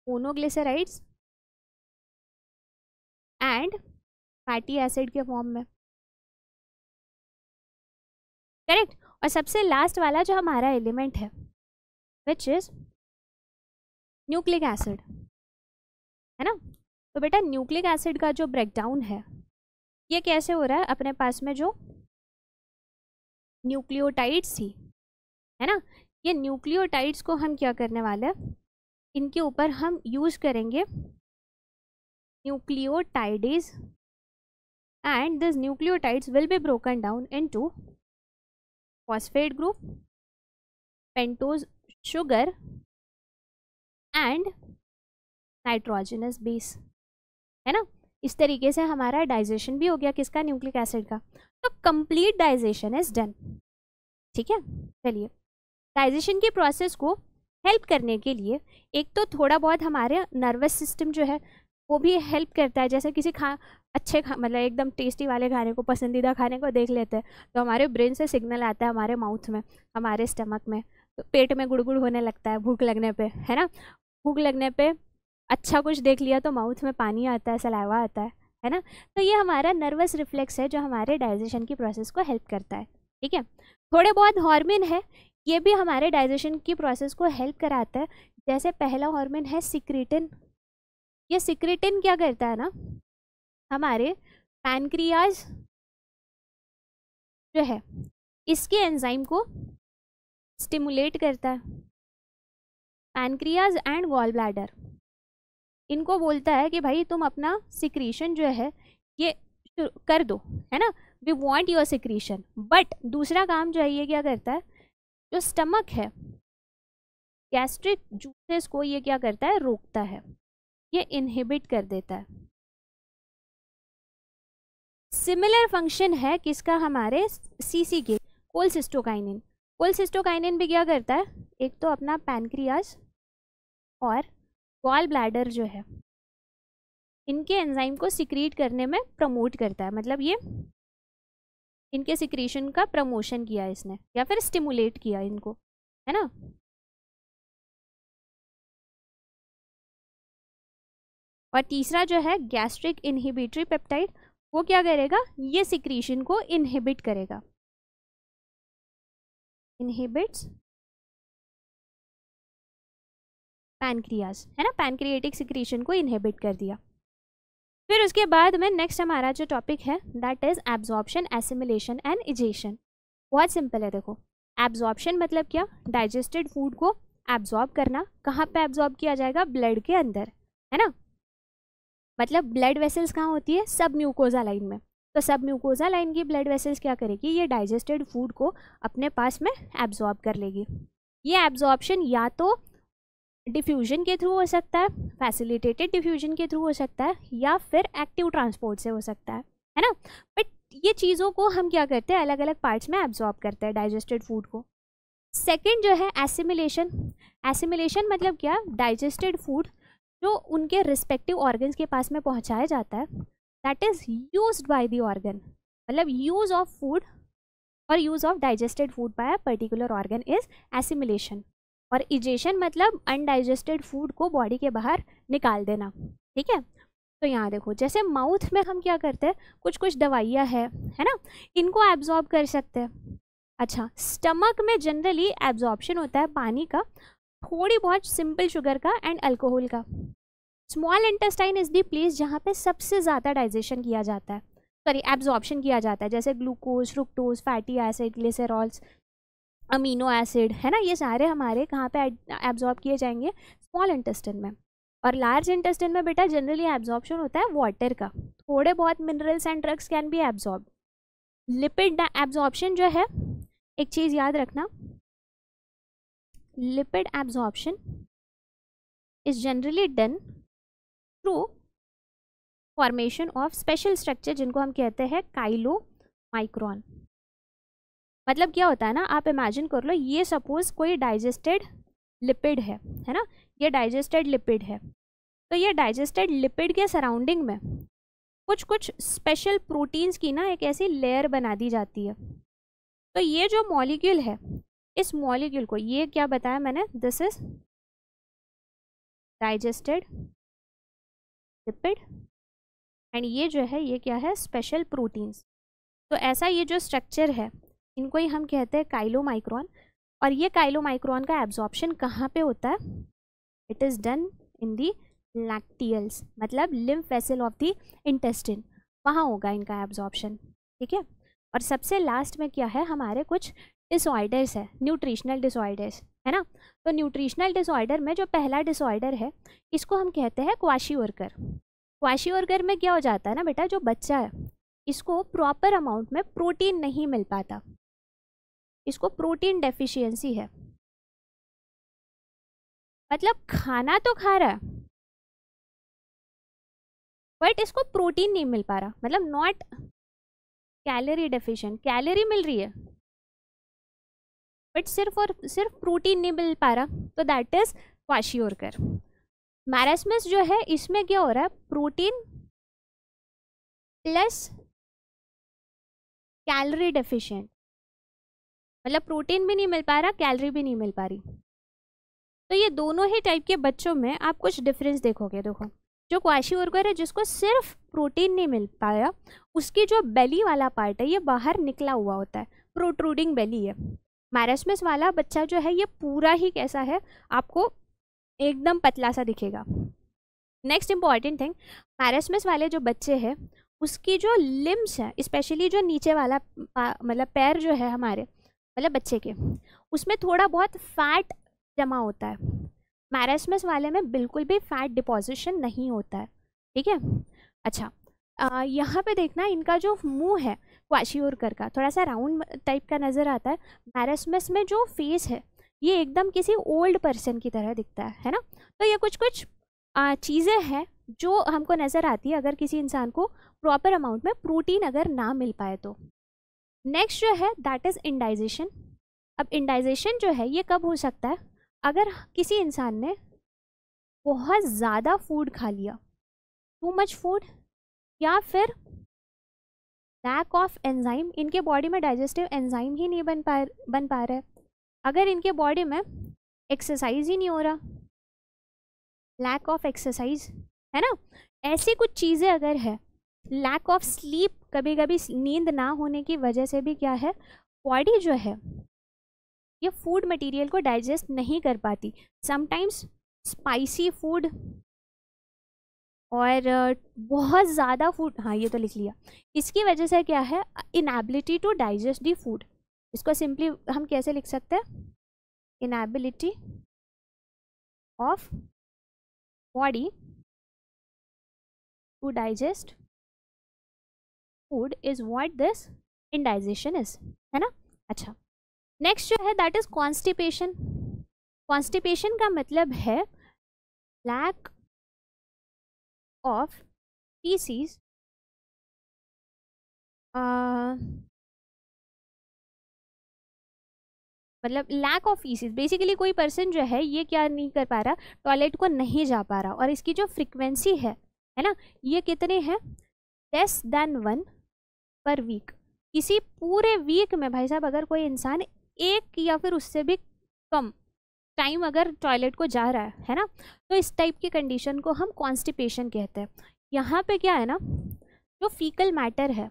Speaker 1: मोनोग्लिसराइड्स एंड फैटी एसिड के फॉर्म में, करेक्ट। और सबसे लास्ट वाला जो हमारा एलिमेंट है विच इज न्यूक्लिक एसिड, है ना। तो बेटा न्यूक्लिक एसिड का जो ब्रेकडाउन है ये कैसे हो रहा है, अपने पास में जो न्यूक्लियोटाइड्स थी, है ना, ये न्यूक्लियोटाइड्स को हम क्या करने वाले हैं, इनके ऊपर हम यूज करेंगे nucleotidase, and this nucleotides will be broken down into phosphate group, pentose sugar and nitrogenous base, है ना। इस तरीके से हमारा डाइजेशन भी हो गया किसका, न्यूक्लिक एसिड का। तो कंप्लीट डाइजेशन इज डन, ठीक है। चलिए, डाइजेशन की प्रोसेस को हेल्प करने के लिए एक तो थोड़ा बहुत हमारे नर्वस सिस्टम जो है वो भी हेल्प करता है। जैसे किसी मतलब एकदम टेस्टी वाले खाने को, पसंदीदा खाने को देख लेते हैं तो हमारे ब्रेन से सिग्नल आता है हमारे माउथ में, हमारे स्टमक में, तो पेट में गुड़गुड़ होने लगता है भूख लगने पे, है ना। भूख लगने पे अच्छा कुछ देख लिया तो माउथ में पानी आता है, सलाइवा आता है ना। तो ये हमारा नर्वस रिफ्लेक्स है जो हमारे डाइजेशन की प्रोसेस को हेल्प करता है, ठीक है। थोड़े बहुत हार्मोन है, ये भी हमारे डाइजेशन की प्रोसेस को हेल्प कराता है। जैसे पहला हार्मोन है सिक्रेटिन। ये सिक्रेटिन क्या करता है ना, हमारे पैनक्रियाज जो है इसके एंजाइम को स्टिमुलेट करता है। पैनक्रियाज एंड गॉल ब्लैडर इनको बोलता है कि भाई तुम अपना सिक्रीशन जो है ये कर दो, है ना, we want your secretion. But दूसरा काम जो है ये क्या करता है, जो स्टमक है गैस्ट्रिक जूसेस को ये क्या करता है, रोकता है, ये इनहिबिट कर देता है। सिमिलर फंक्शन है किसका, हमारे सीसी के कोलसिस्टोकाइनिन। कोलसिस्टोकाइनिन भी क्या करता है, एक तो अपना पैनक्रियाज और गॉल ब्लैडर जो है इनके एंजाइम को सिक्रीट करने में प्रमोट करता है। मतलब ये इनके सिक्रीशन का प्रमोशन किया इसने या फिर स्टिमुलेट किया इनको, है ना। और तीसरा जो है गैस्ट्रिक इनहिबिटरी पेप्टाइड, वो क्या करेगा, ये सिक्रीशन को इनहिबिट करेगा, इनहिबिट्स पैनक्रियाज, है ना, पैनक्रिएटिक सिक्रीशन को इनहिबिट कर दिया। फिर उसके बाद में नेक्स्ट हमारा जो टॉपिक है that is absorption, assimilation and egestion. बहुत सिंपल है, देखो एब्जॉर्प्शन मतलब क्या, डाइजेस्टेड फूड को एब्जॉर्ब करना। कहाँ पे एब्जॉर्ब किया जाएगा, ब्लड के अंदर, है ना, मतलब ब्लड वेसल्स कहाँ होती है, सब म्यूकोजा लाइन में। तो सब म्यूकोजा लाइन की ब्लड वेसल्स क्या करेगी, ये डाइजेस्टेड फूड को अपने पास में एब्जॉर्ब कर लेगी। ये एब्जॉर्प्शन या तो डिफ्यूजन के थ्रू हो सकता है, फैसिलिटेटेड डिफ्यूजन के थ्रू हो सकता है, या फिर एक्टिव ट्रांसपोर्ट से हो सकता है ना। बट ये चीज़ों को हम क्या करते हैं, अलग अलग पार्ट्स में एब्जॉर्ब करते हैं डाइजेस्टेड फूड को। सेकेंड जो है एसिमिलेशन। एसिमिलेशन मतलब क्या, डाइजेस्टेड फूड जो उनके रिस्पेक्टिव ऑर्गन्स के पास में पहुंचाया जाता है, that is used by the organ. मतलब यूज ऑफ फूड और use of digested food by a particular organ is assimilation. और इजेशन मतलब अनडाइजेस्टेड फूड को बॉडी के बाहर निकाल देना, ठीक है। तो यहाँ देखो, जैसे माउथ में हम क्या करते हैं, कुछ कुछ दवाइयाँ है ना, इनको एब्जॉर्ब कर सकते हैं। अच्छा, स्टमक में जनरली एब्जॉर्प्शन होता है पानी का, थोड़ी बहुत सिंपल शुगर का एंड अल्कोहल का। Small intestine is the place जहाँ पे सबसे ज़्यादा डाइजेशन किया जाता है, सॉरी एब्जॉर्प्शन किया जाता है, जैसे glucose, fructose, fatty acid, glycerols, amino acid, है ना, ये सारे हमारे कहाँ पे एब्जॉर्ब किए जाएंगे, स्मॉल इंटेस्टाइन में। और लार्ज इंटेस्टाइन में बेटा जनरली एब्जॉर्प्शन होता है वाटर का, थोड़े बहुत minerals and drugs can be absorb. Lipid absorption जो है, एक चीज़ याद रखना, lipid absorption is generally done through formation of special structure जिनको हम कहते हैं काइलोमाइक्रोन। मतलब क्या होता है ना, आप इमेजिन कर लो, ये सपोज कोई डाइजेस्टेड लिपिड है ना, ये डाइजेस्टेड लिपिड है, तो ये डाइजेस्टेड लिपिड के सराउंडिंग में कुछ कुछ स्पेशल प्रोटीन्स की ना एक ऐसी लेयर बना दी जाती है। तो ये जो मॉलिक्यूल है, इस मॉलिक्यूल को, ये क्या बताया मैंने, this is digested lipid and ये जो है, ये क्या है, स्पेशल प्रोटीन्स। तो ऐसा ये जो स्ट्रक्चर है, इनको ही हम कहते हैं काइलोमाइक्रोन। और ये काइलोमाइक्रोन का एब्जॉर्प्शन कहाँ पे होता है, it is done in the lacteals, मतलब lymph vessel of the intestine, वहाँ होगा इनका एब्जॉर्प्शन, ठीक है। और सबसे लास्ट में क्या है, हमारे कुछ डिसऑर्डर्स है, न्यूट्रिशनल डिसऑर्डर्स, है ना। तो न्यूट्रिशनल डिसऑर्डर में जो पहला डिसऑर्डर है, इसको हम कहते हैं क्वाशीओर्कर। क्वाशीओर्कर में क्या हो जाता है ना बेटा, जो बच्चा है इसको प्रॉपर अमाउंट में प्रोटीन नहीं मिल पाता, इसको प्रोटीन डेफिशिएंसी है। मतलब खाना तो खा रहा है बट इसको प्रोटीन नहीं मिल पा रहा, मतलब नॉट कैलोरी डेफिशिएंट, कैलोरी मिल रही है बट सिर्फ और सिर्फ प्रोटीन नहीं मिल पा रहा, तो दैट इज क्वाशीओर्कर। मैरास्मस जो है, इसमें क्या हो रहा है, प्रोटीन प्लस कैलोरी डेफिशिएंट, मतलब प्रोटीन भी नहीं मिल पा रहा, कैलोरी भी नहीं मिल पा रही। तो ये दोनों ही टाइप के बच्चों में आप कुछ डिफरेंस देखोगे। देखो, जो क्वाशीओर्कर है, जिसको सिर्फ प्रोटीन नहीं मिल पाया, उसकी जो बेली वाला पार्ट है ये बाहर निकला हुआ होता है, प्रोट्रूडिंग बेली है। मैरास्मस वाला बच्चा जो है, ये पूरा ही कैसा है, आपको एकदम पतला सा दिखेगा। नेक्स्ट इंपॉर्टेंट थिंग, मैरास्मस वाले जो बच्चे हैं, उसकी जो लिम्स है, स्पेशली जो नीचे वाला मतलब पैर जो है हमारे, मतलब बच्चे के, उसमें थोड़ा बहुत फैट जमा होता है। मैरास्मस वाले में बिल्कुल भी फैट डिपॉजिशन नहीं होता है, ठीक है। अच्छा, यहाँ पे देखना, इनका जो मुंह है क्वाशीओर्कर का थोड़ा सा राउंड टाइप का नज़र आता है। मैरास्मस में जो फेस है, ये एकदम किसी ओल्ड पर्सन की तरह दिखता है ना। तो ये कुछ कुछ चीज़ें हैं जो हमको नज़र आती है अगर किसी इंसान को प्रॉपर अमाउंट में प्रोटीन अगर ना मिल पाए तो। नेक्स्ट जो है दैट इज़ इंडाइजेशन। अब इंडाइजेशन जो है, ये कब हो सकता है, अगर किसी इंसान ने बहुत ज़्यादा फूड खा लिया, टू मच फूड, या फिर लैक ऑफ एंजाइम, इनके बॉडी में डाइजेस्टिव एंजाइम ही नहीं बन पा रहा है, अगर इनके बॉडी में एक्सरसाइज ही नहीं हो रहा, लैक ऑफ एक्सरसाइज, है ना, ऐसी कुछ चीज़ें अगर है, लैक ऑफ स्लीप, कभी कभी नींद ना होने की वजह से भी क्या है, बॉडी जो है ये फूड मटेरियल को डाइजेस्ट नहीं कर पाती। समटाइम्स स्पाइसी फूड और बहुत ज़्यादा फूड, हाँ ये तो लिख लिया। इसकी वजह से क्या है, inability to digest the food. इसको सिंपली हम कैसे लिख सकते हैं, inability of body to digest food is what this indigestion is, है ना। अच्छा, नेक्स्ट जो है दैट इज कॉन्स्टिपेशन। कॉन्स्टिपेशन का मतलब है लैक ऑफ फीसीज, मतलब लैक ऑफ फीसिस। बेसिकली कोई पर्सन जो है ये क्या नहीं कर पा रहा, टॉयलेट को नहीं जा पा रहा, और इसकी जो फ्रिक्वेंसी है ना, ये कितने हैं, लेस देन 1 पर वीक। किसी पूरे वीक में भाई साहब अगर कोई इंसान एक या फिर उससे भी कम टाइम अगर टॉयलेट को जा रहा है ना, तो इस टाइप की कंडीशन को हम कॉन्स्टिपेशन कहते हैं। यहाँ पे क्या है ना, जो फीकल मैटर है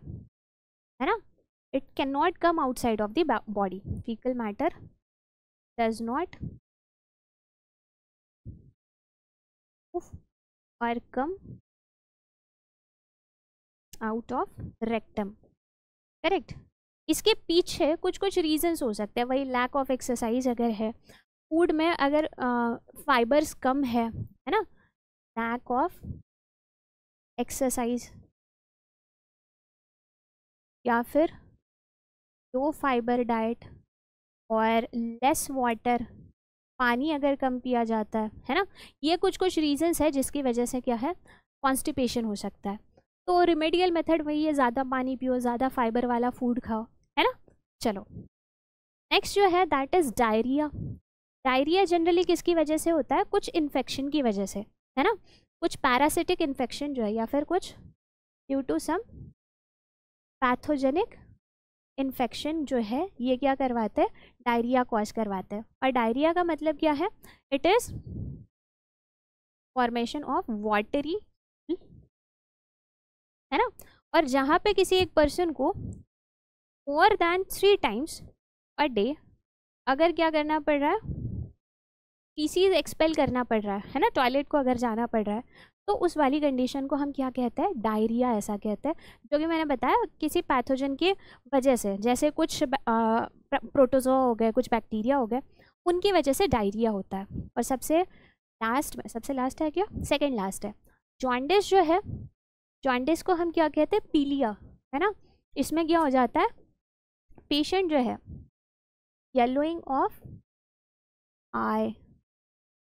Speaker 1: ना, it cannot come outside of the body. Fecal matter does not move or come out of rectum. Correct. इसके पीछे कुछ कुछ रीजंस हो सकते हैं, वही लैक ऑफ एक्सरसाइज अगर है, फूड में अगर फाइबर्स कम है ना, लैक ऑफ एक्सरसाइज, या फिर लो फाइबर डाइट और लेस वाटर, पानी अगर कम पिया जाता है ना, ये कुछ कुछ रीजंस है जिसकी वजह से क्या है, कॉन्स्टिपेशन हो सकता है। तो रिमेडियल मेथड वही है, ज़्यादा पानी पियो, ज़्यादा फाइबर वाला फूड खाओ, है ना। चलो नेक्स्ट जो है that is diarrhoea. Diarrhoea generally किसकी वजह से होता है, कुछ इन्फेक्शन की वजह से, है ना, कुछ पैरासिटिक इन्फेक्शन जो है, या फिर कुछ due to some pathogenic infection जो है, ये क्या करवाते हैं, डायरिया कॉज करवाते हैं। और डायरिया का मतलब क्या है, it is formation of watery, है ना। और जहाँ पे किसी एक पर्सन को more than 3 times a day अगर क्या करना पड़ रहा है, फीसीज एक्सपेल करना पड़ रहा है ना, टॉयलेट को अगर जाना पड़ रहा है, तो उस वाली कंडीशन को हम क्या कहते हैं, डायरिया ऐसा कहते हैं। जो कि मैंने बताया किसी पैथोजन की वजह से, जैसे कुछ प्रोटोजोआ हो गए, कुछ बैक्टीरिया हो गए, उनकी वजह से डायरिया होता है। और सबसे लास्ट में, सबसे लास्ट है क्या, सेकेंड लास्ट है जॉन्डिस जो है। जॉन्डिस को हम क्या कहते हैं, पीलिया, है ना। इसमें क्या हो जाता है, पेशेंट जो है येलोइंग ऑफ आई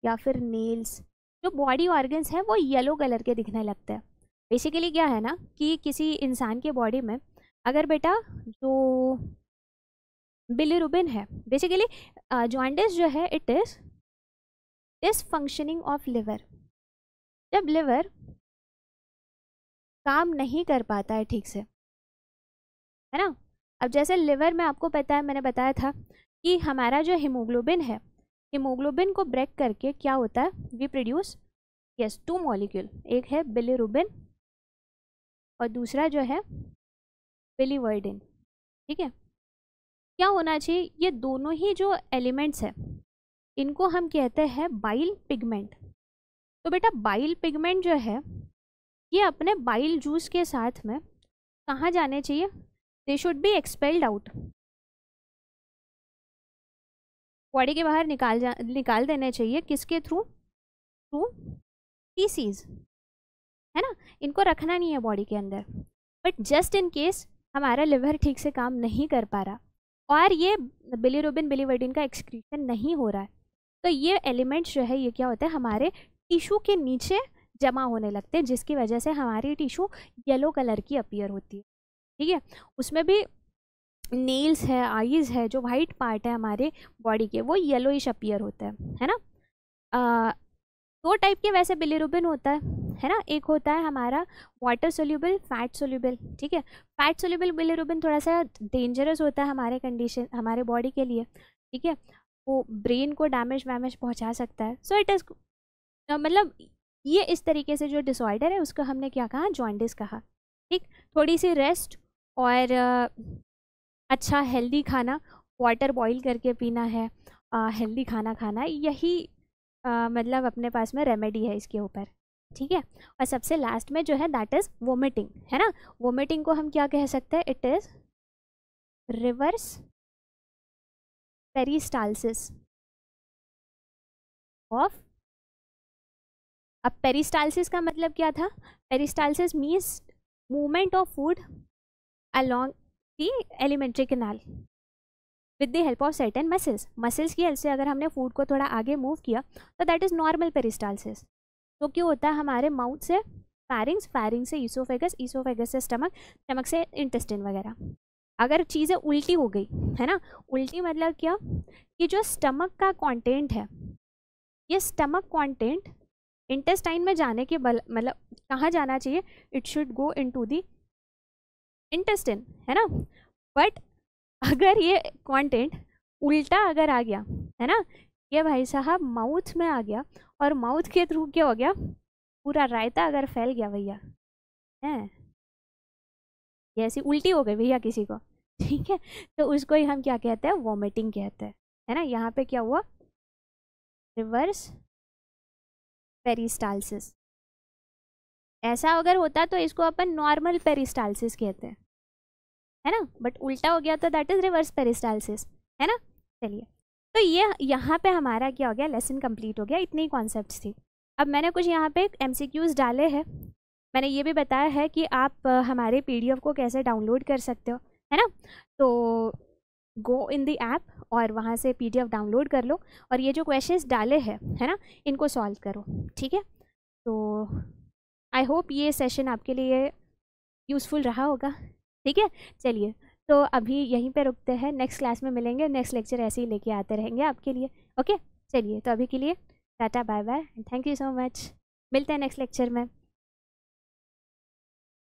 Speaker 1: या फिर नेल्स, जो बॉडी ऑर्गन्स हैं वो येलो कलर के दिखने लगते हैं। बेसिकली क्या है ना कि किसी इंसान के बॉडी में अगर बेटा जो बिलिरुबिन है, बेसिकली जॉन्डिस जो है it is dysfunctioning of liver. जब लिवर काम नहीं कर पाता है ठीक से, है ना। अब जैसे लिवर में आपको पता है, मैंने बताया था कि हमारा जो हीमोग्लोबिन है, हीमोग्लोबिन को ब्रेक करके क्या होता है, वी प्रोड्यूस 2 मॉलिक्यूल, एक है बिलिरुबिन और दूसरा जो है बिलीवर्डिन, ठीक है। क्या होना चाहिए, ये दोनों ही जो एलिमेंट्स हैं इनको हम कहते हैं बाइल पिगमेंट। तो बेटा बाइल पिगमेंट जो है ये अपने बाइल जूस के साथ में कहाँ जाने चाहिए, they should be expelled out, body के बाहर निकाल देने चाहिए, किसके थ्रू, थ्रू फीसीज, है ना। इनको रखना नहीं है बॉडी के अंदर। बट जस्ट इन केस हमारा लिवर ठीक से काम नहीं कर पा रहा और ये बिलिरुबिन बिलीवर्डिन का एक्सक्रीशन नहीं हो रहा है, तो ये एलिमेंट्स जो है ये क्या होता है, हमारे टिश्यू के नीचे जमा होने लगते हैं, जिसकी वजह से हमारी टिश्यू येलो कलर की अपीयर होती है, ठीक है। उसमें भी नेल्स है, आईज है, जो वाइट पार्ट है हमारे बॉडी के, वो येलोइश अपीयर होते हैं, है ना। 2 टाइप के वैसे बिलिरुबिन होता है ना। एक होता है हमारा वाटर सोल्यूबल, फैट सोल्यूबल, ठीक है। फैट सोल्यूबल बिलिरुबिन थोड़ा सा डेंजरस होता है हमारे कंडीशन, हमारे बॉडी के लिए, ठीक है। वो ब्रेन को डैमेज पहुंचा सकता है। सो इट इज़ मतलब ये इस तरीके से जो डिसऑर्डर है उसको हमने क्या कहा, जॉन्डिस कहा, ठीक। थोड़ी सी रेस्ट और अच्छा हेल्दी खाना, वाटर बॉईल करके पीना है, हेल्दी खाना खाना है, यही मतलब अपने पास में रेमेडी है इसके ऊपर, ठीक है। और सबसे लास्ट में जो है दैट इज वोमिटिंग, है ना। वोमिटिंग को हम क्या कह सकते हैं, it is reverse peristalsis of. अब पेरिस्टालसिस का मतलब क्या था, peristalsis means movement of food along the alimentary canal with the help of certain muscles. Muscles की हेल्प से अगर हमने फूड को थोड़ा आगे मूव किया तो दैट इज नॉर्मल पेरिस्टालसिस। तो क्यों होता है, हमारे माउथ से फैरिंग्स, फैरिंग से ईसोफेगस, ईसोफेगस से स्टमक, स्टमक से इंटेस्टाइन वगैरह। अगर चीज़ें उल्टी हो गई, है ना, उल्टी मतलब क्या, कि जो स्टमक का कंटेंट है, ये स्टमक कंटेंट इंटेस्टाइन में जाने के मतलब कहाँ जाना चाहिए, it should go into the intestine, है ना। बट अगर ये कंटेंट उल्टा अगर आ गया, है ना, ये भाई साहब माउथ में आ गया और माउथ के थ्रू क्या हो गया, पूरा रायता अगर फैल गया भैया, है ये ऐसी उल्टी हो गई भैया किसी को, ठीक है, तो उसको ही हम क्या कहते हैं, वॉमिटिंग कहते हैं, है ना। यहाँ पे क्या हुआ, रिवर्स पेरिस्टालसिस। ऐसा अगर होता तो इसको अपन नॉर्मल पेरिस्टालसिस कहते हैं, है ना, बट उल्टा हो गया तो दैट इज रिवर्स पेरिस्टालसिस, है ना। चलिए, तो ये यहाँ पे हमारा क्या हो गया, लेसन कंप्लीट हो गया, इतनी कॉन्सेप्ट्स थी। अब मैंने कुछ यहाँ पे MCQs डाले हैं, मैंने ये भी बताया है कि आप हमारे PDF को कैसे डाउनलोड कर सकते हो, है ना। तो गो इन द ऐप और वहाँ से PDF डाउनलोड कर लो और ये जो क्वेश्चंस डाले हैं, है ना, इनको सॉल्व करो, ठीक है। तो आई होप ये सेशन आपके लिए यूज़फुल रहा होगा, ठीक है। चलिए, तो अभी यहीं पे रुकते हैं, नेक्स्ट क्लास में मिलेंगे, नेक्स्ट लेक्चर ऐसे ही लेके आते रहेंगे आपके लिए, ओके। चलिए, तो अभी के लिए टाटा bye bye, thank you so much, मिलते हैं नेक्स्ट लेक्चर में।